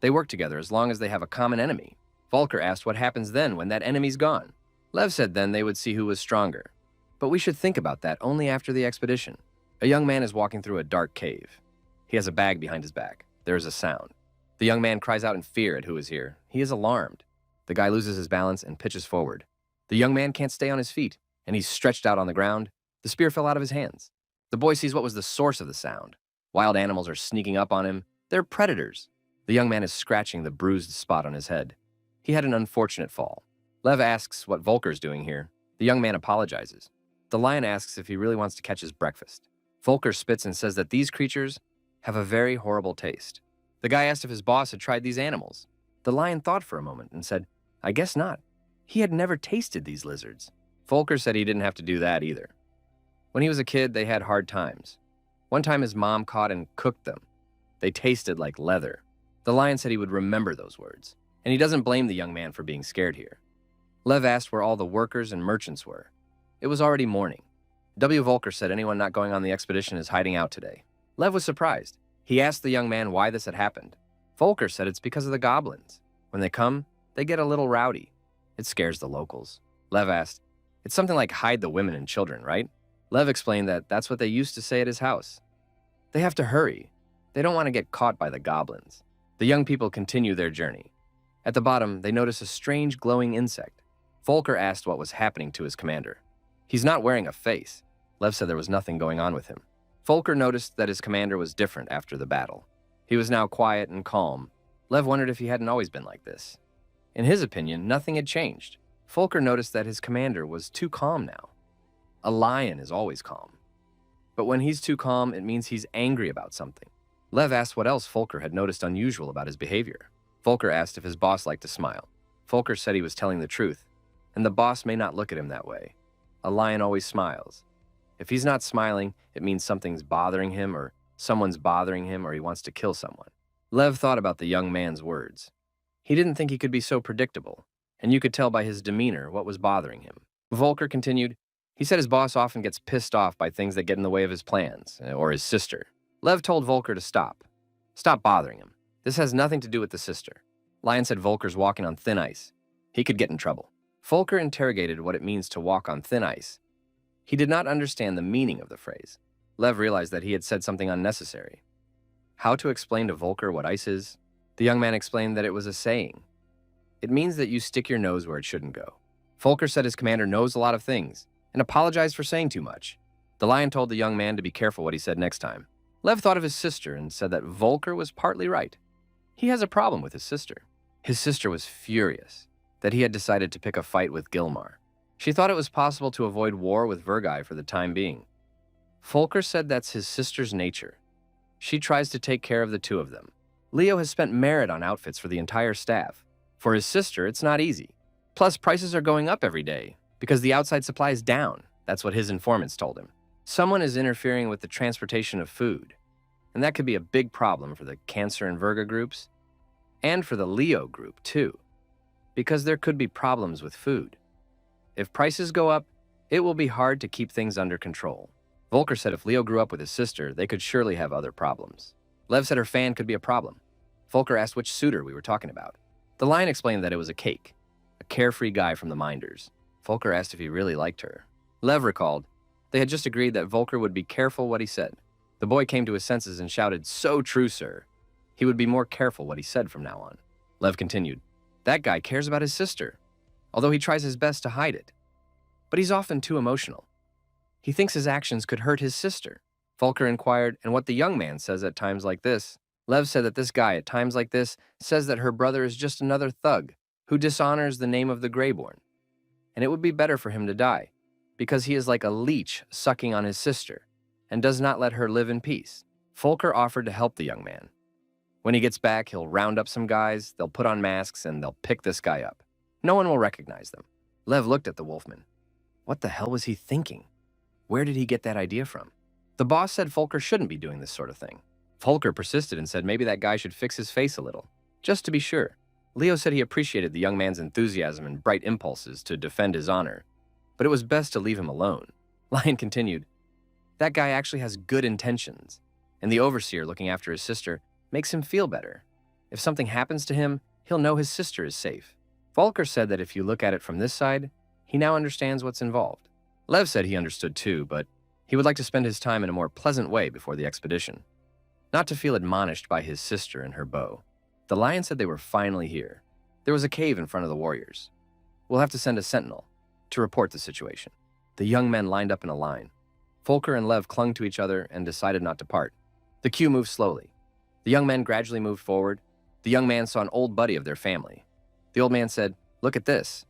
They work together as long as they have a common enemy. Volker asked what happens then when that enemy's gone. Lev said then they would see who was stronger. But we should think about that only after the expedition. A young man is walking through a dark cave. He has a bag behind his back. There is a sound. The young man cries out in fear at who is here. He is alarmed. The guy loses his balance and pitches forward. The young man can't stay on his feet, and he's stretched out on the ground. The spear fell out of his hands. The boy sees what was the source of the sound. Wild animals are sneaking up on him. They're predators. The young man is scratching the bruised spot on his head. He had an unfortunate fall. Lev asks what Volker's doing here. The young man apologizes. The lion asks if he really wants to catch his breakfast. Volker spits and says that these creatures have a very horrible taste. The guy asked if his boss had tried these animals. The lion thought for a moment and said, I guess not. He had never tasted these lizards. Volker said he didn't have to do that either. When he was a kid, they had hard times. One time his mom caught and cooked them. They tasted like leather. The lion said he would remember those words, and he doesn't blame the young man for being scared here. Lev asked where all the workers and merchants were. It was already morning. W. Volker said anyone not going on the expedition is hiding out today. Lev was surprised. He asked the young man why this had happened. Volker said it's because of the goblins. When they come, they get a little rowdy. It scares the locals. Lev asked, it's something like hide the women and children, right? Lev explained that that's what they used to say at his house. They have to hurry. They don't want to get caught by the goblins. The young people continue their journey. At the bottom, they notice a strange glowing insect. Volker asked what was happening to his commander. He's not wearing a face. Lev said there was nothing going on with him. Volker noticed that his commander was different after the battle. He was now quiet and calm. Lev wondered if he hadn't always been like this. In his opinion, nothing had changed. Volker noticed that his commander was too calm now. A lion is always calm. But when he's too calm, it means he's angry about something. Lev asked what else Volker had noticed unusual about his behavior. Volker asked if his boss liked to smile. Volker said he was telling the truth, and the boss may not look at him that way. A lion always smiles. If he's not smiling, it means something's bothering him, or someone's bothering him, or he wants to kill someone. Lev thought about the young man's words. He didn't think he could be so predictable, and you could tell by his demeanor what was bothering him. Volker continued, he said his boss often gets pissed off by things that get in the way of his plans, or his sister. Lev told Volker to stop. Stop bothering him. This has nothing to do with the sister. Lion said Volker's walking on thin ice. He could get in trouble. Volker interrogated what it means to walk on thin ice. He did not understand the meaning of the phrase. Lev realized that he had said something unnecessary. How to explain to Volker what ice is? The young man explained that it was a saying. It means that you stick your nose where it shouldn't go. Volker said his commander knows a lot of things and apologized for saying too much. The lion told the young man to be careful what he said next time. Lev thought of his sister and said that Volker was partly right. He has a problem with his sister. His sister was furious that he had decided to pick a fight with Gilmar. She thought it was possible to avoid war with Vergai for the time being. Volker said that's his sister's nature. She tries to take care of the two of them. Leo has spent merit on outfits for the entire staff. For his sister, it's not easy. Plus, prices are going up every day because the outside supply is down. That's what his informants told him. Someone is interfering with the transportation of food, and that could be a big problem for the Cancer and Virga groups, and for the Leo group, too, because there could be problems with food. If prices go up, it will be hard to keep things under control. Volker said if Leo grew up with his sister, they could surely have other problems. Lev said her fan could be a problem. Volker asked which suitor we were talking about. The lion explained that it was a cake, a carefree guy from the Minders. Volker asked if he really liked her. Lev recalled they had just agreed that Volker would be careful what he said. The boy came to his senses and shouted, "So true, sir." He would be more careful what he said from now on. Lev continued, that guy cares about his sister, although he tries his best to hide it. But he's often too emotional. He thinks his actions could hurt his sister. Volker inquired, and what the young man says at times like this. Lev said that this guy at times like this says that her brother is just another thug who dishonors the name of the Greyborn, and it would be better for him to die, because he is like a leech sucking on his sister and does not let her live in peace. Volker offered to help the young man. When he gets back, he'll round up some guys, they'll put on masks, and they'll pick this guy up. No one will recognize them. Lev looked at the wolfman. What the hell was he thinking? Where did he get that idea from? The boss said Volker shouldn't be doing this sort of thing. Volker persisted and said maybe that guy should fix his face a little, just to be sure. Leo said he appreciated the young man's enthusiasm and bright impulses to defend his honor, but it was best to leave him alone. Lion continued, "That guy actually has good intentions, and the overseer looking after his sister makes him feel better. If something happens to him, he'll know his sister is safe." Volker said that if you look at it from this side, he now understands what's involved. Lev said he understood too, but he would like to spend his time in a more pleasant way before the expedition, not to feel admonished by his sister and her bow. The lion said they were finally here. There was a cave in front of the warriors. "We'll have to send a sentinel to report the situation." The young men lined up in a line. Volker and Lev clung to each other and decided not to part. The queue moved slowly. The young men gradually moved forward. The young man saw an old buddy of their family. The old man said, "Look at this."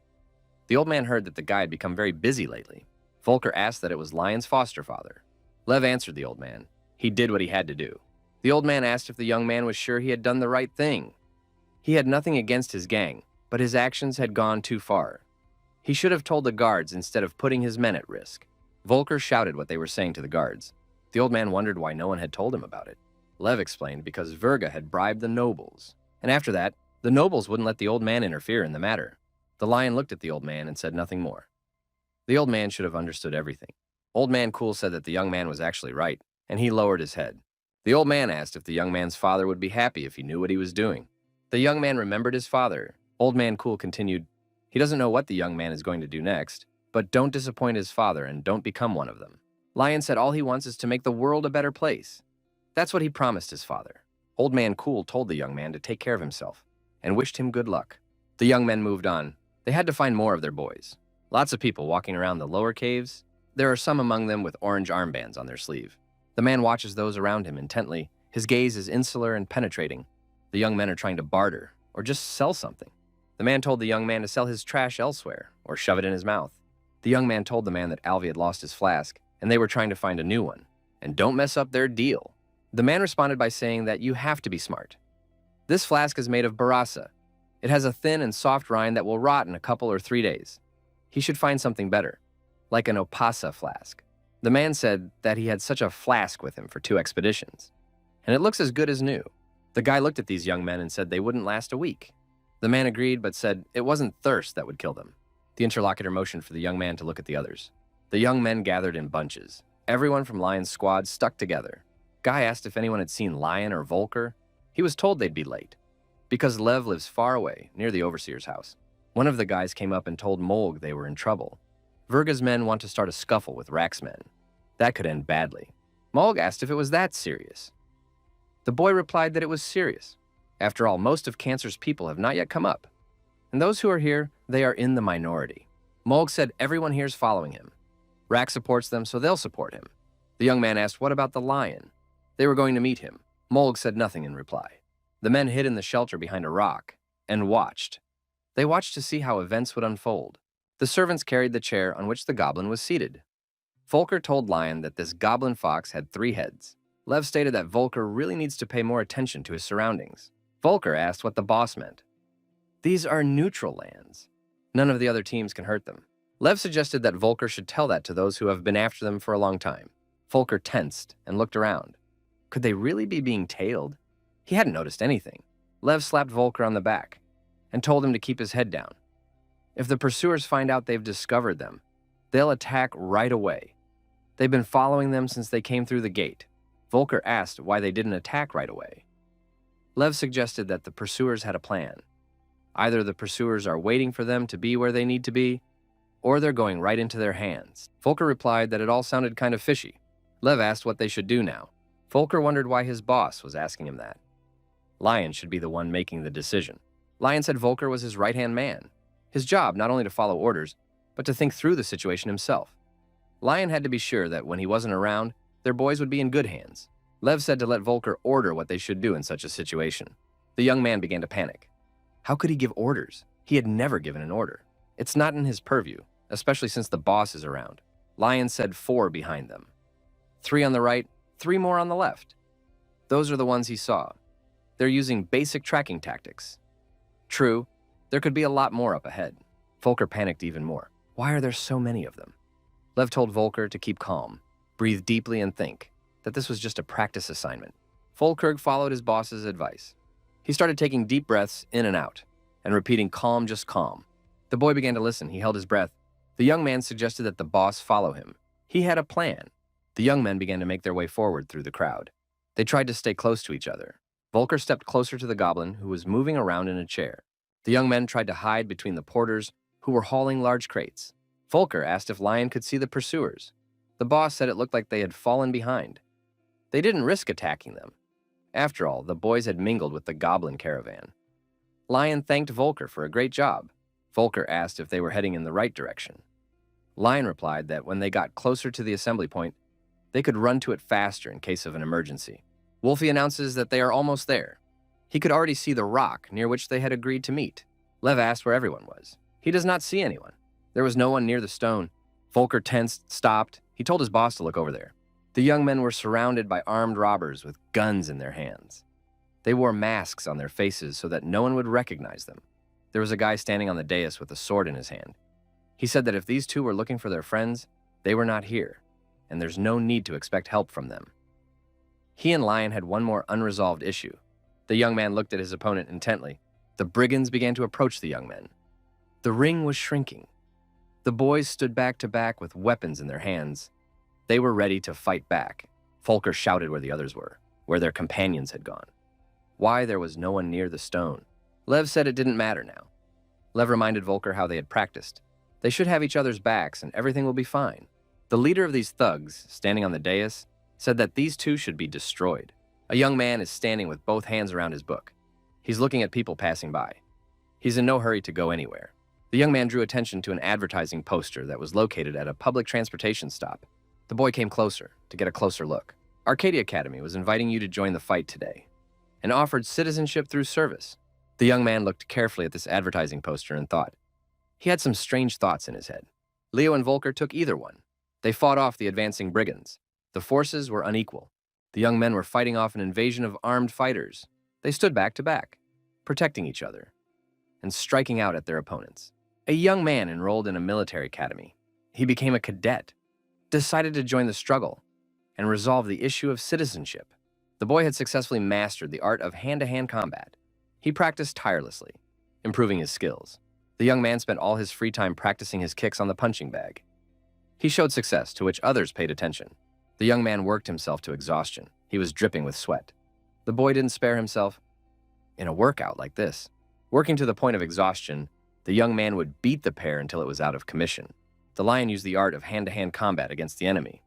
The old man heard that the guy had become very busy lately. Volker asked that it was Lion's foster father. Lev answered the old man. He did what he had to do. The old man asked if the young man was sure he had done the right thing. He had nothing against his gang, but his actions had gone too far. He should have told the guards instead of putting his men at risk. Volker shouted what they were saying to the guards. The old man wondered why no one had told him about it. Lev explained because Virga had bribed the nobles. And after that, the nobles wouldn't let the old man interfere in the matter. The lion looked at the old man and said nothing more. The old man should have understood everything. Old Man Cool said that the young man was actually right, and he lowered his head. The old man asked if the young man's father would be happy if he knew what he was doing. The young man remembered his father. Old Man Cool continued, "He doesn't know what the young man is going to do next, but don't disappoint his father and don't become one of them." Lion said all he wants is to make the world a better place. That's what he promised his father. Old Man Cool told the young man to take care of himself and wished him good luck. The young men moved on. They had to find more of their boys. Lots of people walking around the lower caves. There are some among them with orange armbands on their sleeve. The man watches those around him intently. His gaze is insular and penetrating. The young men are trying to barter or just sell something. The man told the young man to sell his trash elsewhere or shove it in his mouth. The young man told the man that Alvi had lost his flask and they were trying to find a new one. And don't mess up their deal. The man responded by saying that you have to be smart. This flask is made of barasa. It has a thin and soft rind that will rot in a couple or 3 days. He should find something better, like an opasa flask. The man said that he had such a flask with him for 2 expeditions, and it looks as good as new. The guy looked at these young men and said they wouldn't last a week. The man agreed but said it wasn't thirst that would kill them. The interlocutor motioned for the young man to look at the others. The young men gathered in bunches. Everyone from Lion's squad stuck together. Guy asked if anyone had seen Lion or Volker. He was told they'd be late, because Lev lives far away, near the overseer's house. One of the guys came up and told Molg they were in trouble. Virga's men want to start a scuffle with Rack's men. That could end badly. Molg asked if it was that serious. The boy replied that it was serious. After all, most of Cancer's people have not yet come up. And those who are here, they are in the minority. Molg said everyone here is following him. Rack supports them, so they'll support him. The young man asked what about the lion? They were going to meet him. Molg said nothing in reply. The men hid in the shelter behind a rock and watched. They watched to see how events would unfold. The servants carried the chair on which the goblin was seated. Volker told Lion that this goblin fox had 3 heads. Lev stated that Volker really needs to pay more attention to his surroundings. Volker asked what the boss meant. These are neutral lands. None of the other teams can hurt them. Lev suggested that Volker should tell that to those who have been after them for a long time. Volker tensed and looked around. Could they really be being tailed? He hadn't noticed anything. Lev slapped Volker on the back and told him to keep his head down. If the pursuers find out they've discovered them, they'll attack right away. They've been following them since they came through the gate. Volker asked why they didn't attack right away. Lev suggested that the pursuers had a plan. Either the pursuers are waiting for them to be where they need to be, or they're going right into their hands. Volker replied that it all sounded kind of fishy. Lev asked what they should do now. Volker wondered why his boss was asking him that. Lion should be the one making the decision. Lion said Volker was his right-hand man. His job not only to follow orders, but to think through the situation himself. Lion had to be sure that when he wasn't around, their boys would be in good hands. Lev said to let Volker order what they should do in such a situation. The young man began to panic. How could he give orders? He had never given an order. It's not in his purview, especially since the boss is around. Lion said 4 behind them. 3 on the right, 3 more on the left. Those are the ones he saw. They're using basic tracking tactics. True, there could be a lot more up ahead. Volker panicked even more. Why are there so many of them? Lev told Volker to keep calm, breathe deeply and think that this was just a practice assignment. Volker followed his boss's advice. He started taking deep breaths in and out. and repeating calm, just calm. The boy began to listen. He held his breath. The young man suggested that the boss follow him. He had a plan. The young men began to make their way forward through the crowd. They tried to stay close to each other. Volker stepped closer to the goblin, who was moving around in a chair. The young men tried to hide between the porters, who were hauling large crates. Volker asked if Lion could see the pursuers. The boss said it looked like they had fallen behind. They didn't risk attacking them. After all, the boys had mingled with the goblin caravan. Lion thanked Volker for a great job. Volker asked if they were heading in the right direction. Lion replied that when they got closer to the assembly point, they could run to it faster in case of an emergency. Wolfie announces that they are almost there. He could already see the rock near which they had agreed to meet. Lev asked where everyone was. He does not see anyone. There was no one near the stone. Volker tensed, stopped. He told his boss to look over there. The young men were surrounded by armed robbers with guns in their hands. They wore masks on their faces so that no one would recognize them. There was a guy standing on the dais with a sword in his hand. He said that if these two were looking for their friends, they were not here, and there's no need to expect help from them. He and Lion had one more unresolved issue. The young man looked at his opponent intently. The brigands began to approach the young men. The ring was shrinking. The boys stood back to back with weapons in their hands. They were ready to fight back. Volker shouted where the others were, where their companions had gone. Why there was no one near the stone? Lev said it didn't matter now. Lev reminded Volker how they had practiced. They should have each other's backs and everything will be fine. The leader of these thugs, standing on the dais, said that these two should be destroyed. A young man is standing with both hands around his book. He's looking at people passing by. He's in no hurry to go anywhere. The young man drew attention to an advertising poster that was located at a public transportation stop. The boy came closer to get a closer look. Arcadia Academy was inviting you to join the fight today and offered citizenship through service. The young man looked carefully at this advertising poster and thought. He had some strange thoughts in his head. Leo and Volker took either one. They fought off the advancing brigands. The forces were unequal. The young men were fighting off an invasion of armed fighters. They stood back to back, protecting each other and striking out at their opponents. A young man enrolled in a military academy. He became a cadet, decided to join the struggle, and resolve the issue of citizenship. The boy had successfully mastered the art of hand-to-hand combat. He practiced tirelessly, improving his skills. The young man spent all his free time practicing his kicks on the punching bag. He showed success, to which others paid attention. The young man worked himself to exhaustion. He was dripping with sweat. The boy didn't spare himself. In a workout like this, working to the point of exhaustion, the young man would beat the pair until it was out of commission. The lion used the art of hand-to-hand combat against the enemy.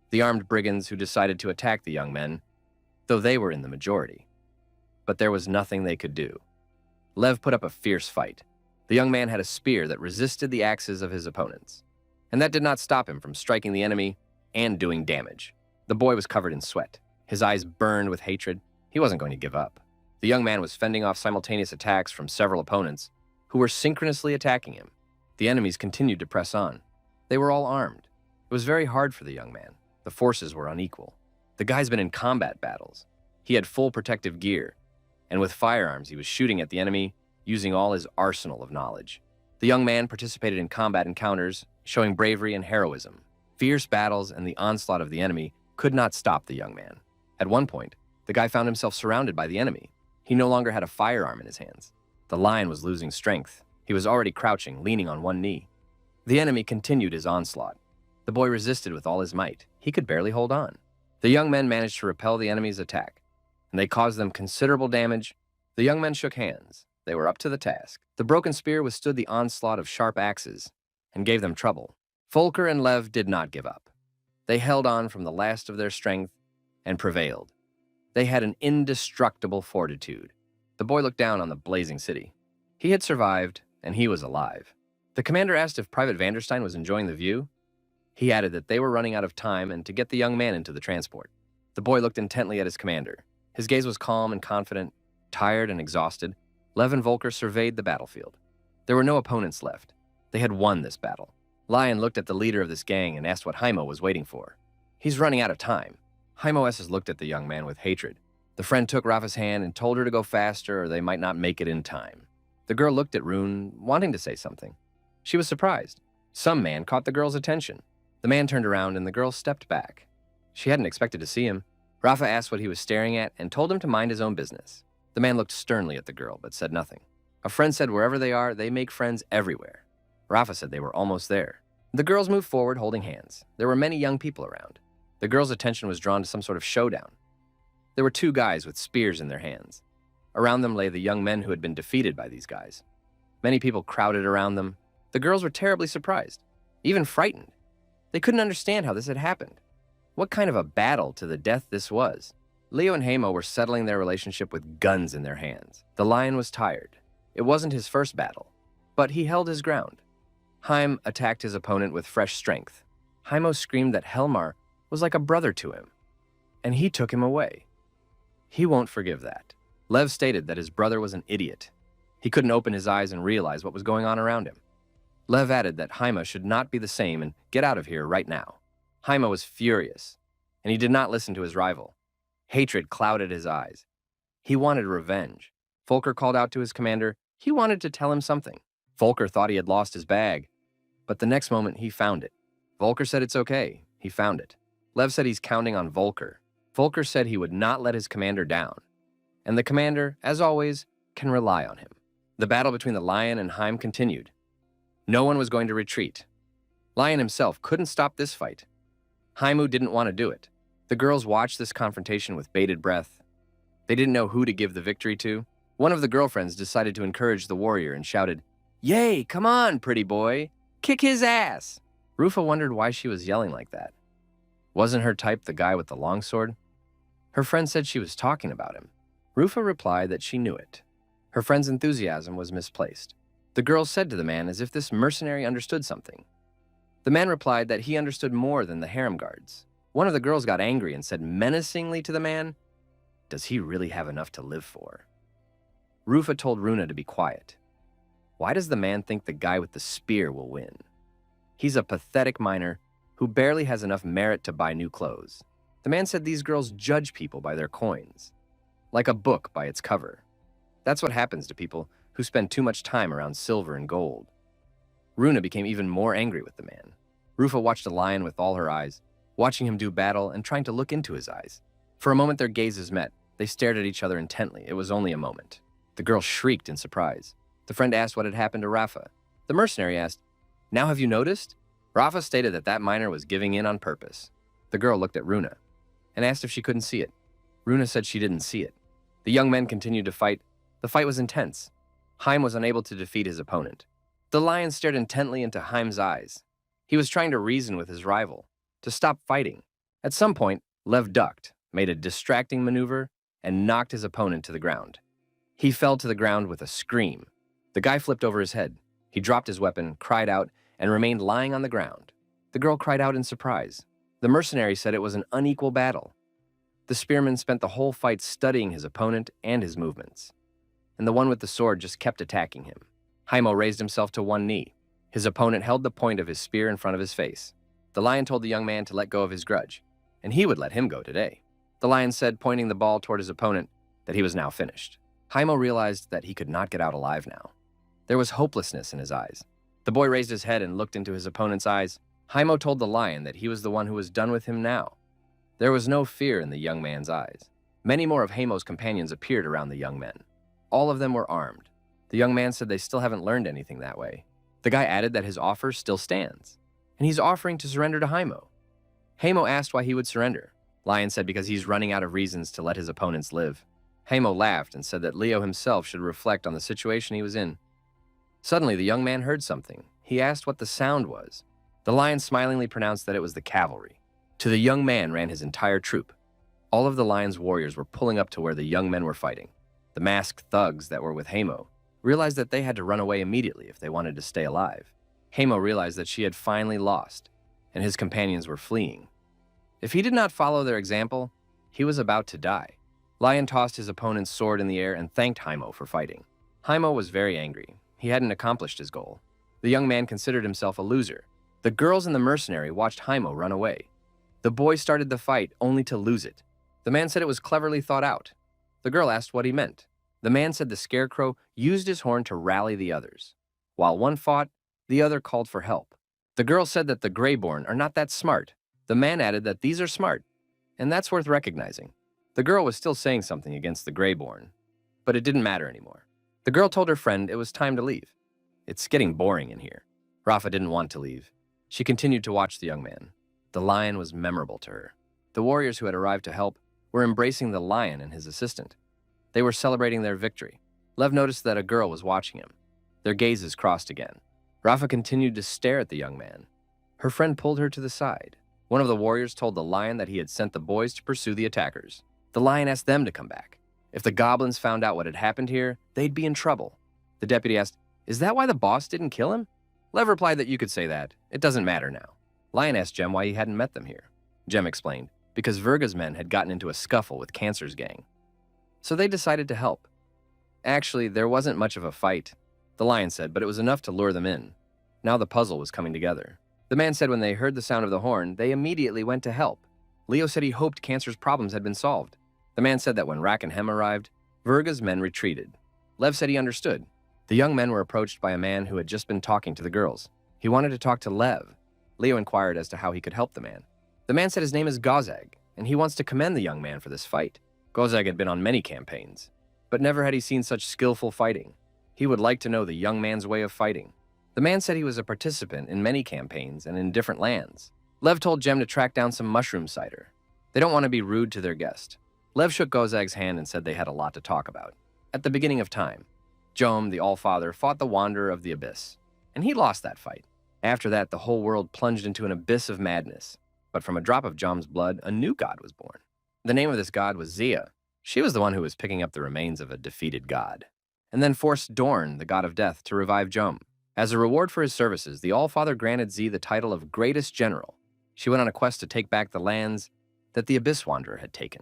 The armed brigands who decided to attack the young men, though they were in the majority. But there was nothing they could do. Lev put up a fierce fight. The young man had a spear that resisted the axes of his opponents, and that did not stop him from striking the enemy and doing damage. The boy was covered in sweat. His eyes burned with hatred. He wasn't going to give up. The young man was fending off simultaneous attacks from several opponents who were synchronously attacking him. The enemies continued to press on. They were all armed. It was very hard for the young man. The forces were unequal. The guy's been in combat battles. He had full protective gear, and with firearms he was shooting at the enemy using all his arsenal of knowledge. The young man participated in combat encounters, showing bravery and heroism. Fierce battles and the onslaught of the enemy could not stop the young man. At one point, the guy found himself surrounded by the enemy. He no longer had a firearm in his hands. The lion was losing strength. He was already crouching, leaning on one knee. The enemy continued his onslaught. The boy resisted with all his might. He could barely hold on. The young men managed to repel the enemy's attack, and they caused them considerable damage. The young men shook hands. They were up to the task. The broken spear withstood the onslaught of sharp axes and gave them trouble. Volker and Lev did not give up. They held on from the last of their strength and prevailed. They had an indestructible fortitude. The boy looked down on the blazing city. He had survived, and he was alive. The commander asked if Private Vanderstein was enjoying the view. He added that they were running out of time and to get the young man into the transport. The boy looked intently at his commander. His gaze was calm and confident, tired and exhausted. Lev and Volker surveyed the battlefield. There were no opponents left. They had won this battle. Lion looked at the leader of this gang and asked what Haimo was waiting for. He's running out of time. Haimo S. looked at the young man with hatred. The friend took Rafa's hand and told her to go faster or they might not make it in time. The girl looked at Rune, wanting to say something. She was surprised. Some man caught the girl's attention. The man turned around and the girl stepped back. She hadn't expected to see him. Rafa asked what he was staring at and told him to mind his own business. The man looked sternly at the girl but said nothing. A friend said wherever they are, they make friends everywhere. Rafa said they were almost there. The girls moved forward holding hands. There were many young people around. The girls' attention was drawn to some sort of showdown. There were two guys with spears in their hands. Around them lay the young men who had been defeated by these guys. Many people crowded around them. The girls were terribly surprised, even frightened. They couldn't understand how this had happened. What kind of a battle to the death this was. Leo and Heimo were settling their relationship with guns in their hands. The lion was tired. It wasn't his first battle, but he held his ground. Heim attacked his opponent with fresh strength. Heimo screamed that Helmar was like a brother to him, and he took him away. He won't forgive that. Lev stated that his brother was an idiot. He couldn't open his eyes and realize what was going on around him. Lev added that Heima should not be the same and get out of here right now. Heima was furious, and he did not listen to his rival. Hatred clouded his eyes. He wanted revenge. Volker called out to his commander. He wanted to tell him something. Volker thought he had lost his bag, but the next moment he found it. Volker said it's okay. He found it. Lev said he's counting on Volker. Volker said he would not let his commander down, and the commander, as always, can rely on him. The battle between the lion and Heim continued. No one was going to retreat. Lion himself couldn't stop this fight. Heimu didn't want to do it. The girls watched this confrontation with bated breath. They didn't know who to give the victory to. One of the girlfriends decided to encourage the warrior and shouted, "Yay, come on, pretty boy. Kick his ass." Rufa wondered why she was yelling like that. Wasn't her type the guy with the longsword? Her friend said she was talking about him. Rufa replied that she knew it. Her friend's enthusiasm was misplaced. The girl said to the man as if this mercenary understood something. The man replied that he understood more than the harem guards. One of the girls got angry and said menacingly to the man, "Does he really have enough to live for?" Rufa told Runa to be quiet. Why does the man think the guy with the spear will win? He's a pathetic miner who barely has enough merit to buy new clothes. The man said these girls judge people by their coins, like a book by its cover. That's what happens to people who spend too much time around silver and gold. Runa became even more angry with the man. Rufa watched the lion with all her eyes, watching him do battle and trying to look into his eyes. For a moment their gazes met. They stared at each other intently. It was only a moment. The girl shrieked in surprise. The friend asked what had happened to Rafa. The mercenary asked, "Now have you noticed?" Rafa stated that that miner was giving in on purpose. The girl looked at Runa and asked if she couldn't see it. Runa said she didn't see it. The young men continued to fight. The fight was intense. Heim was unable to defeat his opponent. The lion stared intently into Heim's eyes. He was trying to reason with his rival, to stop fighting. At some point, Lev ducked, made a distracting maneuver, and knocked his opponent to the ground. He fell to the ground with a scream. The guy flipped over his head. He dropped his weapon, cried out, and remained lying on the ground. The girl cried out in surprise. The mercenary said it was an unequal battle. The spearman spent the whole fight studying his opponent and his movements, and the one with the sword just kept attacking him. Heimo raised himself to one knee. His opponent held the point of his spear in front of his face. The lion told the young man to let go of his grudge, and he would let him go today. The lion said, pointing the ball toward his opponent, that he was now finished. Heimo realized that he could not get out alive now. There was hopelessness in his eyes. The boy raised his head and looked into his opponent's eyes. Heimo told the lion that he was the one who was done with him now. There was no fear in the young man's eyes. Many more of Heimo's companions appeared around the young men. All of them were armed. The young man said they still haven't learned anything that way. The guy added that his offer still stands, and he's offering to surrender to Heimo. Heimo asked why he would surrender. Lion said because he's running out of reasons to let his opponents live. Heimo laughed and said that Leo himself should reflect on the situation he was in. Suddenly, the young man heard something. He asked what the sound was. The lion smilingly pronounced that it was the cavalry. To the young man ran his entire troop. All of the lion's warriors were pulling up to where the young men were fighting. The masked thugs that were with Heimo realized that they had to run away immediately if they wanted to stay alive. Heimo realized that she had finally lost, and his companions were fleeing. If he did not follow their example, he was about to die. Lion tossed his opponent's sword in the air and thanked Heimo for fighting. Heimo was very angry. He hadn't accomplished his goal. The young man considered himself a loser. The girls and the mercenary watched Heimo run away. The boy started the fight only to lose it. The man said it was cleverly thought out. The girl asked what he meant. The man said the scarecrow used his horn to rally the others. While one fought, the other called for help. The girl said that the Reborn are not that smart. The man added that these are smart, and that's worth recognizing. The girl was still saying something against the Reborn, but it didn't matter anymore. The girl told her friend it was time to leave. It's getting boring in here. Rafa didn't want to leave. She continued to watch the young man. The lion was memorable to her. The warriors who had arrived to help were embracing the lion and his assistant. They were celebrating their victory. Lev noticed that a girl was watching him. Their gazes crossed again. Rafa continued to stare at the young man. Her friend pulled her to the side. One of the warriors told the lion that he had sent the boys to pursue the attackers. The lion asked them to come back. If the goblins found out what had happened here, they'd be in trouble. The deputy asked, "Is that why the boss didn't kill him?" Lev replied that you could say that. It doesn't matter now. Lion asked Jem why he hadn't met them here. Jem explained, because Virga's men had gotten into a scuffle with Cancer's gang. So they decided to help. Actually, there wasn't much of a fight, the lion said, but it was enough to lure them in. Now the puzzle was coming together. The man said when they heard the sound of the horn, they immediately went to help. Leo said he hoped Cancer's problems had been solved. The man said that when Rak and Hem arrived, Virga's men retreated. Lev said he understood. The young men were approached by a man who had just been talking to the girls. He wanted to talk to Lev. Leo inquired as to how he could help the man. The man said his name is Gozag, and he wants to commend the young man for this fight. Gozag had been on many campaigns, but never had he seen such skillful fighting. He would like to know the young man's way of fighting. The man said he was a participant in many campaigns and in different lands. Lev told Jem to track down some mushroom cider. They don't want to be rude to their guest. Lev shook Gozag's hand and said they had a lot to talk about. At the beginning of time, Jom, the All-Father, fought the Wanderer of the Abyss, and he lost that fight. After that, the whole world plunged into an abyss of madness. But from a drop of Jom's blood, a new god was born. The name of this god was Zia. She was the one who was picking up the remains of a defeated god, and then forced Dorn, the god of death, to revive Jom. As a reward for his services, the All-Father granted Z the title of Greatest General. She went on a quest to take back the lands that the Abyss Wanderer had taken,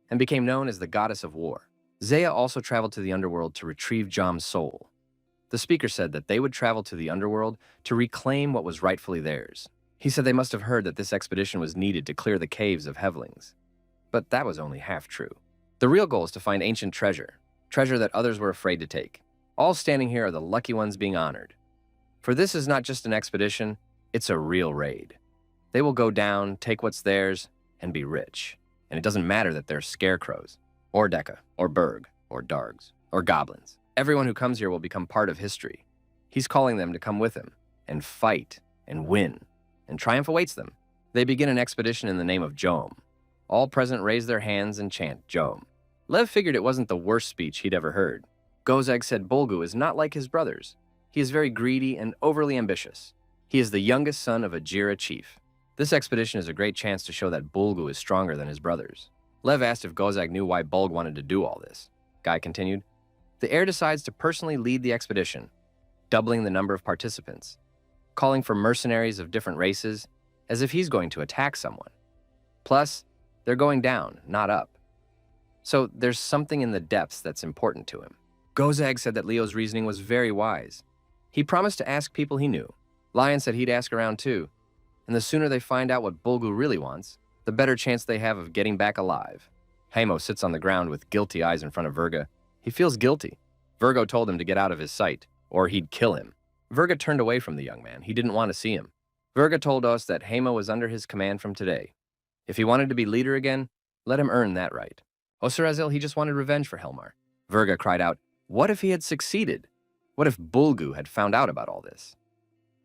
and became known as the Goddess of War. Zaya also traveled to the underworld to retrieve Jom's soul. The speaker said that they would travel to the underworld to reclaim what was rightfully theirs. He said they must have heard that this expedition was needed to clear the caves of Hevlings. But that was only half true. The real goal is to find ancient treasure that others were afraid to take. All standing here are the lucky ones being honored. For this is not just an expedition, it's a real raid. They will go down, take what's theirs, and be rich. And it doesn't matter that they're scarecrows, or Deka, or Berg, or Dargs, or goblins. Everyone who comes here will become part of history. He's calling them to come with him, and fight, and win, and triumph awaits them. They begin an expedition in the name of Jom. All present raise their hands and chant Jom. Lev figured it wasn't the worst speech he'd ever heard. Gozag said Bolgu is not like his brothers. He is very greedy and overly ambitious. He is the youngest son of a Jira chief. This expedition is a great chance to show that Bolgu is stronger than his brothers. Lev asked if Gozag knew why Bulg wanted to do all this. Guy continued, the heir decides to personally lead the expedition, doubling the number of participants, calling for mercenaries of different races, as if he's going to attack someone. Plus, they're going down, not up. So there's something in the depths that's important to him. Gozag said that Leo's reasoning was very wise. He promised to ask people he knew. Lion said he'd ask around too, and the sooner they find out what Bolgu really wants, the better chance they have of getting back alive. Hamo sits on the ground with guilty eyes in front of Virga. He feels guilty. Virgo told him to get out of his sight, or he'd kill him. Virga turned away from the young man. He didn't want to see him. Virga told us that Hamo was under his command from today. If he wanted to be leader again, let him earn that right. Osarazil, he just wanted revenge for Helmar. Virga cried out, what if he had succeeded? What if Bulgu had found out about all this?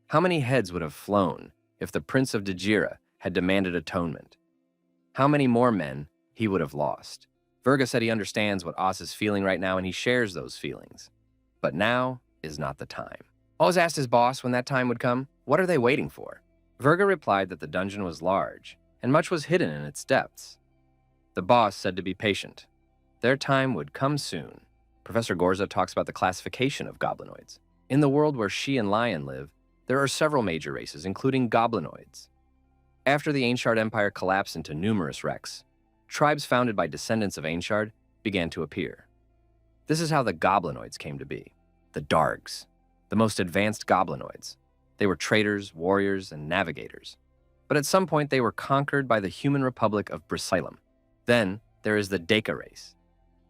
How many heads would have flown if the Prince of Dejira had demanded atonement? How many more men he would have lost? Virga said he understands what Oz is feeling right now and he shares those feelings. But now is not the time. Oz asked his boss when that time would come, what are they waiting for? Virga replied that the dungeon was large and much was hidden in its depths. The boss said to be patient. Their time would come soon. Professor Gorza talks about the classification of goblinoids. In the world where she and Lion live, there are several major races, including goblinoids. After the Ainshard Empire collapsed into numerous wrecks, tribes founded by descendants of Ainshard began to appear. This is how the goblinoids came to be. The Dargs, the most advanced goblinoids. They were traders, warriors, and navigators. But at some point, they were conquered by the human republic of Brisylum. Then, there is the Deka race.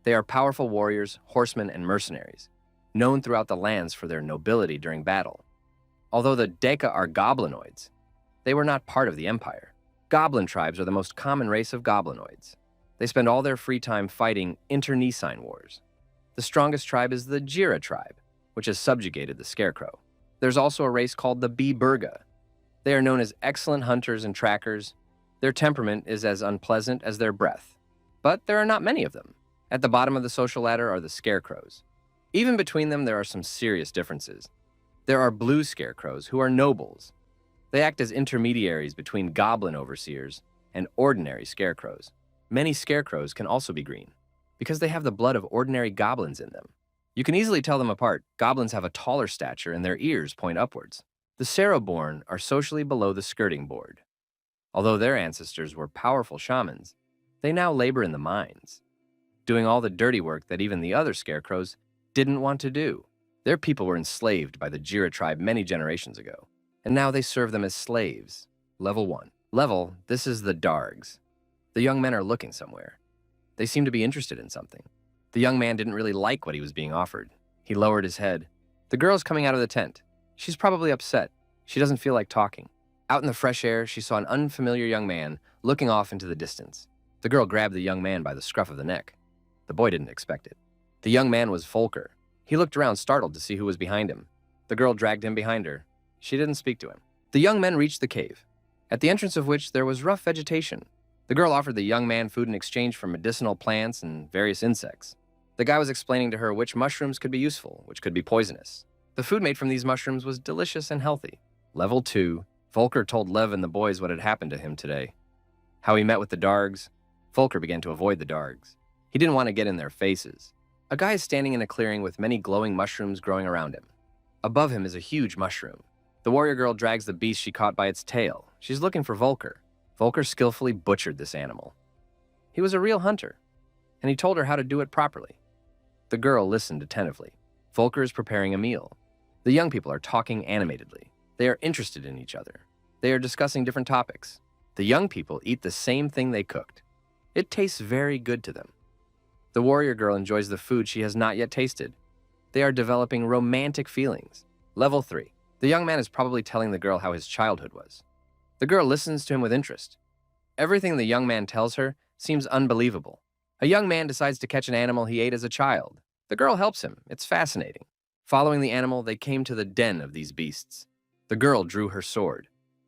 They are powerful warriors, horsemen, and mercenaries, known throughout the lands for their nobility during battle. Although the Deka are goblinoids, they were not part of the empire. Goblin tribes are the most common race of goblinoids. They spend all their free time fighting internecine wars. The strongest tribe is the Jira tribe, which has subjugated the scarecrow. There's also a race called the Burga. They are known as excellent hunters and trackers. Their temperament is as unpleasant as their breath. But there are not many of them. At the bottom of the social ladder are the scarecrows. Even between them, there are some serious differences. There are blue scarecrows, who are nobles. They act as intermediaries between goblin overseers and ordinary scarecrows. Many scarecrows can also be green, because they have the blood of ordinary goblins in them. You can easily tell them apart. Goblins have a taller stature and their ears point upwards. The Reborn are socially below the skirting board. Although their ancestors were powerful shamans, they now labor in the mines, doing all the dirty work that even the other scarecrows didn't want to do. Their people were enslaved by the Jira tribe many generations ago, and now they serve them as slaves. Level 1. This is the Dargs. The young men are looking somewhere. They seem to be interested in something. The young man didn't really like what he was being offered. He lowered his head. The girl's coming out of the tent. She's probably upset. She doesn't feel like talking. Out in the fresh air, she saw an unfamiliar young man looking off into the distance. The girl grabbed the young man by the scruff of the neck. The boy didn't expect it. The young man was Volker. He looked around, startled to see who was behind him. The girl dragged him behind her. She didn't speak to him. The young men reached the cave, at the entrance of which there was rough vegetation. The girl offered the young man food in exchange for medicinal plants and various insects. The guy was explaining to her which mushrooms could be useful, which could be poisonous. The food made from these mushrooms was delicious and healthy. Level 2. Volker told Lev and the boys what had happened to him today. How he met with the Dargs. Volker began to avoid the Dargs. He didn't want to get in their faces. A guy is standing in a clearing with many glowing mushrooms growing around him. Above him is a huge mushroom. The warrior girl drags the beast she caught by its tail. She's looking for Volker. Volker skillfully butchered this animal. He was a real hunter, and he told her how to do it properly. The girl listened attentively. Volker is preparing a meal. The young people are talking animatedly. They are interested in each other. They are discussing different topics. The young people eat the same thing they cooked. It tastes very good to them. The warrior girl enjoys the food she has not yet tasted. They are developing romantic feelings. Level 3. The young man is probably telling the girl how his childhood was. The girl listens to him with interest. Everything the young man tells her seems unbelievable. A young man decides to catch an animal he ate as a child. The girl helps him. It's fascinating. Following the animal, they came to the den of these beasts. The girl drew her sword.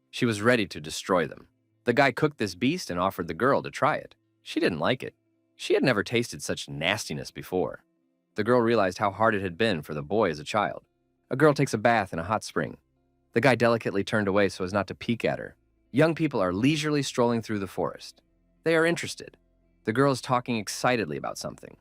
She was ready to destroy them. The guy cooked this beast and offered the girl to try it. She didn't like it. She had never tasted such nastiness before. The girl realized how hard it had been for the boy as a child. A girl takes a bath in a hot spring. The guy delicately turned away so as not to peek at her. Young people are leisurely strolling through the forest. They are interested. The girl is talking excitedly about something.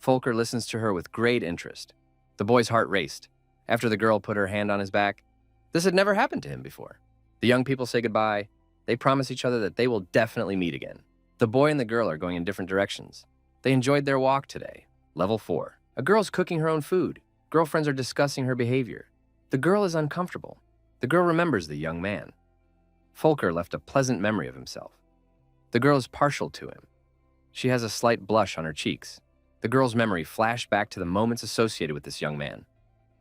Volker listens to her with great interest. The boy's heart raced. After the girl put her hand on his back, this had never happened to him before. The young people say goodbye. They promise each other that they will definitely meet again. The boy and the girl are going in different directions. They enjoyed their walk today. Level 4. A girl's cooking her own food. Girlfriends are discussing her behavior. The girl is uncomfortable. The girl remembers the young man. Volker left a pleasant memory of himself. The girl is partial to him. She has a slight blush on her cheeks. The girl's memory flashed back to the moments associated with this young man.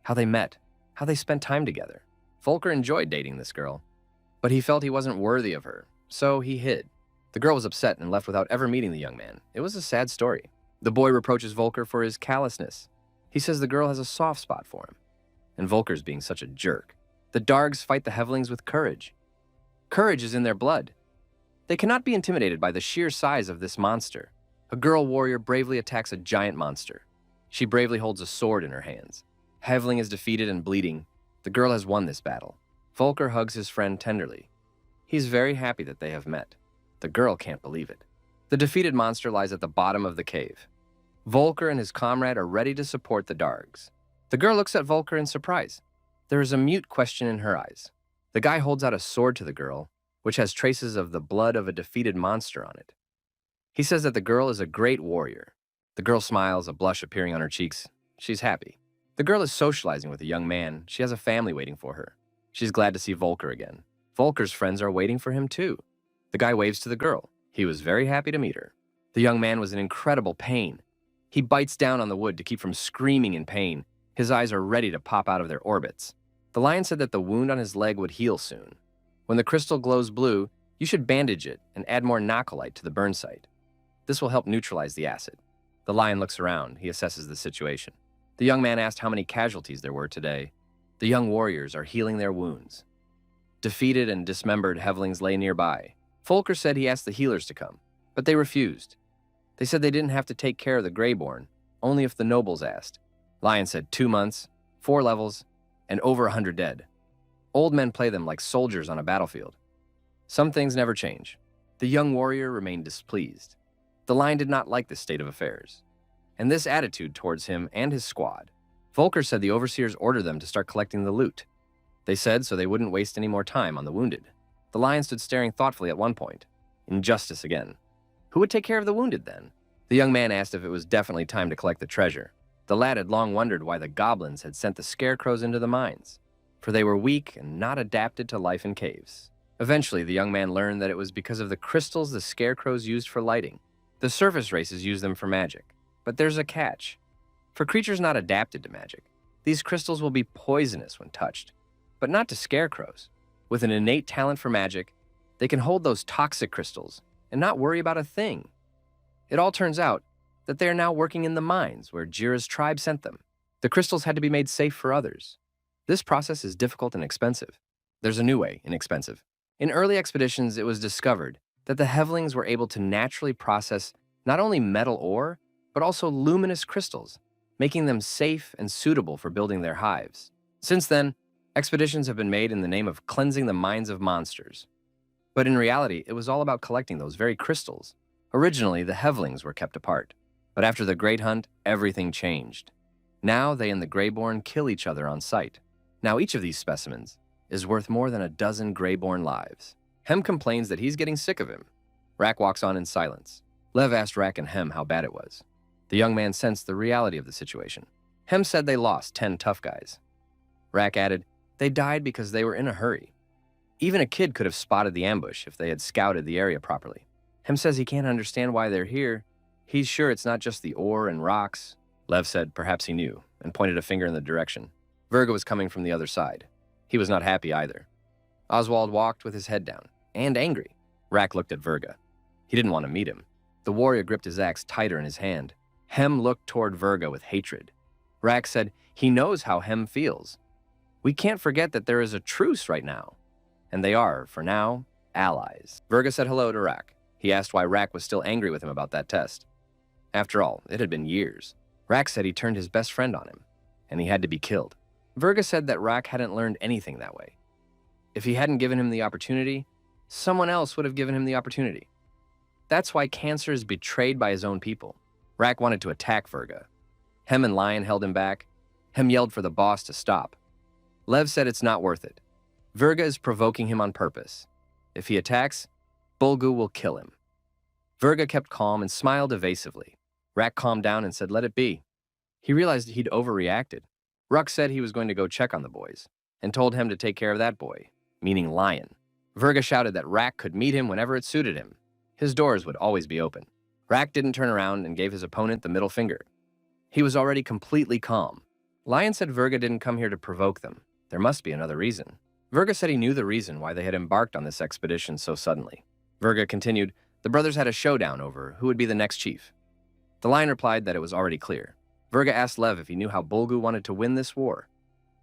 How they met, how they spent time together. Volker enjoyed dating this girl, but he felt he wasn't worthy of her, so he hid. The girl was upset and left without ever meeting the young man. It was a sad story. The boy reproaches Volker for his callousness. He says the girl has a soft spot for him, and Volker's being such a jerk. The Dargs fight the Hevlings with courage. Courage is in their blood. They cannot be intimidated by the sheer size of this monster. A girl warrior bravely attacks a giant monster. She bravely holds a sword in her hands. Hevling is defeated and bleeding. The girl has won this battle. Volker hugs his friend tenderly. He's very happy that they have met. The girl can't believe it. The defeated monster lies at the bottom of the cave. Volker and his comrade are ready to support the Dargs. The girl looks at Volker in surprise. There is a mute question in her eyes. The guy holds out a sword to the girl, which has traces of the blood of a defeated monster on it. He says that the girl is a great warrior. The girl smiles, a blush appearing on her cheeks. She's happy. The girl is socializing with a young man. She has a family waiting for her. She's glad to see Volker again. Volker's friends are waiting for him too. The guy waves to the girl. He was very happy to meet her. The young man was in incredible pain. He bites down on the wood to keep from screaming in pain. His eyes are ready to pop out of their orbits. The lion said that the wound on his leg would heal soon. When the crystal glows blue, you should bandage it and add more nacolite to the burn site. This will help neutralize the acid. The lion looks around. He assesses the situation. The young man asked how many casualties there were today. The young warriors are healing their wounds. Defeated and dismembered Hevlings lay nearby. Volker said he asked the healers to come, but they refused. They said they didn't have to take care of the Greyborn, only if the nobles asked. Lion said 2 months, 4 levels, and over 100 dead. Old men play them like soldiers on a battlefield. Some things never change. The young warrior remained displeased. The lion did not like this state of affairs, and this attitude towards him and his squad. Volker said the overseers ordered them to start collecting the loot. They said so they wouldn't waste any more time on the wounded. The lion stood staring thoughtfully at one point. Injustice again. Who would take care of the wounded then? The young man asked if it was definitely time to collect the treasure. The lad had long wondered why the goblins had sent the scarecrows into the mines, for they were weak and not adapted to life in caves. Eventually, the young man learned that it was because of the crystals the scarecrows used for lighting. The surface races use them for magic, but there's a catch. For creatures not adapted to magic, these crystals will be poisonous when touched, but not to scarecrows. With an innate talent for magic, they can hold those toxic crystals and not worry about a thing. It all turns out that they are now working in the mines where Jira's tribe sent them. The crystals had to be made safe for others. This process is difficult and expensive. There's a new way, inexpensive. In early expeditions, it was discovered that the Hevlings were able to naturally process not only metal ore, but also luminous crystals, making them safe and suitable for building their hives. Since then, expeditions have been made in the name of cleansing the minds of monsters. But in reality, it was all about collecting those very crystals. Originally, the Hevlings were kept apart. But after the Great Hunt, everything changed. Now they and the Greyborn kill each other on sight. Now each of these specimens is worth more than a dozen Greyborn lives. Hem complains that he's getting sick of him. Rak walks on in silence. Lev asked Rak and Hem how bad it was. The young man sensed the reality of the situation. Hem said they lost 10 tough guys. Rak added, they died because they were in a hurry. Even a kid could have spotted the ambush if they had scouted the area properly. Hem says he can't understand why they're here. He's sure it's not just the ore and rocks. Lev said perhaps he knew, and pointed a finger in the direction. Virga was coming from the other side. He was not happy either. Oswald walked with his head down, and angry. Rak looked at Virga. He didn't want to meet him. The warrior gripped his axe tighter in his hand. Hem looked toward Virga with hatred. Rak said he knows how Hem feels. We can't forget that there is a truce right now. And they are, for now, allies. Virga said hello to Rak. He asked why Rak was still angry with him about that test. After all, it had been years. Rak said he turned his best friend on him, and he had to be killed. Virga said that Rak hadn't learned anything that way. If he hadn't given him the opportunity, someone else would have given him the opportunity. That's why Cancer is betrayed by his own people. Rak wanted to attack Virga. Hem and Lion held him back. Hem yelled for the boss to stop. Lev said it's not worth it. Virga is provoking him on purpose. If he attacks, Bulgu will kill him. Virga kept calm and smiled evasively. Rak calmed down and said, let it be. He realized he'd overreacted. Ruck said he was going to go check on the boys, and told him to take care of that boy, meaning Lion. Virga shouted that Rak could meet him whenever it suited him. His doors would always be open. Rak didn't turn around and gave his opponent the middle finger. He was already completely calm. Lion said Virga didn't come here to provoke them. There must be another reason. Virga said he knew the reason why they had embarked on this expedition so suddenly. Virga continued, the brothers had a showdown over who would be the next chief. The Lion replied that it was already clear. Virga asked Lev if he knew how Bulgu wanted to win this war,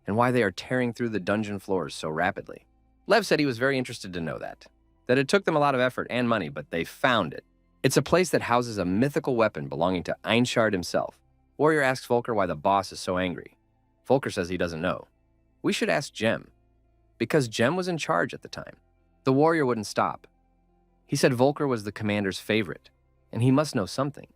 and why they are tearing through the dungeon floors so rapidly. Lev said he was very interested to know that it took them a lot of effort and money, but they found it. It's a place that houses a mythical weapon belonging to Einshard himself. Warrior asks Volker why the boss is so angry. Volker says he doesn't know. We should ask Jem, because Jem was in charge at the time. The warrior wouldn't stop. He said Volker was the commander's favorite, and he must know something,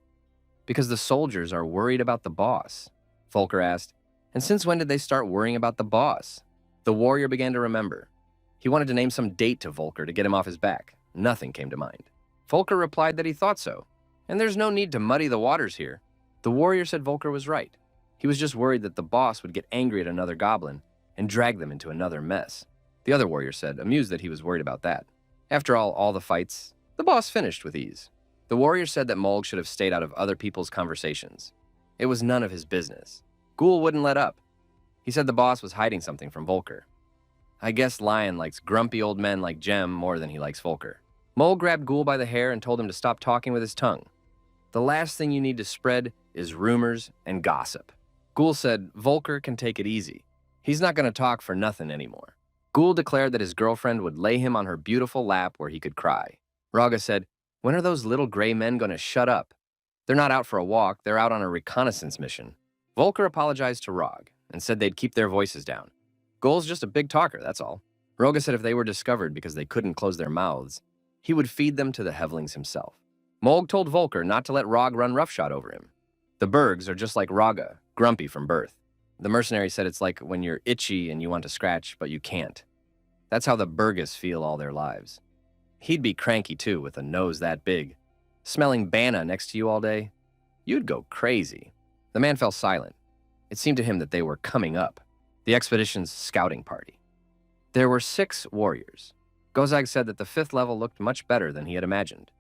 because the soldiers are worried about the boss. Volker asked, and since when did they start worrying about the boss? The warrior began to remember. He wanted to name some date to Volker to get him off his back. Nothing came to mind. Volker replied that he thought so, and there's no need to muddy the waters here. The warrior said Volker was right. He was just worried that the boss would get angry at another goblin and drag them into another mess. The other warrior said, amused that he was worried about that. After all the fights, the boss finished with ease. The warrior said that Molg should have stayed out of other people's conversations. It was none of his business. Ghoul wouldn't let up. He said the boss was hiding something from Volker. I guess Lion likes grumpy old men like Jem more than he likes Volker. Mole grabbed Ghoul by the hair and told him to stop talking with his tongue. The last thing you need to spread is rumors and gossip. Ghoul said Volker can take it easy. He's not going to talk for nothing anymore. Ghoul declared that his girlfriend would lay him on her beautiful lap where he could cry. Raga said, when are those little gray men going to shut up? They're not out for a walk, they're out on a reconnaissance mission. Volker apologized to Rog and said they'd keep their voices down. Ghoul's just a big talker, that's all. Roga said if they were discovered because they couldn't close their mouths, he would feed them to the Hevlings himself. Molg told Volker not to let Rog run roughshod over him. The Bergs are just like Raga, grumpy from birth. The mercenary said it's like when you're itchy and you want to scratch, but you can't. That's how the Bergas feel all their lives. He'd be cranky too with a nose that big. Smelling banna next to you all day? You'd go crazy. The man fell silent. It seemed to him that they were coming up, the expedition's scouting party. There were 6 warriors. Gozag said that the 5th level looked much better than he had imagined.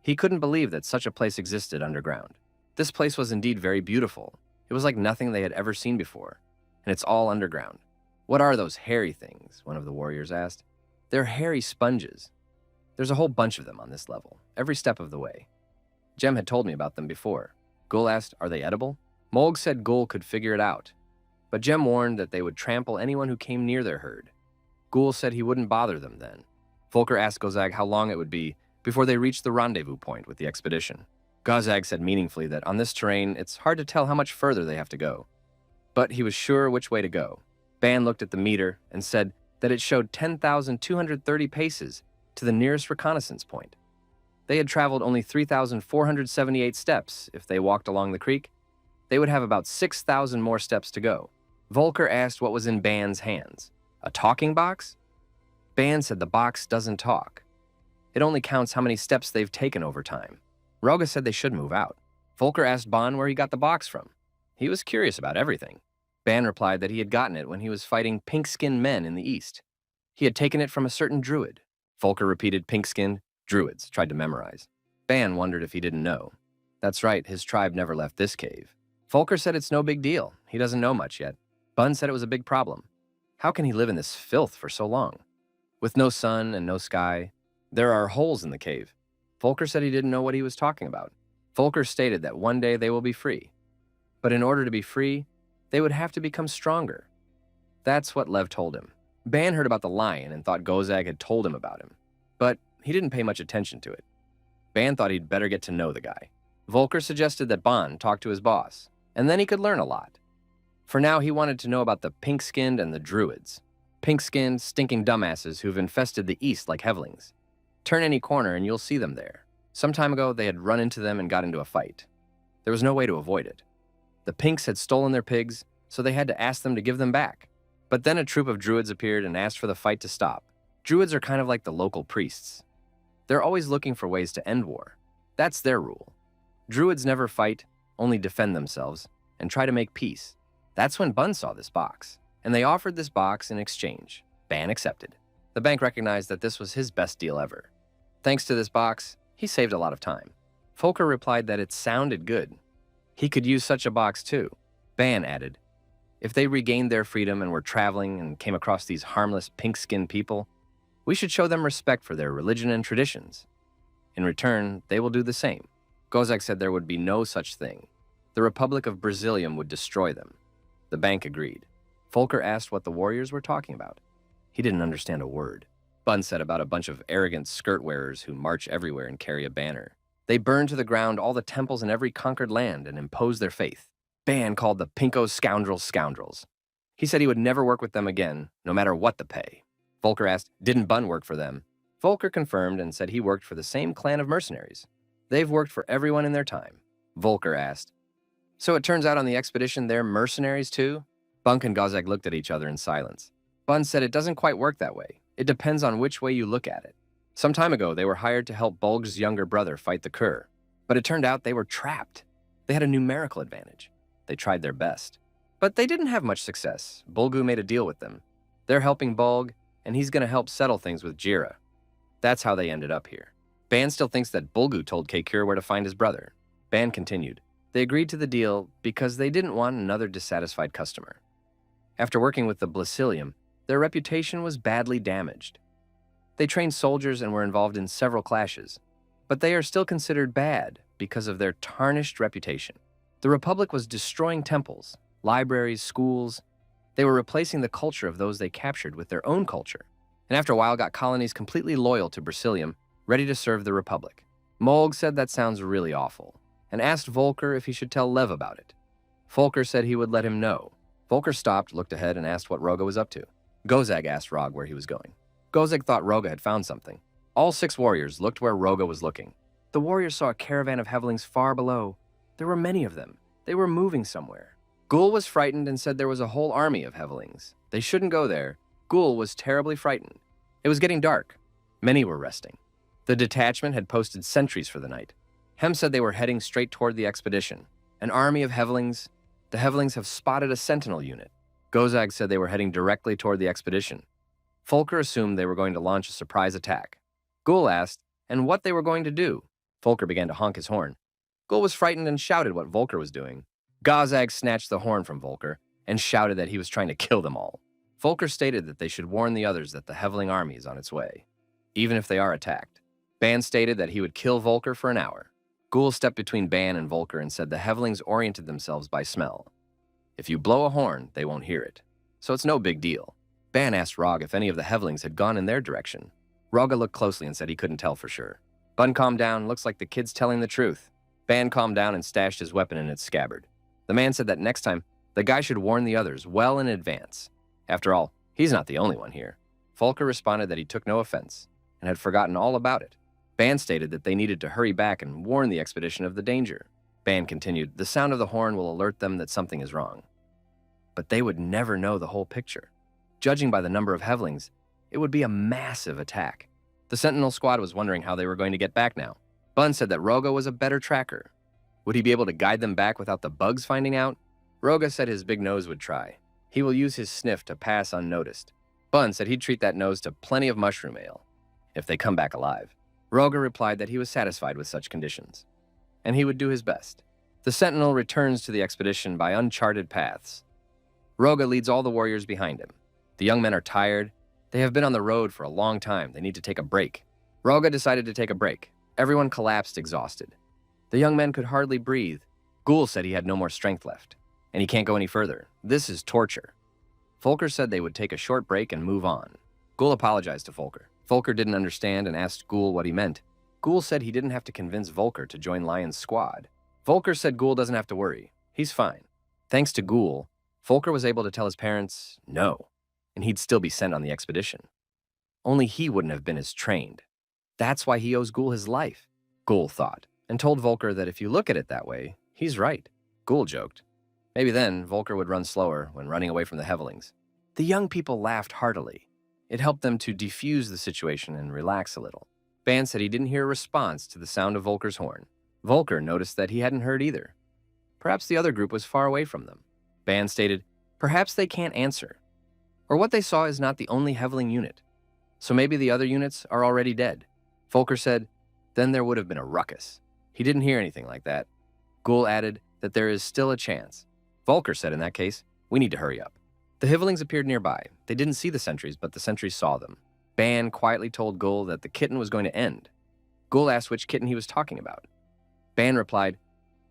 He couldn't believe that such a place existed underground. This place was indeed very beautiful. It was like nothing they had ever seen before, and it's all underground. What are those hairy things? One of the warriors asked. They're hairy sponges. There's a whole bunch of them on this level, every step of the way. Jem had told me about them before. Ghoul asked, are they edible? Molg said Ghoul could figure it out, but Jem warned that they would trample anyone who came near their herd. Ghoul said he wouldn't bother them then. Volker asked Gozag how long it would be before they reached the rendezvous point with the expedition. Gozag said meaningfully that on this terrain, it's hard to tell how much further they have to go. But he was sure which way to go. Ban looked at the meter and said that it showed 10,230 paces to the nearest reconnaissance point. They had traveled only 3,478 steps. If they walked along the creek, they would have about 6,000 more steps to go. Volker asked what was in Ban's hands. A talking box? Ban said the box doesn't talk. It only counts how many steps they've taken over time. Roga said they should move out. Volker asked Ban where he got the box from. He was curious about everything. Ban replied that he had gotten it when he was fighting pink-skinned men in the east. He had taken it from a certain druid. Volker repeated pink-skinned, druids, tried to memorize. Ban wondered if he didn't know. That's right, his tribe never left this cave. Volker said it's no big deal. He doesn't know much yet. Bun said it was a big problem. How can he live in this filth for so long? With no sun and no sky, there are holes in the cave. Volker said he didn't know what he was talking about. Volker stated that one day they will be free. But in order to be free, they would have to become stronger. That's what Lev told him. Ban heard about the lion and thought Gozag had told him about him. But he didn't pay much attention to it. Ban thought he'd better get to know the guy. Volker suggested that Ban talk to his boss, and then he could learn a lot. For now, he wanted to know about the pink-skinned and the druids. Pink-skinned, stinking dumbasses who've infested the east like Hevlings. Turn any corner and you'll see them there. Some time ago, they had run into them and got into a fight. There was no way to avoid it. The pinks had stolen their pigs, so they had to ask them to give them back. But then a troop of druids appeared and asked for the fight to stop. Druids are kind of like the local priests. They're always looking for ways to end war. That's their rule. Druids never fight, only defend themselves, and try to make peace. That's when Bun saw this box, and they offered this box in exchange. Ban accepted. The bank recognized that this was his best deal ever. Thanks to this box, he saved a lot of time. Volker replied that it sounded good. He could use such a box too. Ban added, if they regained their freedom and were traveling and came across these harmless pink-skinned people, we should show them respect for their religion and traditions. In return, they will do the same. Gozak said there would be no such thing. The Republic of Brazilium would destroy them. The bank agreed. Volker asked what the warriors were talking about. He didn't understand a word. Bun said about a bunch of arrogant skirt-wearers who march everywhere and carry a banner. They burn to the ground all the temples in every conquered land and impose their faith. Ban called the Pinkos scoundrels. He said he would never work with them again, no matter what the pay. Volker asked, didn't Bun work for them? Volker confirmed and said he worked for the same clan of mercenaries. They've worked for everyone in their time. Volker asked, so it turns out on the expedition they're mercenaries too? Bunk and Gozak looked at each other in silence. Bun said it doesn't quite work that way. It depends on which way you look at it. Some time ago, they were hired to help Bulg's younger brother fight the Kur, but it turned out they were trapped. They had a numerical advantage. They tried their best. But they didn't have much success. Bulgu made a deal with them. They're helping Bulg, and he's going to help settle things with Jira. That's how they ended up here. Ban still thinks that Bulgu told Kekir where to find his brother. Ban continued. They agreed to the deal because they didn't want another dissatisfied customer. After working with the Blasilium, their reputation was badly damaged. They trained soldiers and were involved in several clashes, but they are still considered bad because of their tarnished reputation. The Republic was destroying temples, libraries, schools. They were replacing the culture of those they captured with their own culture, and after a while got colonies completely loyal to Brasilium, ready to serve the Republic. Molg said that sounds really awful, and asked Volker if he should tell Lev about it. Volker said he would let him know. Volker stopped, looked ahead, and asked what Roga was up to. Gozag asked Rog where he was going. Gozag thought Roga had found something. All 6 warriors looked where Roga was looking. The warriors saw a caravan of Hevlings far below. There were many of them. They were moving somewhere. Ghoul was frightened and said there was a whole army of Hevlings. They shouldn't go there. Ghoul was terribly frightened. It was getting dark. Many were resting. The detachment had posted sentries for the night. Hem said they were heading straight toward the expedition. An army of Hevlings. The Hevlings have spotted a sentinel unit. Gozag said they were heading directly toward the expedition. Volker assumed they were going to launch a surprise attack. Ghoul asked, and what they were going to do. Volker began to honk his horn. Ghoul was frightened and shouted what Volker was doing. Gozag snatched the horn from Volker and shouted that he was trying to kill them all. Volker stated that they should warn the others that the Hevling army is on its way, even if they are attacked. Ban stated that he would kill Volker for an hour. Ghoul stepped between Ban and Volker and said the Hevlings oriented themselves by smell. If you blow a horn, they won't hear it, so it's no big deal. Ban asked Rog if any of the Hevlings had gone in their direction. Roga looked closely and said he couldn't tell for sure. Bun calmed down, looks like the kid's telling the truth. Ban calmed down and stashed his weapon in its scabbard. The man said that next time, the guy should warn the others well in advance. After all, he's not the only one here. Volker responded that he took no offense and had forgotten all about it. Ban stated that they needed to hurry back and warn the expedition of the danger. Ban continued, the sound of the horn will alert them that something is wrong. But they would never know the whole picture. Judging by the number of Hevlings, it would be a massive attack. The Sentinel squad was wondering how they were going to get back now. Bun said that Roga was a better tracker. Would he be able to guide them back without the bugs finding out? Roga said his big nose would try. He will use his sniff to pass unnoticed. Bun said he'd treat that nose to plenty of mushroom ale, if they come back alive. Roga replied that he was satisfied with such conditions, and he would do his best. The Sentinel returns to the expedition by uncharted paths. Roga leads all the warriors behind him. The young men are tired. They have been on the road for a long time. They need to take a break. Roga decided to take a break. Everyone collapsed exhausted. The young men could hardly breathe. Ghoul said he had no more strength left, and he can't go any further. This is torture. Volker said they would take a short break and move on. Ghoul apologized to Volker. Volker didn't understand and asked Ghoul what he meant. Ghoul said he didn't have to convince Volker to join Lion's squad. Volker said Ghoul doesn't have to worry. He's fine. Thanks to Ghoul, Volker was able to tell his parents no, and he'd still be sent on the expedition. Only he wouldn't have been as trained. That's why he owes Ghoul his life, Ghoul thought, and told Volker that if you look at it that way, he's right. Ghoul joked. Maybe then Volker would run slower when running away from the Hevlings. The young people laughed heartily. It helped them to defuse the situation and relax a little. Ban said he didn't hear a response to the sound of Volker's horn. Volker noticed that he hadn't heard either. Perhaps the other group was far away from them. Ban stated, perhaps they can't answer. Or what they saw is not the only Hevling unit. So maybe the other units are already dead. Volker said, then there would have been a ruckus. He didn't hear anything like that. Ghoul added that there is still a chance. Volker said in that case, we need to hurry up. The Hevlings appeared nearby. They didn't see the sentries, but the sentries saw them. Ban quietly told Ghoul that the kitten was going to end. Ghoul asked which kitten he was talking about. Ban replied,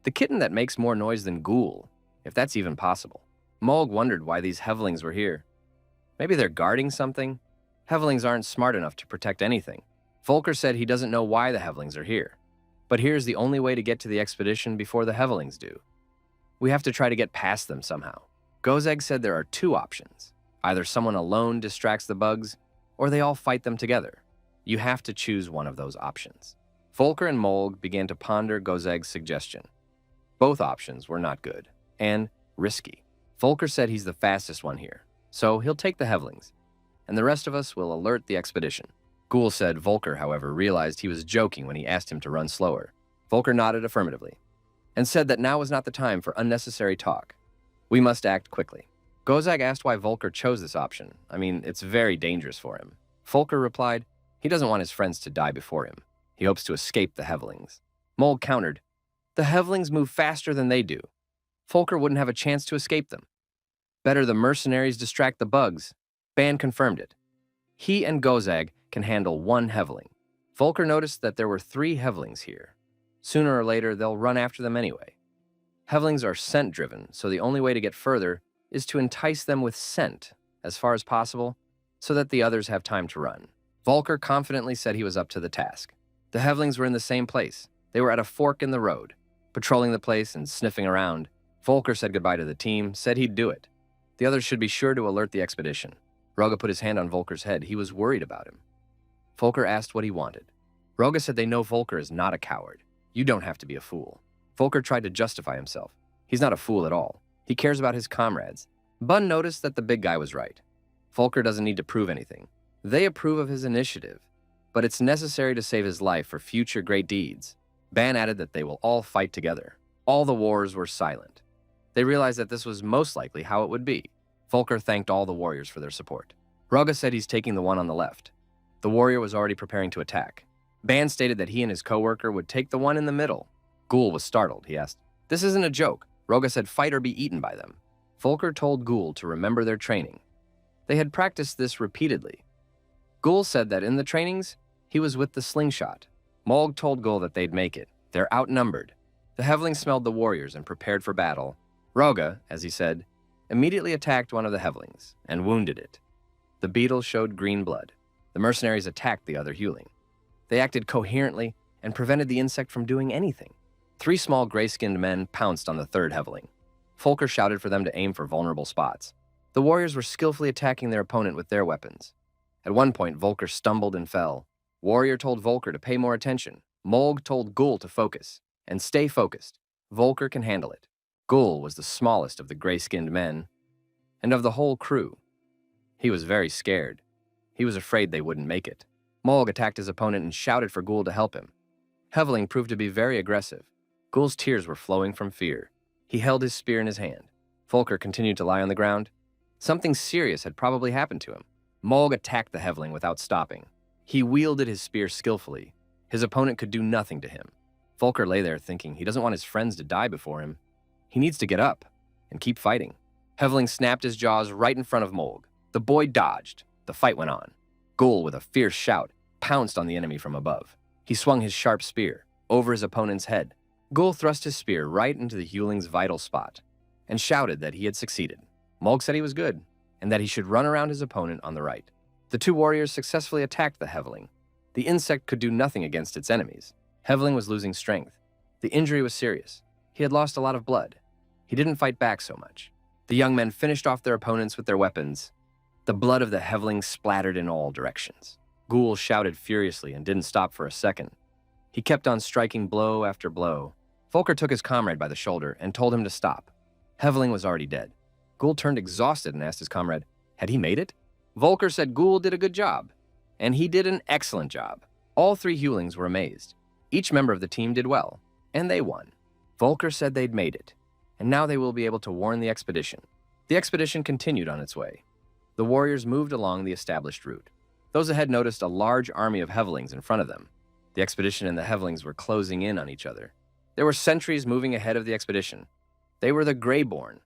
the kitten that makes more noise than Ghoul, if that's even possible. Molg wondered why these Hevlings were here. Maybe they're guarding something? Hevlings aren't smart enough to protect anything. Volker said he doesn't know why the Hevlings are here. But here's the only way to get to the expedition before the Hevlings do. We have to try to get past them somehow. Gozag said there are 2 options. Either someone alone distracts the bugs, or they all fight them together. You have to choose one of those options. Volker and Molg began to ponder Gozag's suggestion. Both options were not good, and risky. Volker said he's the fastest one here, so he'll take the Hevlings, and the rest of us will alert the expedition. Ghoul said Volker, however, realized he was joking when he asked him to run slower. Volker nodded affirmatively, and said that now was not the time for unnecessary talk. We must act quickly. Gozag asked why Volker chose this option. I mean, it's very dangerous for him. Volker replied, he doesn't want his friends to die before him. He hopes to escape the Hevlings. Molg countered, the Hevlings move faster than they do. Volker wouldn't have a chance to escape them. Better the mercenaries distract the bugs. Ban confirmed it. He and Gozag can handle 1 Hevling. Volker noticed that there were 3 Hevlings here. Sooner or later, they'll run after them anyway. Hevlings are scent-driven, so the only way to get further is to entice them with scent as far as possible so that the others have time to run. Volker confidently said he was up to the task. The Hevlings were in the same place. They were at a fork in the road, patrolling the place and sniffing around. Volker said goodbye to the team, said he'd do it. The others should be sure to alert the expedition. Roga put his hand on Volker's head. He was worried about him. Volker asked what he wanted. Roga said they know Volker is not a coward. You don't have to be a fool. Volker tried to justify himself. He's not a fool at all. He cares about his comrades. Bun noticed that the big guy was right. Volker doesn't need to prove anything. They approve of his initiative, but it's necessary to save his life for future great deeds. Ban added that they will all fight together. All the wars were silent. They realized that this was most likely how it would be. Volker thanked all the warriors for their support. Roga said he's taking the one on the left. The warrior was already preparing to attack. Ban stated that he and his co-worker would take the one in the middle. Ghoul was startled. He asked, "This isn't a joke." Roga said fight or be eaten by them. Volker told Ghoul to remember their training. They had practiced this repeatedly. Ghoul said that in the trainings, he was with the slingshot. Molg told Ghoul that they'd make it. They're outnumbered. The Hevlings smelled the warriors and prepared for battle. Roga, as he said, immediately attacked one of the Hevlings and wounded it. The beetle showed green blood. The mercenaries attacked the other Hewling. They acted coherently and prevented the insect from doing anything. 3 small gray-skinned men pounced on the third Hevling. Volker shouted for them to aim for vulnerable spots. The warriors were skillfully attacking their opponent with their weapons. At one point, Volker stumbled and fell. Warrior told Volker to pay more attention. Molg told Ghoul to focus. And stay focused. Volker can handle it. Ghoul was the smallest of the gray-skinned men and of the whole crew. He was very scared. He was afraid they wouldn't make it. Molg attacked his opponent and shouted for Ghoul to help him. Hevling proved to be very aggressive. Ghoul's tears were flowing from fear. He held his spear in his hand. Volker continued to lie on the ground. Something serious had probably happened to him. Molg attacked the Hevling without stopping. He wielded his spear skillfully. His opponent could do nothing to him. Volker lay there thinking he doesn't want his friends to die before him. He needs to get up and keep fighting. Hevling snapped his jaws right in front of Molg. The boy dodged. The fight went on. Ghoul, with a fierce shout, pounced on the enemy from above. He swung his sharp spear over his opponent's head. Ghoul thrust his spear right into the Hewling's vital spot and shouted that he had succeeded. Molg said he was good and that he should run around his opponent on the right. The 2 warriors successfully attacked the Hevling. The insect could do nothing against its enemies. Hevling was losing strength. The injury was serious. He had lost a lot of blood. He didn't fight back so much. The young men finished off their opponents with their weapons. The blood of the Hevling splattered in all directions. Ghoul shouted furiously and didn't stop for a second. He kept on striking blow after blow. Volker took his comrade by the shoulder and told him to stop. Hevling was already dead. Ghoul turned exhausted and asked his comrade, had he made it? Volker said Ghoul did a good job. And he did an excellent job. All 3 Hewlings were amazed. Each member of the team did well, and they won. Volker said they'd made it, and now they will be able to warn the expedition. The expedition continued on its way. The warriors moved along the established route. Those ahead noticed a large army of Hevlings in front of them. The expedition and the Hevlings were closing in on each other. There were sentries moving ahead of the expedition. They were the Reborn.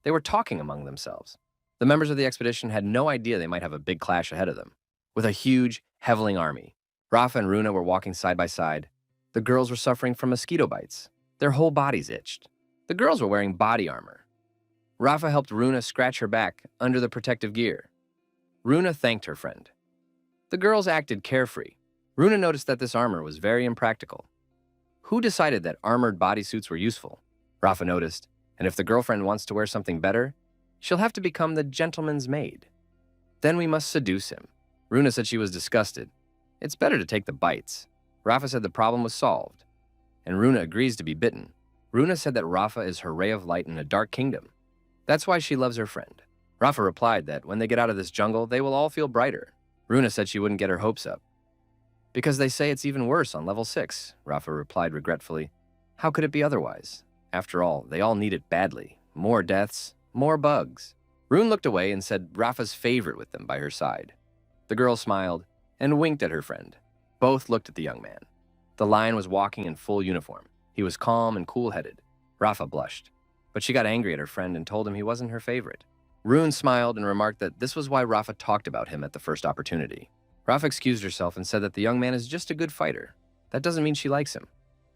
They were talking among themselves. The members of the expedition had no idea they might have a big clash ahead of them. With a huge Hevling army, Rafa and Runa were walking side by side. The girls were suffering from mosquito bites. Their whole bodies itched. The girls were wearing body armor. Rafa helped Runa scratch her back under the protective gear. Runa thanked her friend. The girls acted carefree. Runa noticed that this armor was very impractical. Who decided that armored bodysuits were useful? Rafa noticed, and if the girlfriend wants to wear something better, she'll have to become the gentleman's maid. Then we must seduce him. Runa said she was disgusted. It's better to take the bites. Rafa said the problem was solved, and Runa agrees to be bitten. Runa said that Rafa is her ray of light in a dark kingdom. That's why she loves her friend. Rafa replied that when they get out of this jungle, they will all feel brighter. Runa said she wouldn't get her hopes up. Because they say it's even worse on level 6, Rafa replied regretfully. How could it be otherwise? After all, they all need it badly. More deaths, more bugs. Rune looked away and said Rafa's favorite with them by her side. The girl smiled and winked at her friend. Both looked at the young man. The lion was walking in full uniform. He was calm and cool-headed. Rafa blushed, but she got angry at her friend and told him he wasn't her favorite. Rune smiled and remarked that this was why Rafa talked about him at the first opportunity. Rafa excused herself and said that the young man is just a good fighter. That doesn't mean she likes him.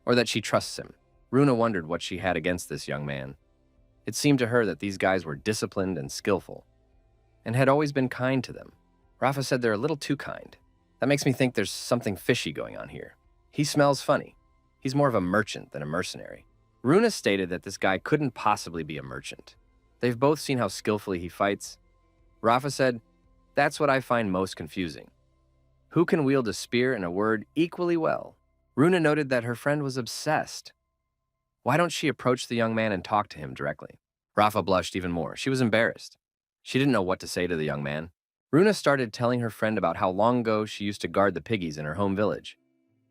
or that she trusts him. Runa wondered what she had against this young man. It seemed to her that these guys were disciplined and skillful, and had always been kind to them. Rafa said they're a little too kind. That makes me think there's something fishy going on here. He smells funny. He's more of a merchant than a mercenary. Runa stated that this guy couldn't possibly be a merchant. They've both seen how skillfully he fights. Rafa said, "That's what I find most confusing. Who can wield a spear and a word equally well?" Runa noted that her friend was obsessed. Why don't she approach the young man and talk to him directly? Rafa blushed even more. She was embarrassed. She didn't know what to say to the young man. Runa started telling her friend about how long ago she used to guard the piggies in her home village,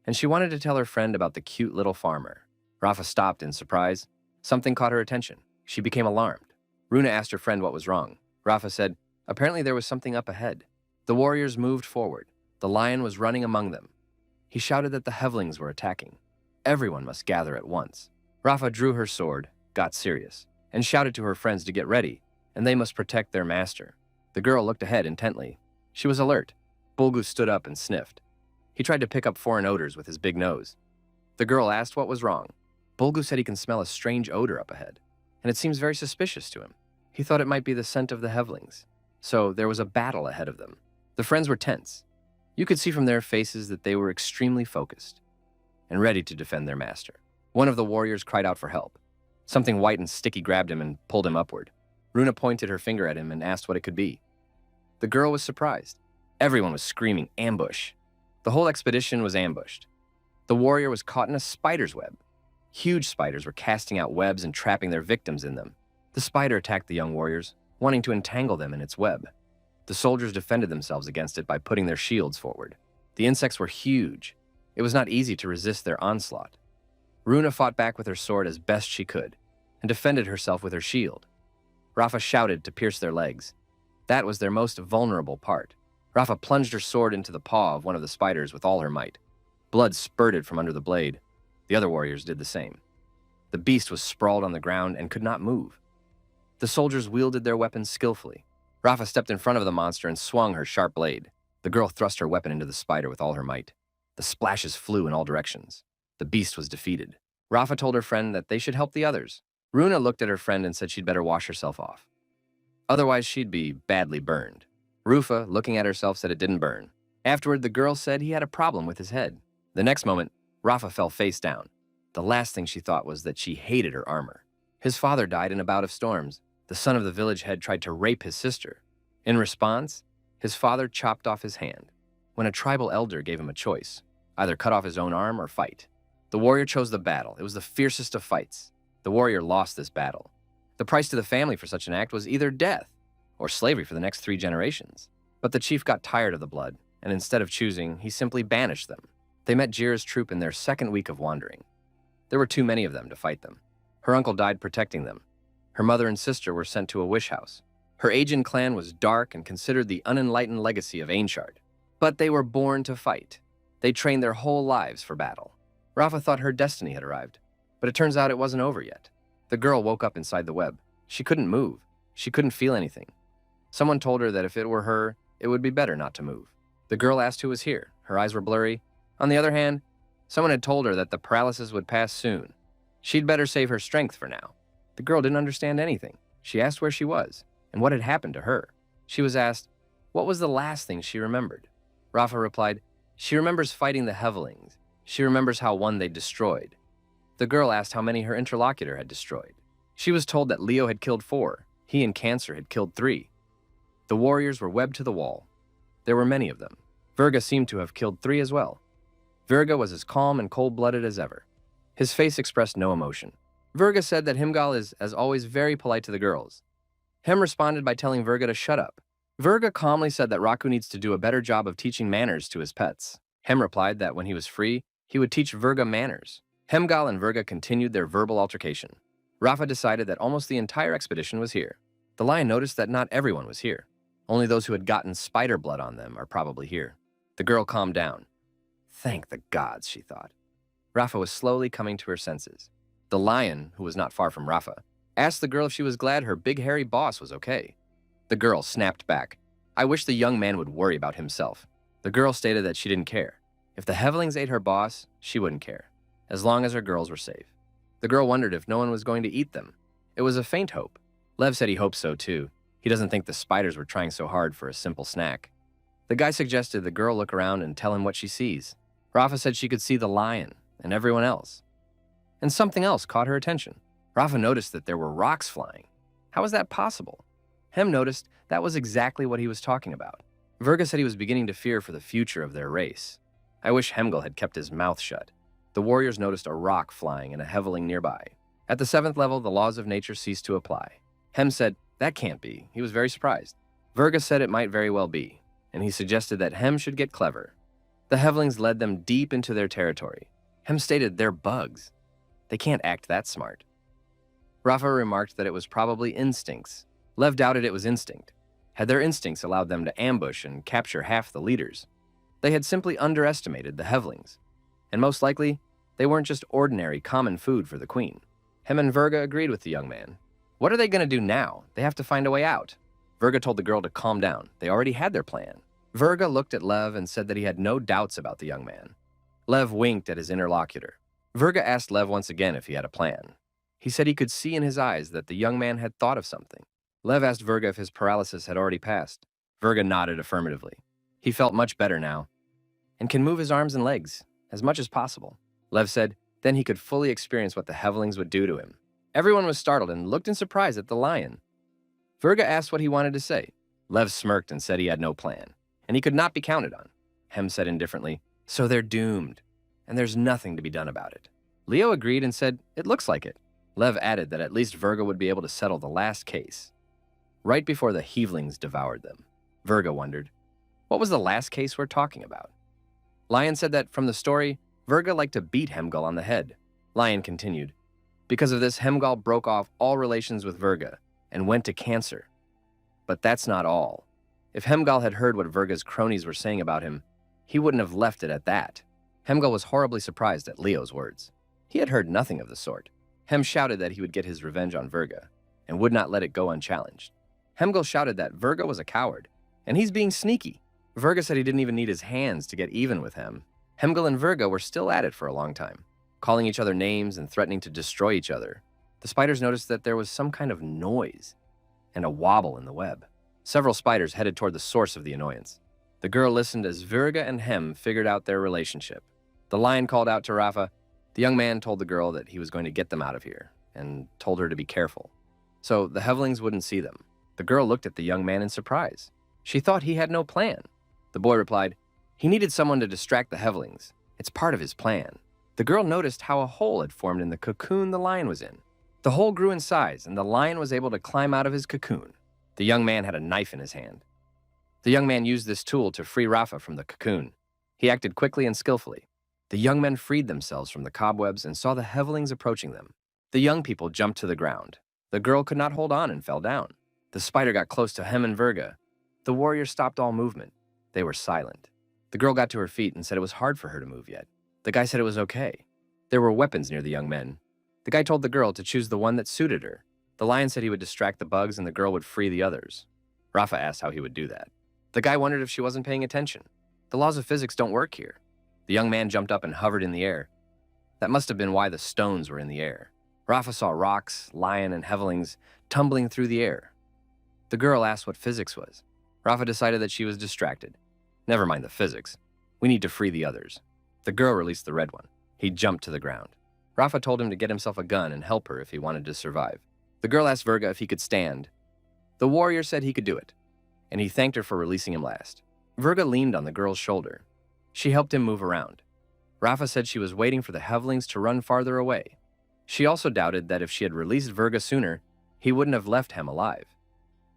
and she wanted to tell her friend about the cute little farmer. Rafa stopped in surprise. Something caught her attention. She became alarmed. Runa asked her friend what was wrong. Rafa said, apparently there was something up ahead. The warriors moved forward. The lion was running among them. He shouted that the Hevlings were attacking. Everyone must gather at once. Rafa drew her sword, got serious, and shouted to her friends to get ready, and they must protect their master. The girl looked ahead intently. She was alert. Bulgu stood up and sniffed. He tried to pick up foreign odors with his big nose. The girl asked what was wrong. Bulgu said he can smell a strange odor up ahead, and it seems very suspicious to him. He thought it might be the scent of the Hevlings. So there was a battle ahead of them. The friends were tense. You could see from their faces that they were extremely focused and ready to defend their master. One of the warriors cried out for help. Something white and sticky grabbed him and pulled him upward. Runa pointed her finger at him and asked what it could be. The girl was surprised. Everyone was screaming, "Ambush!" The whole expedition was ambushed. The warrior was caught in a spider's web. Huge spiders were casting out webs and trapping their victims in them. The spider attacked the young warriors, wanting to entangle them in its web. The soldiers defended themselves against it by putting their shields forward. The insects were huge. It was not easy to resist their onslaught. Runa fought back with her sword as best she could, and defended herself with her shield. Rafa shouted to pierce their legs. That was their most vulnerable part. Rafa plunged her sword into the paw of one of the spiders with all her might. Blood spurted from under the blade. The other warriors did the same. The beast was sprawled on the ground and could not move. The soldiers wielded their weapons skillfully. Rafa stepped in front of the monster and swung her sharp blade. The girl thrust her weapon into the spider with all her might. The splashes flew in all directions. The beast was defeated. Rafa told her friend that they should help the others. Runa looked at her friend and said she'd better wash herself off. Otherwise, she'd be badly burned. Rufa, looking at herself, said it didn't burn. Afterward, the girl said he had a problem with his head. The next moment, Rafa fell face down. The last thing she thought was that she hated her armor. His father died in a bout of storms. The son of the village head tried to rape his sister. In response, his father chopped off his hand. When a tribal elder gave him a choice, either cut off his own arm or fight. The warrior chose the battle. It was the fiercest of fights. The warrior lost this battle. The price to the family for such an act was either death or slavery for the next 3 generations. But the chief got tired of the blood, and instead of choosing, he simply banished them. They met Jira's troop in their second week of wandering. There were too many of them to fight them. Her uncle died protecting them. Her mother and sister were sent to a wish house. Her Aegean clan was dark and considered the unenlightened legacy of Ainshard. But they were born to fight. They trained their whole lives for battle. Rafa thought her destiny had arrived, but it turns out it wasn't over yet. The girl woke up inside the web. She couldn't move. She couldn't feel anything. Someone told her that if it were her, it would be better not to move. The girl asked who was here. Her eyes were blurry. On the other hand, someone had told her that the paralysis would pass soon. She'd better save her strength for now. The girl didn't understand anything. She asked where she was and what had happened to her. She was asked, what was the last thing she remembered? Rafa replied, she remembers fighting the Hevlings. She remembers how one they destroyed. The girl asked how many her interlocutor had destroyed. She was told that Leo had killed 4. He and Cancer had killed 3. The warriors were webbed to the wall. There were many of them. Virga seemed to have killed 3 as well. Virga was as calm and cold-blooded as ever. His face expressed no emotion. Virga said that Himgal is, as always, very polite to the girls. Hem responded by telling Virga to shut up. Virga calmly said that Raku needs to do a better job of teaching manners to his pets. Hem replied that when he was free, he would teach Virga manners. Hemgal and Virga continued their verbal altercation. Rafa decided that almost the entire expedition was here. The lion noticed that not everyone was here. Only those who had gotten spider blood on them are probably here. The girl calmed down. Thank the gods, she thought. Rafa was slowly coming to her senses. The lion, who was not far from Rafa, asked the girl if she was glad her big hairy boss was okay. The girl snapped back. I wish the young man would worry about himself. The girl stated that she didn't care. If the Hevlings ate her boss, she wouldn't care. as long as her girls were safe. The girl wondered if no one was going to eat them. It was a faint hope. Lev said he hoped so too. He doesn't think the spiders were trying so hard for a simple snack. The guy suggested the girl look around and tell him what she sees. Rafa said she could see the lion and everyone else. And something else caught her attention. Rafa noticed that there were rocks flying. How was that possible? Hem noticed that was exactly what he was talking about. Virga said he was beginning to fear for the future of their race. I wish Hemgel had kept his mouth shut. The warriors noticed a rock flying in a heveling nearby. At the 7th level, the laws of nature ceased to apply. Hem said, that can't be. He was very surprised. Virga said it might very well be, and he suggested that Hem should get clever. The hevelings led them deep into their territory. Hem stated they're bugs. They can't act that smart. Rafa remarked that it was probably instincts. Lev doubted it was instinct. Had their instincts allowed them to ambush and capture half the leaders? They had simply underestimated the hevelings. And most likely, they weren't just ordinary, common food for the queen. Hem and Virga agreed with the young man. What are they going to do now? They have to find a way out. Virga told the girl to calm down. They already had their plan. Virga looked at Lev and said that he had no doubts about the young man. Lev winked at his interlocutor. Virga asked Lev once again if he had a plan. He said he could see in his eyes that the young man had thought of something. Lev asked Virga if his paralysis had already passed. Virga nodded affirmatively. He felt much better now and can move his arms and legs as much as possible. Lev said then he could fully experience what the hevelings would do to him. Everyone was startled and looked in surprise at the lion. Virga asked what he wanted to say. Lev smirked and said he had no plan, and he could not be counted on. Hem said indifferently, so they're doomed, and there's nothing to be done about it. Leo agreed and said, it looks like it. Lev added that at least Virga would be able to settle the last case. Right before the hevelings devoured them, Virga wondered, what was the last case we're talking about? Lion said that from the story, Virga liked to beat Hemgal on the head. Lion continued, because of this, Hemgal broke off all relations with Virga and went to Cancer. But that's not all. If Hemgal had heard what Virga's cronies were saying about him, he wouldn't have left it at that. Hemgal was horribly surprised at Leo's words. He had heard nothing of the sort. Hem shouted that he would get his revenge on Virga and would not let it go unchallenged. Hemgal shouted that Virga was a coward, and he's being sneaky. Virga said he didn't even need his hands to get even with Hem. Hemgal and Virga were still at it for a long time, calling each other names and threatening to destroy each other. The spiders noticed that there was some kind of noise and a wobble in the web. Several spiders headed toward the source of the annoyance. The girl listened as Virga and Hem figured out their relationship. The lion called out to Rafa. The young man told the girl that he was going to get them out of here and told her to be careful, so the hevelings wouldn't see them. The girl looked at the young man in surprise. She thought he had no plan. The boy replied, he needed someone to distract the hevelings. It's part of his plan. The girl noticed how a hole had formed in the cocoon the lion was in. The hole grew in size, and the lion was able to climb out of his cocoon. The young man had a knife in his hand. The young man used this tool to free Rafa from the cocoon. He acted quickly and skillfully. The young men freed themselves from the cobwebs and saw the hevelings approaching them. The young people jumped to the ground. The girl could not hold on and fell down. The spider got close to Hem and Virga. The warrior stopped all movement. They were silent. The girl got to her feet and said it was hard for her to move yet. The guy said it was okay. There were weapons near the young men. The guy told the girl to choose the one that suited her. The lion said he would distract the bugs and the girl would free the others. Rafa asked how he would do that. The guy wondered if she wasn't paying attention. The laws of physics don't work here. The young man jumped up and hovered in the air. That must have been why the stones were in the air. Rafa saw rocks, lion, and hevelings tumbling through the air. The girl asked what physics was. Rafa decided that she was distracted. Never mind the physics. We need to free the others. The girl released the red one. He jumped to the ground. Rafa told him to get himself a gun and help her if he wanted to survive. The girl asked Virga if he could stand. The warrior said he could do it, and he thanked her for releasing him last. Virga leaned on the girl's shoulder. She helped him move around. Rafa said she was waiting for the hevelings to run farther away. She also doubted that if she had released Virga sooner, he wouldn't have left Hem alive.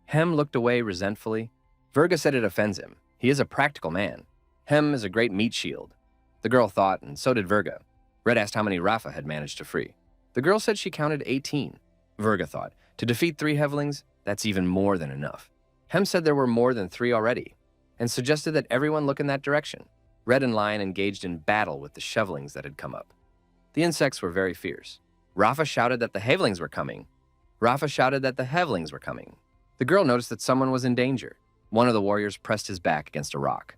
Hem looked away resentfully. Virga said it offends him. He is a practical man. Hem is a great meat shield. The girl thought, and so did Virga. Red asked how many Rafa had managed to free. The girl said she counted 18. Virga thought, to defeat 3 hevelings, that's even more than enough. Hem said there were more than 3 already, and suggested that everyone look in that direction. Red and Lion engaged in battle with the shevelings that had come up. The insects were very fierce. Rafa shouted that the hevelings were coming. Rafa shouted that the hevelings were coming. The girl noticed that someone was in danger. One of the warriors pressed his back against a rock.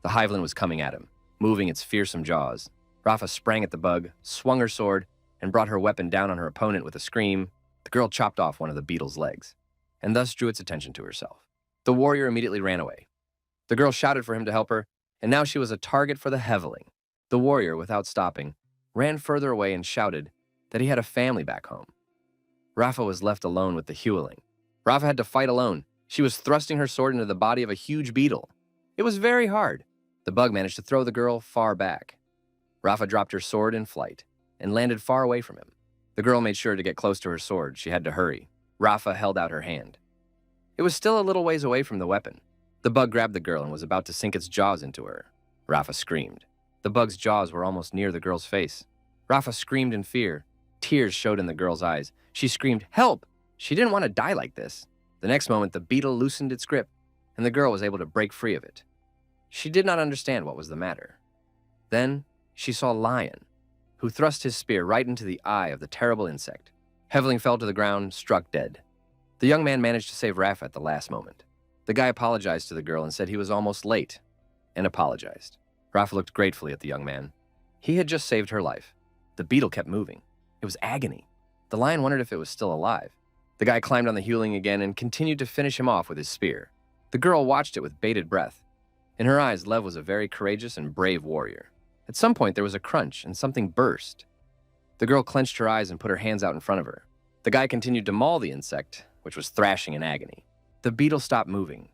The Hiveling was coming at him, moving its fearsome jaws. Rafa sprang at the bug, swung her sword, and brought her weapon down on her opponent with a scream. The girl chopped off one of the beetle's legs, and thus drew its attention to herself. The warrior immediately ran away. The girl shouted for him to help her, and now she was a target for the Yahello. The warrior, without stopping, ran further away and shouted that he had a family back home. Rafa was left alone with the Yahello. Rafa had to fight alone. She was thrusting her sword into the body of a huge beetle. It was very hard. The bug managed to throw the girl far back. Rafa dropped her sword in flight and landed far away from him. The girl made sure to get close to her sword. She had to hurry. Rafa held out her hand. It was still a little ways away from the weapon. The bug grabbed the girl and was about to sink its jaws into her. Rafa screamed. The bug's jaws were almost near the girl's face. Rafa screamed in fear. Tears showed in the girl's eyes. She screamed, "Help!" She didn't want to die like this. The next moment, the beetle loosened its grip, and the girl was able to break free of it. She did not understand what was the matter. Then, she saw Lion, who thrust his spear right into the eye of the terrible insect. Yahello fell to the ground, struck dead. The young man managed to save Rafa at the last moment. The guy apologized to the girl and said he was almost late, and apologized. Rafa looked gratefully at the young man. He had just saved her life. The beetle kept moving. It was agony. The lion wondered if it was still alive. The guy climbed on the Yahello again and continued to finish him off with his spear. The girl watched it with bated breath. In her eyes, Lev was a very courageous and brave warrior. At some point, there was a crunch and something burst. The girl clenched her eyes and put her hands out in front of her. The guy continued to maul the insect, which was thrashing in agony. The beetle stopped moving.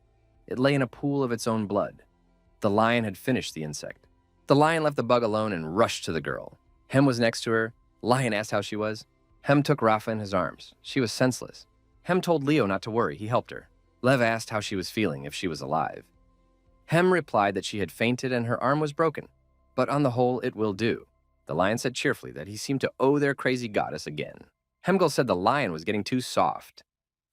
It lay in a pool of its own blood. The lion had finished the insect. The lion left the bug alone and rushed to the girl. Hem was next to her. Lion asked how she was. Hem took Rafa in his arms. She was senseless. Hem told Leo not to worry. He helped her. Lev asked how she was feeling, if she was alive. Hem replied that she had fainted and her arm was broken, but on the whole, it will do. The lion said cheerfully that he seemed to owe their crazy goddess again. Hemgul said the lion was getting too soft.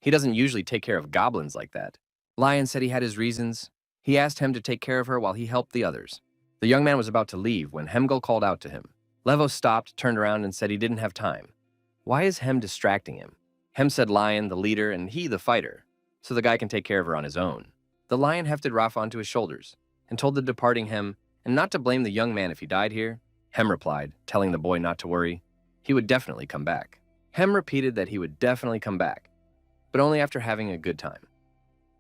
He doesn't usually take care of goblins like that. Lion said he had his reasons. He asked Hem to take care of her while he helped the others. The young man was about to leave when Hemgul called out to him. Levo stopped, turned around, and said he didn't have time. Why is Hem distracting him? Hem said Lion, the leader, and he, the fighter, so the guy can take care of her on his own. The lion hefted Rafa onto his shoulders and told the departing Hem and not to blame the young man if he died here. Hem replied, telling the boy not to worry. He would definitely come back. Hem repeated that he would definitely come back, but only after having a good time.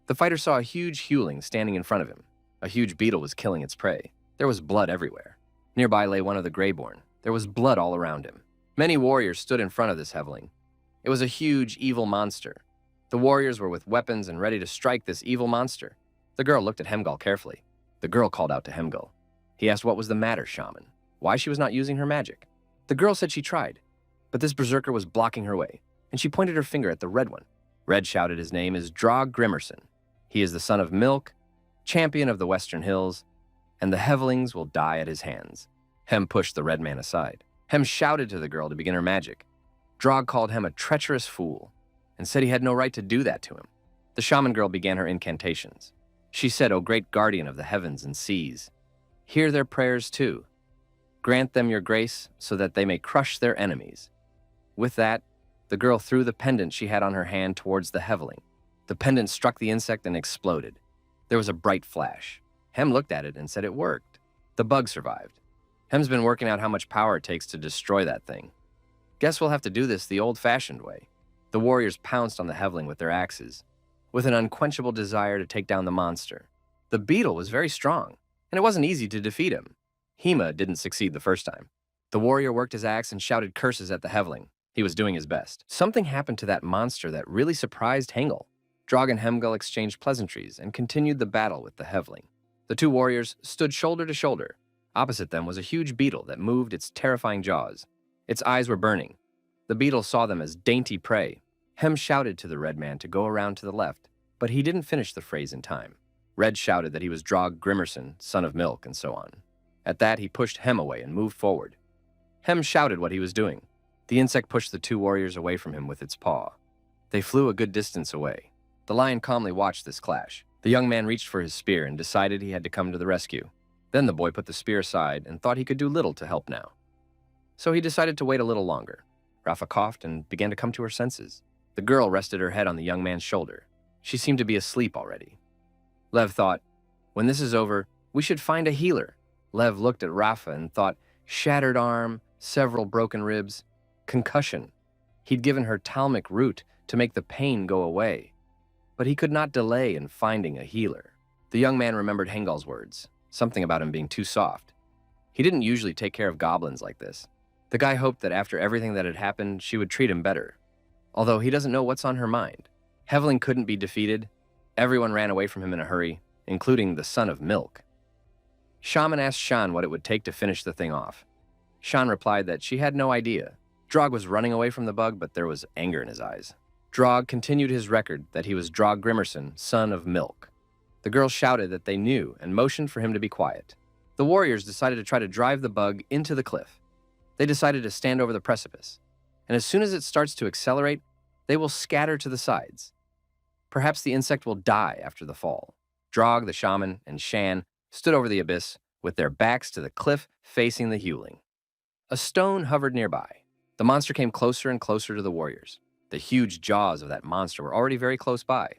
The fighter saw a huge Yahello standing in front of him. A huge beetle was killing its prey. There was blood everywhere. Nearby lay one of the Reborn. There was blood all around him. Many warriors stood in front of this Yahello. It was a huge, evil monster. The warriors were with weapons and ready to strike this evil monster. The girl looked at Hemgul carefully. The girl called out to Hemgul. He asked what was the matter, shaman, why she was not using her magic. The girl said she tried, but this berserker was blocking her way, and she pointed her finger at the red one. Red shouted his name is Drog Grimerson. He is the son of Milk, champion of the Western Hills, and the Yahellos will die at his hands. Hem pushed the red man aside. Hem shouted to the girl to begin her magic. Drog called Hem a treacherous fool and said he had no right to do that to him. The shaman girl began her incantations. She said, "O great guardian of the heavens and seas, hear their prayers too. Grant them your grace so that they may crush their enemies." With that, the girl threw the pendant she had on her hand towards the Yahello. The pendant struck the insect and exploded. There was a bright flash. Hem looked at it and said it worked. The bug survived. Hem's been working out how much power it takes to destroy that thing. Guess we'll have to do this the old-fashioned way. The warriors pounced on the Yahello with their axes, with an unquenchable desire to take down the monster. The beetle was very strong, and it wasn't easy to defeat him. Hema didn't succeed the first time. The warrior worked his axe and shouted curses at the Yahello. He was doing his best. Something happened to that monster that really surprised Hengel. Drog and Hemgul exchanged pleasantries and continued the battle with the Yahello. The two warriors stood shoulder to shoulder. Opposite them was a huge beetle that moved its terrifying jaws. Its eyes were burning. The beetle saw them as dainty prey. Hem shouted to the red man to go around to the left, but he didn't finish the phrase in time. Red shouted that he was Drog Grimerson, son of Milk, and so on. At that, he pushed Hem away and moved forward. Hem shouted what he was doing. The insect pushed the two warriors away from him with its paw. They flew a good distance away. The lion calmly watched this clash. The young man reached for his spear and decided he had to come to the rescue. Then the boy put the spear aside and thought he could do little to help now. So he decided to wait a little longer. Rafa coughed and began to come to her senses. The girl rested her head on the young man's shoulder. She seemed to be asleep already. Lev thought, when this is over, we should find a healer. Lev looked at Rafa and thought Shattered arm, several broken ribs, concussion. He'd given her talmic root to make the pain go away, but he could not delay in finding a healer. The young man remembered Hengal's words, something about him being too soft. He didn't usually take care of goblins like this. The guy hoped that after everything that had happened, she would treat him better, although he doesn't know what's on her mind. Heveling couldn't be defeated. Everyone ran away from him in a hurry, including the son of Milk. Shaman asked Shan what it would take to finish the thing off. Shan replied that she had no idea. Drog was running away from the bug, but there was anger in his eyes. Drog continued his record that he was Drog Grimerson, son of Milk. The girls shouted that they knew and motioned for him to be quiet. The warriors decided to try to drive the bug into the cliff. They decided to stand over the precipice, and as soon as it starts to accelerate, they will scatter to the sides. Perhaps the insect will die after the fall. Drog, the shaman, and Shan stood over the abyss with their backs to the cliff facing the hewling. A stone hovered nearby. The monster came closer and closer to the warriors. The huge jaws of that monster were already very close by.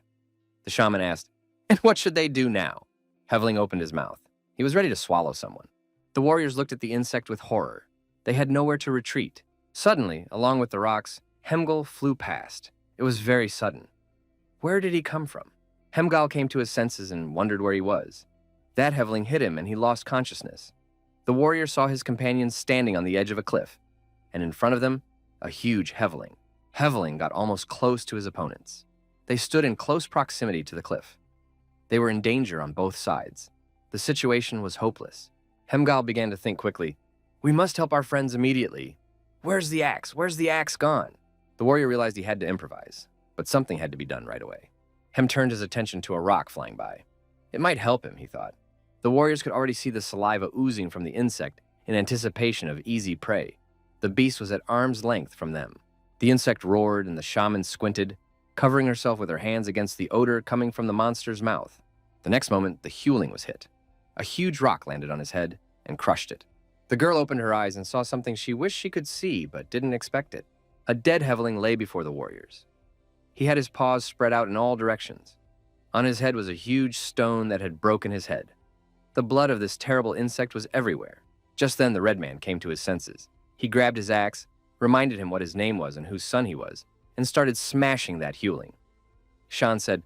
The shaman asked, "And what should they do now?" Heveling opened his mouth. He was ready to swallow someone. The warriors looked at the insect with horror. They had nowhere to retreat. Suddenly, along with the rocks, Hemgal flew past. It was very sudden. Where did he come from? Hemgal came to his senses and wondered where he was. That Heveling hit him and he lost consciousness. The warrior saw his companions standing on the edge of a cliff, and in front of them, a huge Heveling. Heveling got almost close to his opponents. They stood in close proximity to the cliff. They were in danger on both sides. The situation was hopeless. Hemgal began to think quickly. "We must help our friends immediately. Where's the axe? Where's the axe gone?" The warrior realized he had to improvise, but something had to be done right away. Hem turned his attention to a rock flying by. It might help him, he thought. The warriors could already see the saliva oozing from the insect in anticipation of easy prey. The beast was at arm's length from them. The insect roared and the shaman squinted, covering herself with her hands against the odor coming from the monster's mouth. The next moment, the hewling was hit. A huge rock landed on his head and crushed it. The girl opened her eyes and saw something she wished she could see but didn't expect it. A dead Heveling lay before the warriors. He had his paws spread out in all directions. On his head was a huge stone that had broken his head. The blood of this terrible insect was everywhere. Just then the red man came to his senses. He grabbed his axe, reminded him what his name was and whose son he was, and started smashing that hewling. Shan said,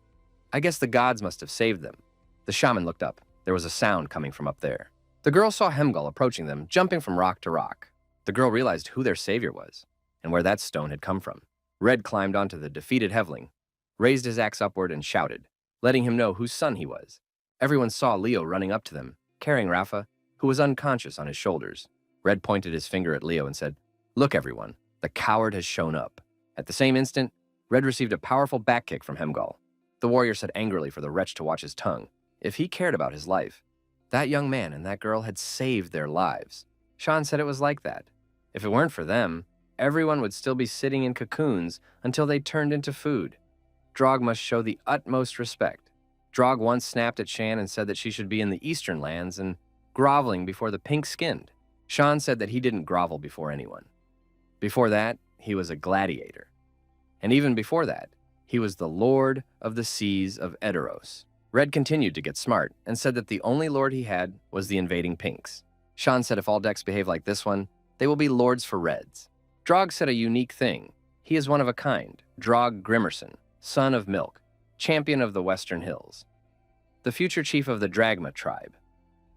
"I guess the gods must have saved them." The shaman looked up. There was a sound coming from up there. The girl saw Hemgal approaching them, jumping from rock to rock. The girl realized who their savior was and where that stone had come from. Red climbed onto the defeated Heveling, raised his axe upward and shouted, letting him know whose son he was. Everyone saw Leo running up to them, carrying Rafa, who was unconscious on his shoulders. Red pointed his finger at Leo and said, "Look, everyone, the coward has shown up." At the same instant, Red received a powerful back kick from Hemgal. The warrior said angrily for the wretch to watch his tongue. If he cared about his life, that young man and that girl had saved their lives. Shan said it was like that. If it weren't for them, everyone would still be sitting in cocoons until they turned into food. Drog must show the utmost respect. Drog once snapped at Shan and said that she should be in the eastern lands and groveling before the pink-skinned. Shan said that he didn't grovel before anyone. Before that, he was a gladiator. And even before that, he was the Lord of the Seas of Edoros. Red continued to get smart and said that the only lord he had was the invading pinks. Shan said if all decks behave like this one, they will be lords for reds. Drog said a unique thing. He is one of a kind, Drog Grimerson, son of Milk, champion of the Western Hills, the future chief of the Dragma tribe.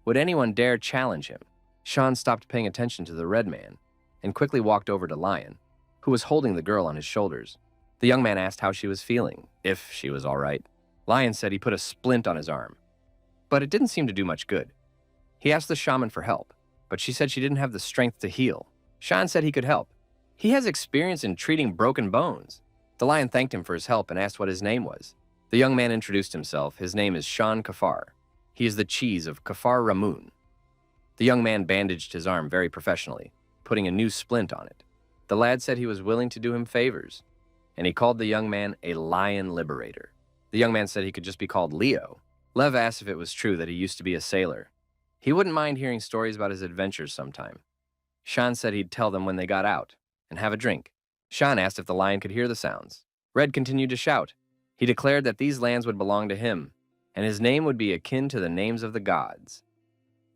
Would anyone dare challenge him? Shan stopped paying attention to the red man and quickly walked over to Lion, who was holding the girl on his shoulders. The young man asked how she was feeling, if she was all right. Lion said he put a splint on his arm, but it didn't seem to do much good. He asked the shaman for help, but she said she didn't have the strength to heal. Shan said he could help. He has experience in treating broken bones. The lion thanked him for his help and asked what his name was. The young man introduced himself. His name is Shan Kafar. He is the cheese of Kafar Ramun. The young man bandaged his arm very professionally, putting a new splint on it. The lad said he was willing to do him favors, and he called the young man a lion liberator. The young man said he could just be called Leo. Lev asked if it was true that he used to be a sailor. He wouldn't mind hearing stories about his adventures sometime. Shan said he'd tell them when they got out and have a drink. Shan asked if the lion could hear the sounds. Red continued to shout. He declared that these lands would belong to him, and his name would be akin to the names of the gods.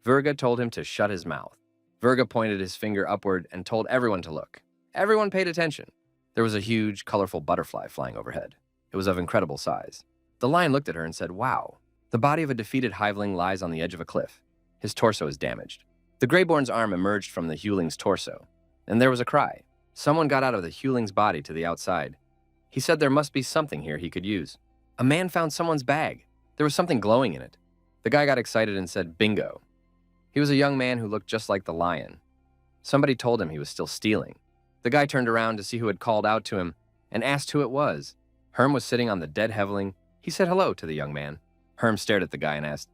Virga told him to shut his mouth. Virga pointed his finger upward and told everyone to look. Everyone paid attention. There was a huge, colorful butterfly flying overhead. It was of incredible size. The lion looked at her and said, "Wow." The body of a defeated hiveling lies on the edge of a cliff. His torso is damaged. The Greyborn's arm emerged from the Huling's torso, and there was a cry. Someone got out of the Huling's body to the outside. He said there must be something here he could use. A man found someone's bag. There was something glowing in it. The guy got excited and said, "Bingo." He was a young man who looked just like the lion. Somebody told him he was still stealing. The guy turned around to see who had called out to him and asked who it was. Herm was sitting on the dead Heveling. He said hello to the young man. Herm stared at the guy and asked,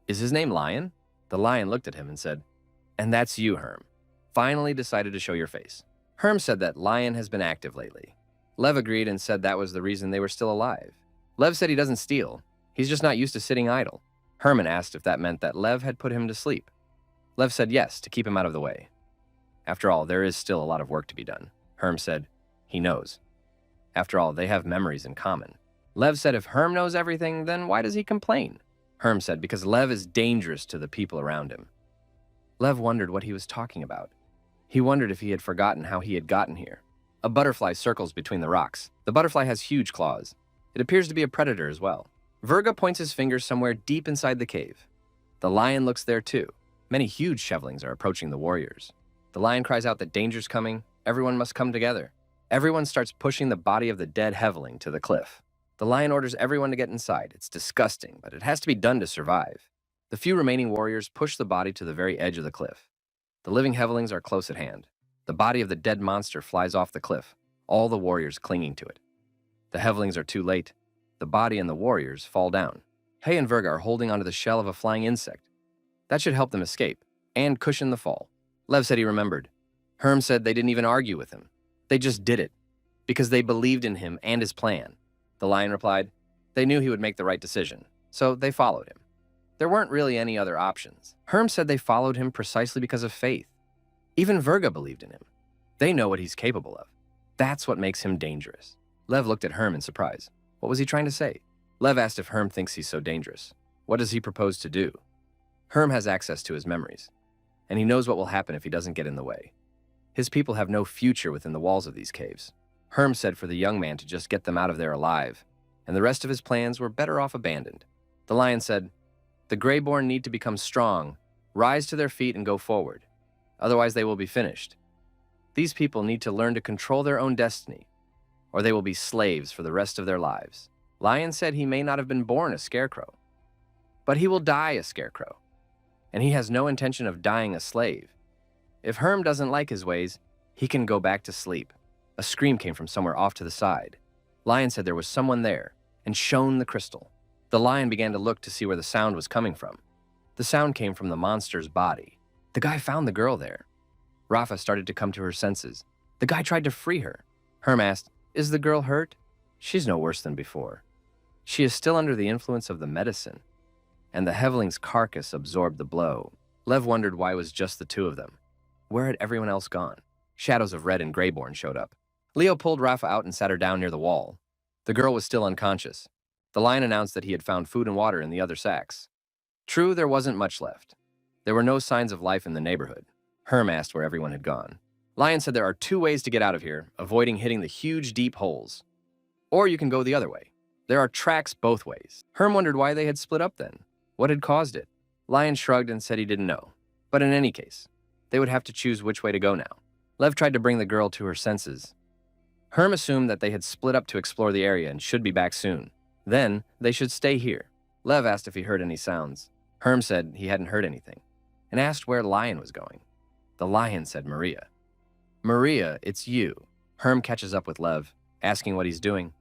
"Is his name Lion?" The lion looked at him and said, "And that's you, Herm. Finally decided to show your face." Herm said that Lion has been active lately. Lev agreed and said that was the reason they were still alive. Lev said he doesn't steal. He's just not used to sitting idle. Herman asked if that meant that Lev had put him to sleep. Lev said yes, to keep him out of the way. After all, there is still a lot of work to be done. Herm said, he knows. After all, they have memories in common. Lev said if Herm knows everything, then why does he complain? Herm said because Lev is dangerous to the people around him. Lev wondered what he was talking about. He wondered if he had forgotten how he had gotten here. A butterfly circles between the rocks. The butterfly has huge claws. It appears to be a predator as well. Virga points his finger somewhere deep inside the cave. The lion looks there too. Many huge Shevelings are approaching the warriors. The lion cries out that danger's coming. Everyone must come together. Everyone starts pushing the body of the dead Heveling to the cliff. The lion orders everyone to get inside. It's disgusting, but it has to be done to survive. The few remaining warriors push the body to the very edge of the cliff. The living Hevelings are close at hand. The body of the dead monster flies off the cliff, all the warriors clinging to it. The Hevelings are too late. The body and the warriors fall down. Hay and Virga are holding onto the shell of a flying insect. That should help them escape and cushion the fall. Lev said he remembered. Herm said they didn't even argue with him. They just did it because they believed in him and his plan. The lion replied, they knew he would make the right decision, so they followed him. There weren't really any other options. Herm said they followed him precisely because of faith. Even Virga believed in him. They know what he's capable of. That's what makes him dangerous. Lev looked at Herm in surprise. What was he trying to say? Lev asked if Herm thinks he's so dangerous. What does he propose to do? Herm has access to his memories, and he knows what will happen if he doesn't get in the way. His people have no future within the walls of these caves. Herm said for the young man to just get them out of there alive, and the rest of his plans were better off abandoned. The lion said, the Greyborn need to become strong, rise to their feet and go forward. Otherwise they will be finished. These people need to learn to control their own destiny, or they will be slaves for the rest of their lives. Lion said he may not have been born a scarecrow, but he will die a scarecrow, and he has no intention of dying a slave. If Herm doesn't like his ways, he can go back to sleep. A scream came from somewhere off to the side. Lion said there was someone there and shone the crystal. The lion began to look to see where the sound was coming from. The sound came from the monster's body. The guy found the girl there. Rafa started to come to her senses. The guy tried to free her. Herm asked, is the girl hurt? She's no worse than before. She is still under the influence of the medicine, and the Heveling's carcass absorbed the blow. Lev wondered why it was just the two of them. Where had everyone else gone? Shadows of Red and Greyborn showed up. Leo pulled Rafa out and sat her down near the wall. The girl was still unconscious. The lion announced that he had found food and water in the other sacks. True, there wasn't much left. There were no signs of life in the neighborhood. Herm asked where everyone had gone. Lion said there are two ways to get out of here, avoiding hitting the huge, deep holes. Or you can go the other way. There are tracks both ways. Herm wondered why they had split up then. What had caused it? Lion shrugged and said he didn't know. But in any case, they would have to choose which way to go now. Lev tried to bring the girl to her senses. Herm assumed that they had split up to explore the area and should be back soon. Then, they should stay here. Lev asked if he heard any sounds. Herm said he hadn't heard anything, and asked where Lion was going. The lion said Maria. Maria, it's you. Herm catches up with Lev, asking what he's doing.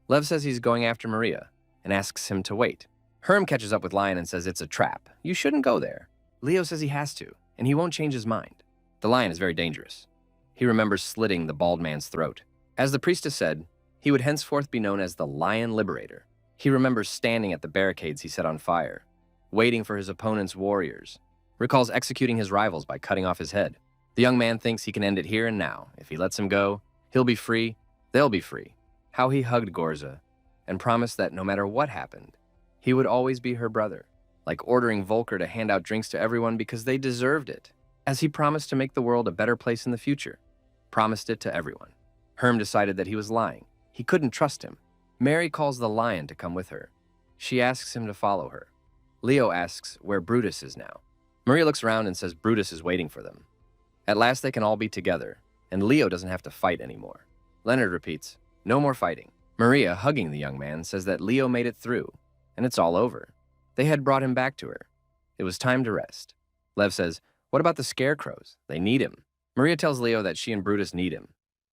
Lev says he's going after Maria, and asks him to wait. Herm catches up with Lion and says it's a trap. You shouldn't go there. Leo says he has to, and he won't change his mind. The lion is very dangerous. He remembers slitting the bald man's throat. As the priestess said, he would henceforth be known as the Lion Liberator. He remembers standing at the barricades he set on fire, waiting for his opponent's warriors. Recalls executing his rivals by cutting off his head. The young man thinks he can end it here and now. If he lets him go, he'll be free, they'll be free. How he hugged Gorza and promised that no matter what happened, he would always be her brother, like ordering Volker to hand out drinks to everyone because they deserved it. as he promised to make the world a better place in the future. Promised it to everyone. Herm decided that he was lying. He couldn't trust him. Mary calls the lion to come with her. She asks him to follow her. Leo asks where Brutus is now. Maria looks around and says Brutus is waiting for them. At last they can all be together, and Leo doesn't have to fight anymore. Leonard repeats, no more fighting. Maria, hugging the young man, says that Leo made it through, and it's all over. They had brought him back to her. It was time to rest. Lev says, what about the scarecrows? They need him. Maria tells Leo that she and Brutus need him.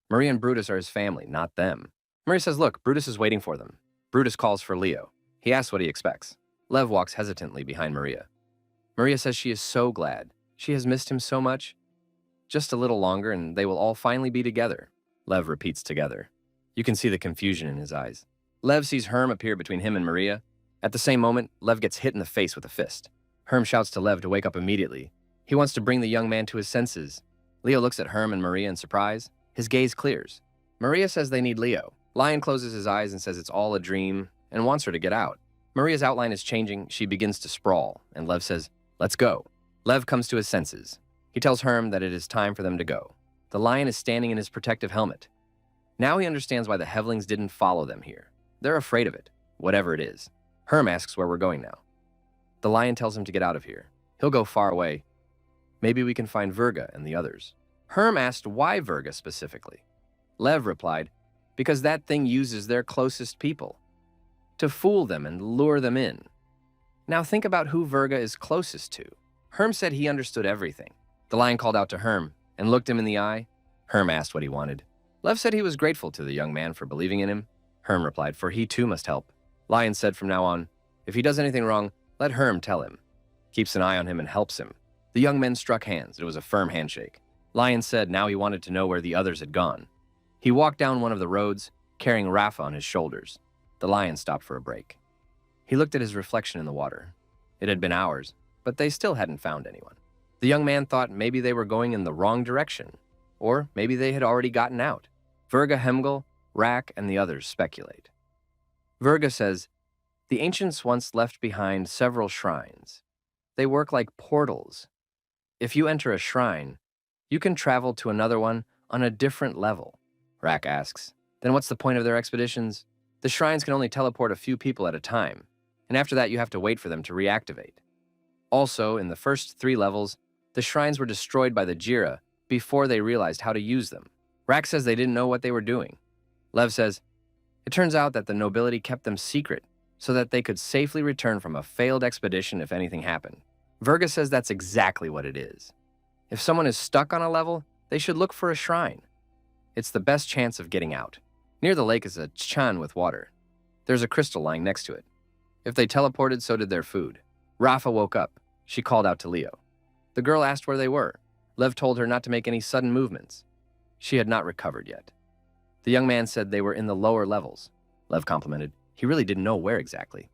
Maria and Brutus are his family, not them. Maria says, look, Brutus is waiting for them. Brutus calls for Leo. He asks what he expects. Lev walks hesitantly behind Maria. Maria says she is so glad. She has missed him so much. Just a little longer and they will all finally be together. Lev repeats together. You can see the confusion in his eyes. Lev sees Herm appear between him and Maria. At the same moment, Lev gets hit in the face with a fist. Herm shouts to Lev to wake up immediately. He wants to bring the young man to his senses. Leo looks at Herm and Maria in surprise. His gaze clears. Maria says they need Leo. Lion closes his eyes and says it's all a dream and wants her to get out. Maria's outline is changing. She begins to sprawl, and Lev says, let's go. Lev comes to his senses. He tells Herm that it is time for them to go. The lion is standing in his protective helmet. Now he understands why the Hevlings didn't follow them here. They're afraid of it, whatever it is. Herm asks where we're going now. The lion tells him to get out of here. He'll go far away. Maybe we can find Virga and the others. Herm asked why Virga specifically. Lev replied, because that thing uses their closest people to fool them and lure them in. Now think about who Virga is closest to. Herm said he understood everything. The lion called out to Herm and looked him in the eye. Herm asked what he wanted. Lev said he was grateful to the young man for believing in him. Herm replied, for he too must help. Lion said from now on, if he does anything wrong, let Herm tell him. Keeps an eye on him and helps him. The young men struck hands. It was a firm handshake. Lion said now he wanted to know where the others had gone. He walked down one of the roads, carrying Rafa on his shoulders. The lion stopped for a break. He looked at his reflection in the water. It had been hours, but they still hadn't found anyone. The young man thought maybe they were going in the wrong direction, or maybe they had already gotten out. Virga, Hemgel, Rak, and the others speculate. Virga says, the ancients once left behind several shrines. They work like portals. If you enter a shrine, you can travel to another one on a different level. Rak asks, then what's the point of their expeditions? The shrines can only teleport a few people at a time, and after that you have to wait for them to reactivate. Also, in the first 3 levels, the shrines were destroyed by the Jira before they realized how to use them. Rak says they didn't know what they were doing. Lev says, it turns out that the nobility kept them secret so that they could safely return from a failed expedition if anything happened. Virga says that's exactly what it is. If someone is stuck on a level, they should look for a shrine. It's the best chance of getting out. Near the lake is a chan with water. There's a crystal lying next to it. If they teleported, so did their food. Rafa woke up. She called out to Leo. The girl asked where they were. Lev told her not to make any sudden movements. She had not recovered yet. The young man said they were in the lower levels. Lev complimented. He really didn't know where exactly.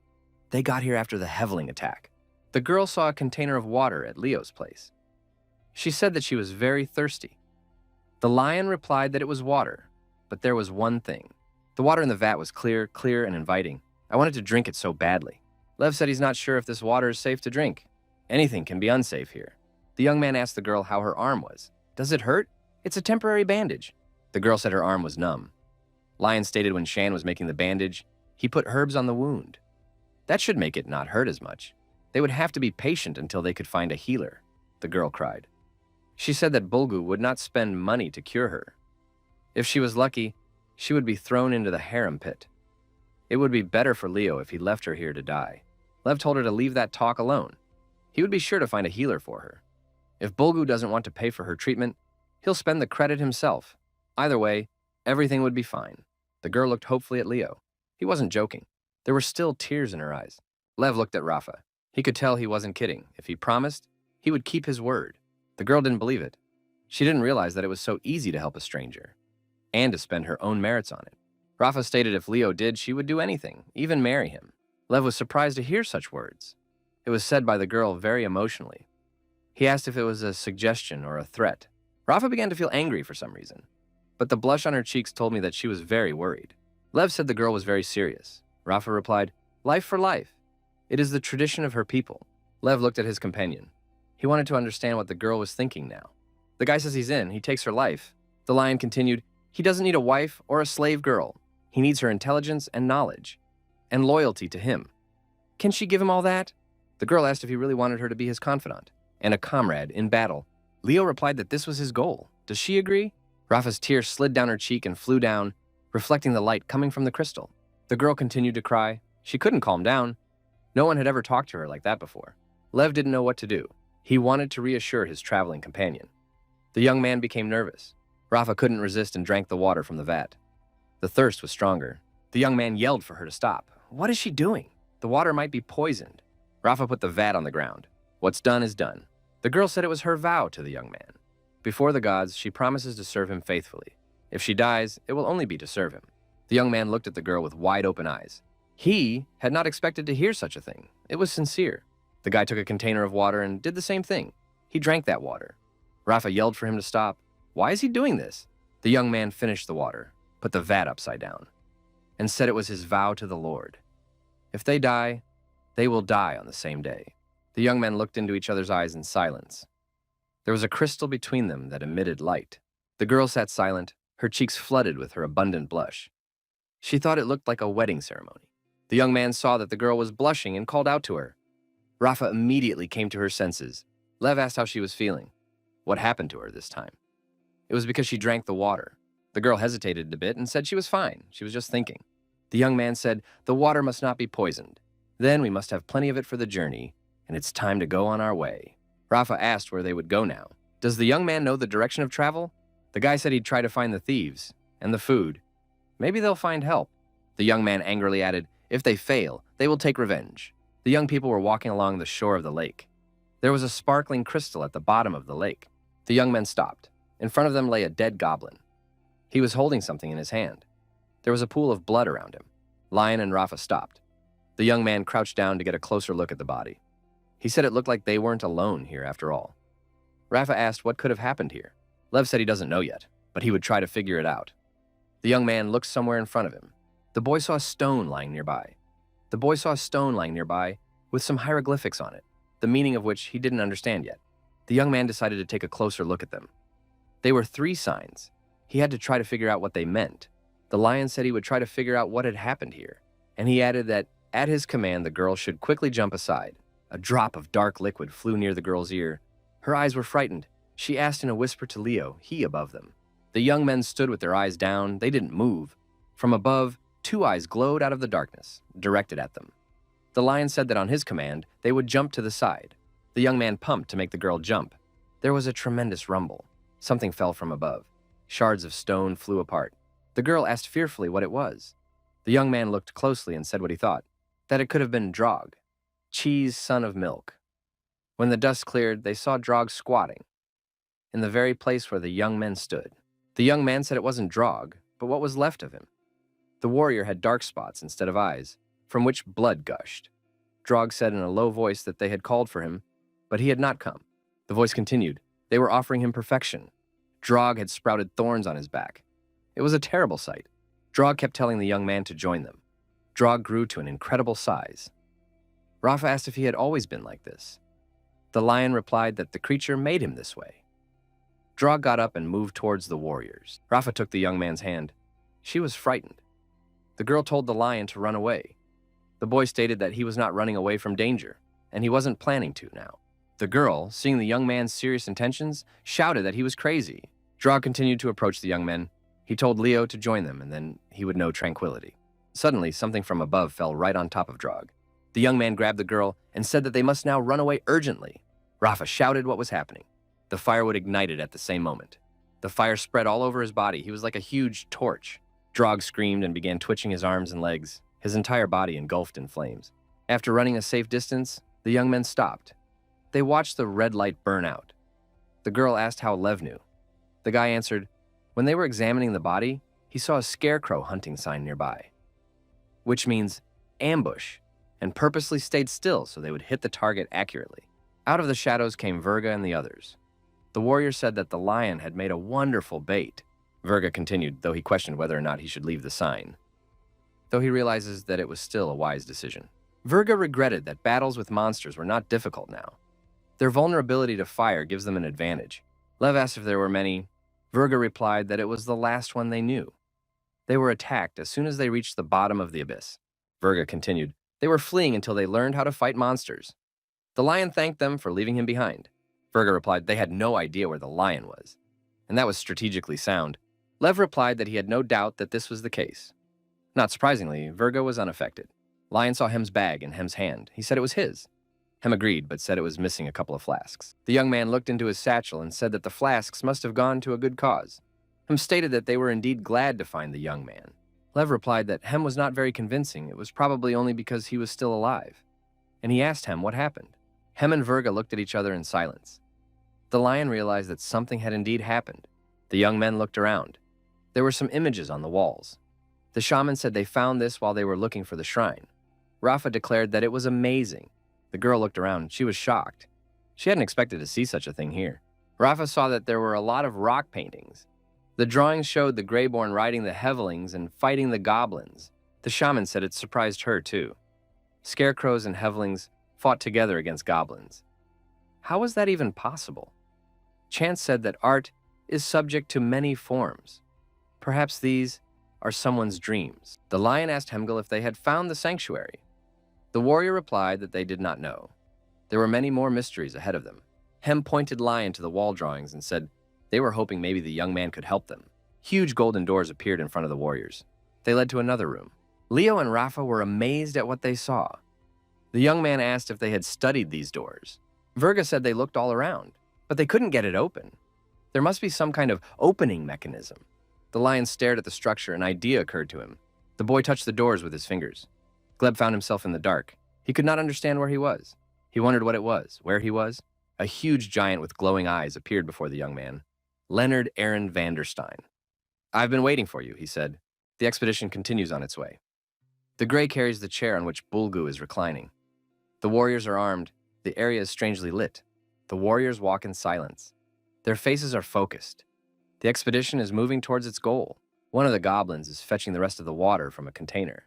They got here after the Hevling attack. The girl saw a container of water at Leo's place. She said that she was very thirsty. The lion replied that it was water, but there was one thing. The water in the vat was clear and inviting. I wanted to drink it so badly. Lev said he's not sure if this water is safe to drink. Anything can be unsafe here. The young man asked the girl how her arm was. Does it hurt? It's a temporary bandage. The girl said her arm was numb. Lion stated when Shan was making the bandage, he put herbs on the wound. That should make it not hurt as much. They would have to be patient until they could find a healer, the girl cried. She said that Bulgu would not spend money to cure her. If she was lucky, she would be thrown into the harem pit. It would be better for Leo if he left her here to die. Lev told her to leave that talk alone. He would be sure to find a healer for her. If Bulgu doesn't want to pay for her treatment, he'll spend the credit himself. Either way, everything would be fine. The girl looked hopefully at Leo. He wasn't joking. There were still tears in her eyes. Lev looked at Rafa. He could tell he wasn't kidding. If he promised, he would keep his word. The girl didn't believe it. She didn't realize that it was so easy to help a stranger, and to spend her own merits on it. Rafa stated if Leo did, she would do anything, even marry him. Lev was surprised to hear such words. It was said by the girl very emotionally. He asked if it was a suggestion or a threat. Rafa began to feel angry for some reason, but the blush on her cheeks told me that she was very worried. Lev said the girl was very serious. Rafa replied, life for life. It is the tradition of her people. Lev looked at his companion. He wanted to understand what the girl was thinking now. The guy says he's in. He takes her life. The lion continued, he doesn't need a wife or a slave girl. He needs her intelligence and knowledge, and loyalty to him. Can she give him all that? The girl asked if he really wanted her to be his confidant and a comrade in battle. Leo replied that this was his goal. Does she agree? Rafa's tear slid down her cheek and flew down, reflecting the light coming from the crystal. The girl continued to cry. She couldn't calm down. No one had ever talked to her like that before. Lev didn't know what to do. He wanted to reassure his traveling companion. The young man became nervous. Rafa couldn't resist and drank the water from the vat. The thirst was stronger. The young man yelled for her to stop. What is she doing? The water might be poisoned. Rafa put the vat on the ground. What's done is done. The girl said it was her vow to the young man. Before the gods, she promises to serve him faithfully. If she dies, it will only be to serve him. The young man looked at the girl with wide-open eyes. He had not expected to hear such a thing. It was sincere. The guy took a container of water and did the same thing. He drank that water. Rafa yelled for him to stop. Why is he doing this? The young man finished the water, put the vat upside down, and said it was his vow to the Lord. If they die, they will die on the same day. The young men looked into each other's eyes in silence. There was a crystal between them that emitted light. The girl sat silent, her cheeks flooded with her abundant blush. She thought it looked like a wedding ceremony. The young man saw that the girl was blushing and called out to her. Rafa immediately came to her senses. Lev asked how she was feeling. What happened to her this time? It was because she drank the water. The girl hesitated a bit and said she was fine. She was just thinking. The young man said, the water must not be poisoned. Then we must have plenty of it for the journey, and it's time to go on our way. Rafa asked where they would go now. Does the young man know the direction of travel? The guy said he'd try to find the thieves and the food. Maybe they'll find help. The young man angrily added, if they fail, they will take revenge. The young people were walking along the shore of the lake. There was a sparkling crystal at the bottom of the lake. The young men stopped. In front of them lay a dead goblin. He was holding something in his hand. There was a pool of blood around him. Lion and Rafa stopped. The young man crouched down to get a closer look at the body. He said it looked like they weren't alone here after all. Rafa asked what could have happened here. Lev said he doesn't know yet, but he would try to figure it out. The young man looked somewhere in front of him. The boy saw a stone lying nearby. The boy saw a stone lying nearby with some hieroglyphics on it, the meaning of which he didn't understand yet. The young man decided to take a closer look at them. They were 3 signs. He had to try to figure out what they meant. The lion said he would try to figure out what had happened here, and he added that at his command the girl should quickly jump aside. A drop of dark liquid flew near the girl's ear. Her eyes were frightened. She asked in a whisper to Leo, he above them. The young men stood with their eyes down. They didn't move. From above, 2 eyes glowed out of the darkness, directed at them. The lion said that on his command, they would jump to the side. The young man pumped to make the girl jump. There was a tremendous rumble. Something fell from above. Shards of stone flew apart. The girl asked fearfully what it was. The young man looked closely and said what he thought, that it could have been Drog, Cheese, son of milk. When the dust cleared, they saw Drog squatting in the very place where the young men stood. The young man said it wasn't Drog, but what was left of him. The warrior had dark spots instead of eyes, from which blood gushed. Drog said in a low voice that they had called for him, but he had not come. The voice continued. They were offering him perfection. Drog had sprouted thorns on his back. It was a terrible sight. Drog kept telling the young man to join them. Drog grew to an incredible size. Rafa asked if he had always been like this. The lion replied that the creature made him this way. Drog got up and moved towards the warriors. Rafa took the young man's hand. She was frightened. The girl told the lion to run away. The boy stated that he was not running away from danger, and he wasn't planning to now. The girl, seeing the young man's serious intentions, shouted that he was crazy. Drog continued to approach the young men. He told Leo to join them, and then he would know tranquility. Suddenly, something from above fell right on top of Drog. The young man grabbed the girl and said that they must now run away urgently. Rafa shouted what was happening. The firewood ignited at the same moment. The fire spread all over his body. He was like a huge torch. Drog screamed and began twitching his arms and legs, his entire body engulfed in flames. After running a safe distance, the young men stopped. They watched the red light burn out. The girl asked how Lev knew. The guy answered, when they were examining the body, he saw a scarecrow hunting sign nearby, which means ambush, and purposely stayed still so they would hit the target accurately. Out of the shadows came Virga and the others. The warrior said that the lion had made a wonderful bait. Virga continued, though he questioned whether or not he should leave the sign, though he realizes that it was still a wise decision. Virga regretted that battles with monsters were not difficult now. Their vulnerability to fire gives them an advantage. Lev asked if there were many. Virga replied that it was the last one they knew. They were attacked as soon as they reached the bottom of the abyss. Virga continued, they were fleeing until they learned how to fight monsters. The lion thanked them for leaving him behind. Virga replied they had no idea where the lion was, and that was strategically sound. Lev replied that he had no doubt that this was the case. Not surprisingly, Virga was unaffected. Lion saw Hem's bag in Hem's hand. He said it was his. Hem agreed, but said it was missing a couple of flasks. The young man looked into his satchel and said that the flasks must have gone to a good cause. Hem stated that they were indeed glad to find the young man. Lev replied that Hem was not very convincing. It was probably only because he was still alive. And he asked Hem what happened. Hem and Virga looked at each other in silence. The lion realized that something had indeed happened. The young men looked around. There were some images on the walls. The shaman said they found this while they were looking for the shrine. Rafa declared that it was amazing. The girl looked around. She was shocked. She hadn't expected to see such a thing here. Rafa saw that there were a lot of rock paintings. The drawings showed the Reborn riding the Hevelings and fighting the goblins. The shaman said it surprised her too. Scarecrows and Hevelings fought together against goblins. How was that even possible? Chance said that art is subject to many forms. Perhaps these are someone's dreams. The lion asked Hemgil if they had found the sanctuary. The warrior replied that they did not know. There were many more mysteries ahead of them. Hem pointed Lion to the wall drawings and said they were hoping maybe the young man could help them. Huge golden doors appeared in front of the warriors. They led to another room. Leo and Rafa were amazed at what they saw. The young man asked if they had studied these doors. Virga said they looked all around, but they couldn't get it open. There must be some kind of opening mechanism. The lion stared at the structure. An idea occurred to him. The boy touched the doors with his fingers. Gleb found himself in the dark. He could not understand where he was. He wondered what it was, where he was. A huge giant with glowing eyes appeared before the young man. Leonard Aaron van der Stein. I've been waiting for you, he said. The expedition continues on its way. The gray carries the chair on which Bulgu is reclining. The warriors are armed. The area is strangely lit. The warriors walk in silence. Their faces are focused. The expedition is moving towards its goal. One of the goblins is fetching the rest of the water from a container.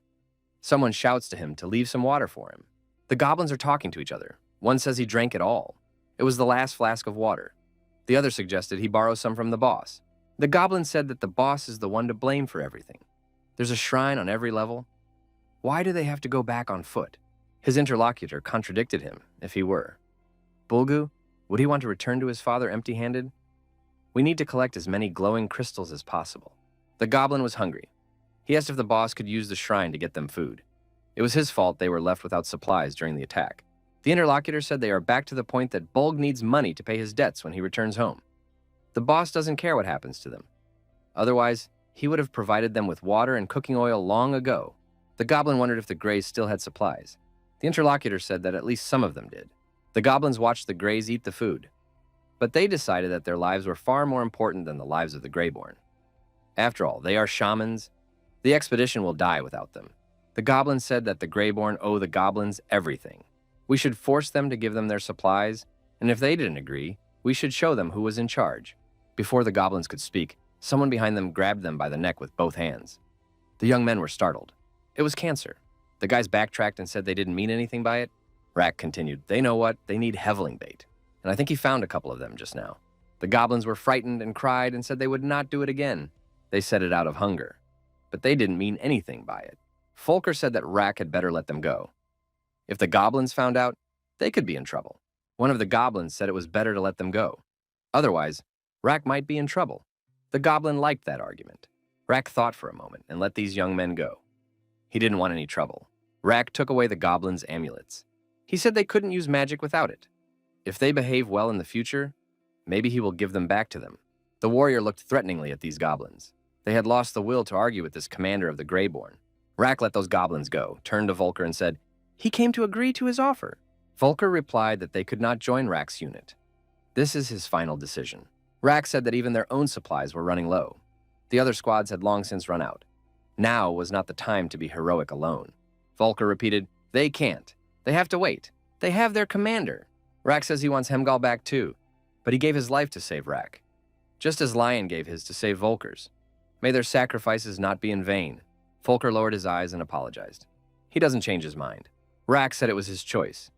Someone shouts to him to leave some water for him. The goblins are talking to each other. One says he drank it all. It was the last flask of water. The other suggested he borrow some from the boss. The goblin said that the boss is the one to blame for everything. There's a shrine on every level. Why do they have to go back on foot? His interlocutor contradicted him, if he were. Bulgu, would he want to return to his father empty-handed? We need to collect as many glowing crystals as possible. The goblin was hungry. He asked if the boss could use the shrine to get them food. It was his fault they were left without supplies during the attack. The interlocutor said they are back to the point that Bulg needs money to pay his debts when he returns home. The boss doesn't care what happens to them. Otherwise, he would have provided them with water and cooking oil long ago. The goblin wondered if the Greys still had supplies. The interlocutor said that at least some of them did. The goblins watched the Greys eat the food, but they decided that their lives were far more important than the lives of the Greyborn. After all, they are shamans. The expedition will die without them. The goblins said that the Greyborn owe the goblins everything. We should force them to give them their supplies, and if they didn't agree, we should show them who was in charge. Before the goblins could speak, someone behind them grabbed them by the neck with both hands. The young men were startled. It was Cancer. The guys backtracked and said they didn't mean anything by it. Rack continued, they know what, they need Heveling bait. And I think he found a couple of them just now. The goblins were frightened and cried and said they would not do it again. They said it out of hunger. But they didn't mean anything by it. Folker said that Rack had better let them go. If the goblins found out, they could be in trouble. One of the goblins said it was better to let them go. Otherwise, Rack might be in trouble. The goblin liked that argument. Rack thought for a moment and let these young men go. He didn't want any trouble. Rack took away the goblins' amulets. He said they couldn't use magic without it. If they behave well in the future, maybe he will give them back to them. The warrior looked threateningly at these goblins. They had lost the will to argue with this commander of the Greyborn. Rack let those goblins go, turned to Volker and said, he came to agree to his offer. Volker replied that they could not join Rack's unit. This is his final decision. Rack said that even their own supplies were running low. The other squads had long since run out. Now was not the time to be heroic alone. Volker repeated, they can't. They have to wait. They have their commander. Rack says he wants Hemgal back too, but he gave his life to save Rack, just as Lion gave his to save Volker's. May their sacrifices not be in vain. Volker lowered his eyes and apologized. He doesn't change his mind. Rack said it was his choice.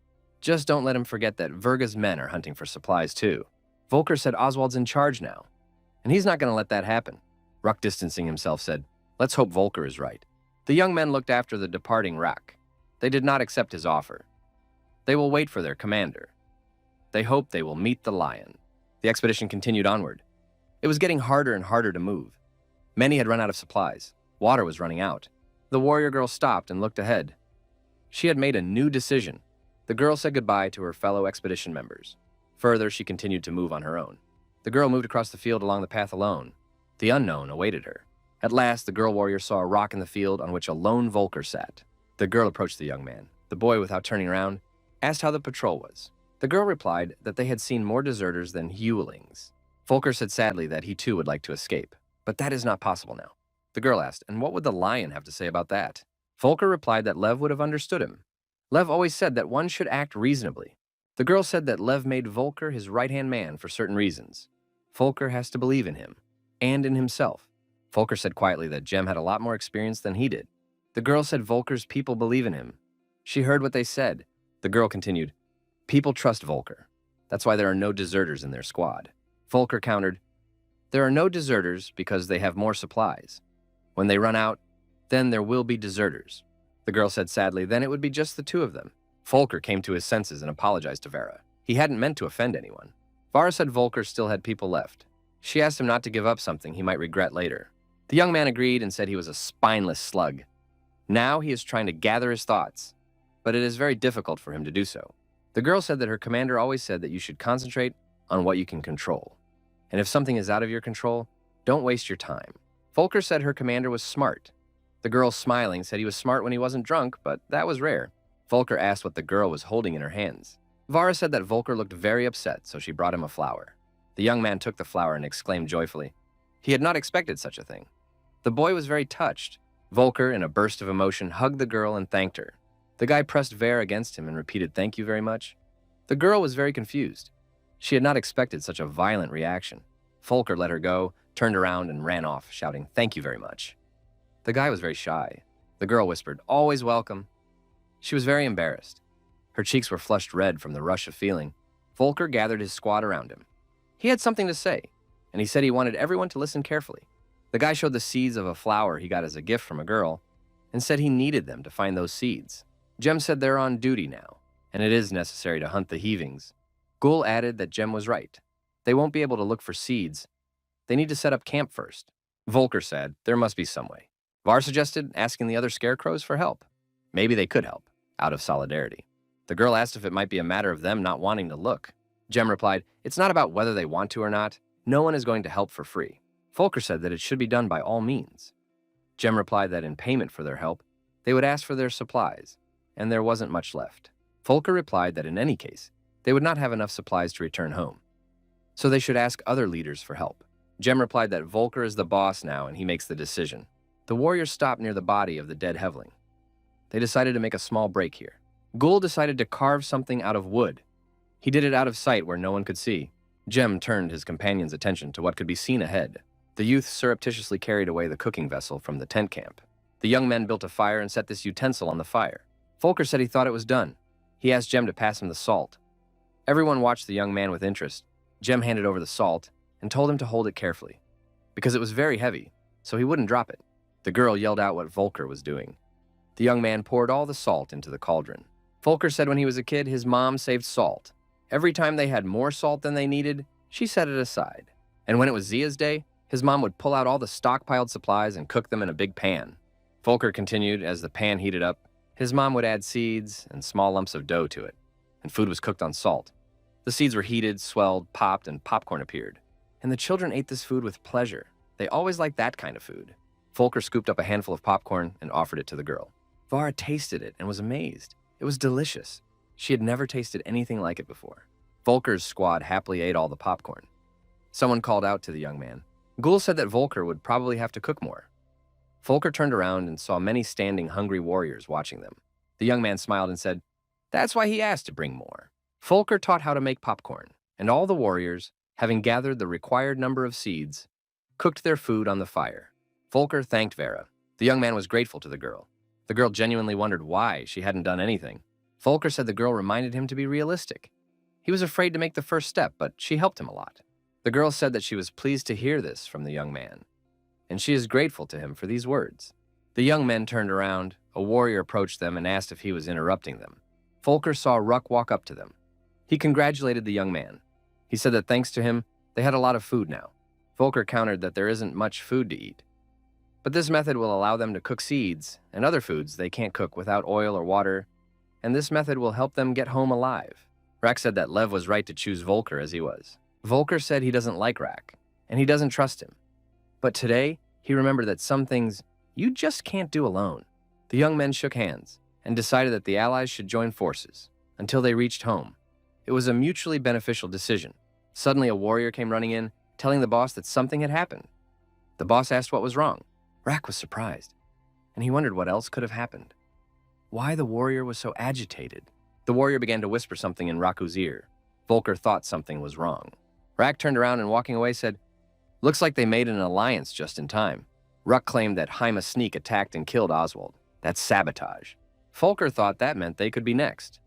Just don't let him forget that Verga's men are hunting for supplies too. Volker said Oswald's in charge now, and he's not going to let that happen. Ruck, distancing himself, said, let's hope Volker is right. The young men looked after the departing Ruck. They did not accept his offer. They will wait for their commander. They hope they will meet the lion. The expedition continued onward. It was getting harder and harder to move. Many had run out of supplies. Water was running out. The warrior girl stopped and looked ahead. She had made a new decision. The girl said goodbye to her fellow expedition members. Further, she continued to move on her own. The girl moved across the field along the path alone. The unknown awaited her. At last, the girl warrior saw a rock in the field on which a lone Volker sat. The girl approached the young man. The boy, without turning around, asked how the patrol was. The girl replied that they had seen more deserters than Hewlings. Volker said sadly that he too would like to escape, but that is not possible now. The girl asked, and what would the lion have to say about that? Volker replied that Lev would have understood him. Lev always said that one should act reasonably. The girl said that Lev made Volker his right-hand man for certain reasons. Volker has to believe in him, and in himself. Volker said quietly that Jem had a lot more experience than he did. The girl said Volker's people believe in him. She heard what they said. The girl continued, people trust Volker. That's why there are no deserters in their squad. Volker countered, there are no deserters because they have more supplies. When they run out, then there will be deserters. The girl said sadly, then it would be just the two of them. Volker came to his senses and apologized to Vera. He hadn't meant to offend anyone. Vara said Volker still had people left. She asked him not to give up something he might regret later. The young man agreed and said he was a spineless slug. Now he is trying to gather his thoughts, but it is very difficult for him to do so. The girl said that her commander always said that you should concentrate on what you can control. And if something is out of your control, don't waste your time. Volker said her commander was smart. The girl, smiling, said he was smart when he wasn't drunk, but that was rare. Volker asked what the girl was holding in her hands. Vara said that Volker looked very upset, so she brought him a flower. The young man took the flower and exclaimed joyfully. He had not expected such a thing. The boy was very touched. Volker, in a burst of emotion, hugged the girl and thanked her. The guy pressed Vera against him and repeated, thank you very much. The girl was very confused. She had not expected such a violent reaction. Volker let her go, turned around, and ran off, shouting, thank you very much. The guy was very shy. The girl whispered, always welcome. She was very embarrassed. Her cheeks were flushed red from the rush of feeling. Volker gathered his squad around him. He had something to say, and he said he wanted everyone to listen carefully. The guy showed the seeds of a flower he got as a gift from a girl and said he needed them to find those seeds. Jem said they're on duty now, and it is necessary to hunt the heavings. Gul added that Jem was right. They won't be able to look for seeds. They need to set up camp first. Volker said there must be some way. Var suggested asking the other scarecrows for help. Maybe they could help, out of solidarity. The girl asked if it might be a matter of them not wanting to look. Jem replied, it's not about whether they want to or not. No one is going to help for free. Volker said that it should be done by all means. Jem replied that in payment for their help, they would ask for their supplies, and there wasn't much left. Volker replied that in any case, they would not have enough supplies to return home, so they should ask other leaders for help. Jem replied that Volker is the boss now and he makes the decision. The warriors stopped near the body of the dead Hevling. They decided to make a small break here. Gul decided to carve something out of wood. He did it out of sight where no one could see. Jem turned his companion's attention to what could be seen ahead. The youth surreptitiously carried away the cooking vessel from the tent camp. The young men built a fire and set this utensil on the fire. Volker said he thought it was done. He asked Jem to pass him the salt. Everyone watched the young man with interest. Jem handed over the salt and told him to hold it carefully, because it was very heavy, so he wouldn't drop it. The girl yelled out what Volker was doing. The young man poured all the salt into the cauldron. Volker said when he was a kid, his mom saved salt. Every time they had more salt than they needed, she set it aside. And when it was Zia's day, his mom would pull out all the stockpiled supplies and cook them in a big pan. Volker continued as the pan heated up. His mom would add seeds and small lumps of dough to it, and food was cooked on salt. The seeds were heated, swelled, popped, and popcorn appeared. And the children ate this food with pleasure. They always liked that kind of food. Volker scooped up a handful of popcorn and offered it to the girl. Vara tasted it and was amazed. It was delicious. She had never tasted anything like it before. Volker's squad happily ate all the popcorn. Someone called out to the young man. Gul said that Volker would probably have to cook more. Volker turned around and saw many standing hungry warriors watching them. The young man smiled and said, that's why he asked to bring more. Volker taught how to make popcorn, and all the warriors, having gathered the required number of seeds, cooked their food on the fire. Volker thanked Vera. The young man was grateful to the girl. The girl genuinely wondered why she hadn't done anything. Volker said the girl reminded him to be realistic. He was afraid to make the first step, but she helped him a lot. The girl said that she was pleased to hear this from the young man, and she is grateful to him for these words. The young men turned around, a warrior approached them and asked if he was interrupting them. Volker saw Ruck walk up to them. He congratulated the young man. He said that thanks to him, they had a lot of food now. Volker countered that there isn't much food to eat. But this method will allow them to cook seeds and other foods they can't cook without oil or water, and this method will help them get home alive. Rak said that Lev was right to choose Volker as he was. Volker said he doesn't like Rak, and he doesn't trust him. But today, he remembered that some things you just can't do alone. The young men shook hands and decided that the allies should join forces until they reached home. It was a mutually beneficial decision. Suddenly, a warrior came running in, telling the boss that something had happened. The boss asked what was wrong. Rak was surprised, and he wondered what else could have happened. Why the warrior was so agitated. The warrior began to whisper something in Raku's ear. Volker thought something was wrong. Rak turned around and walking away said, "Looks like they made an alliance just in time." Ruck claimed that Haima Sneak attacked and killed Oswald. That's sabotage. Volker thought that meant they could be next.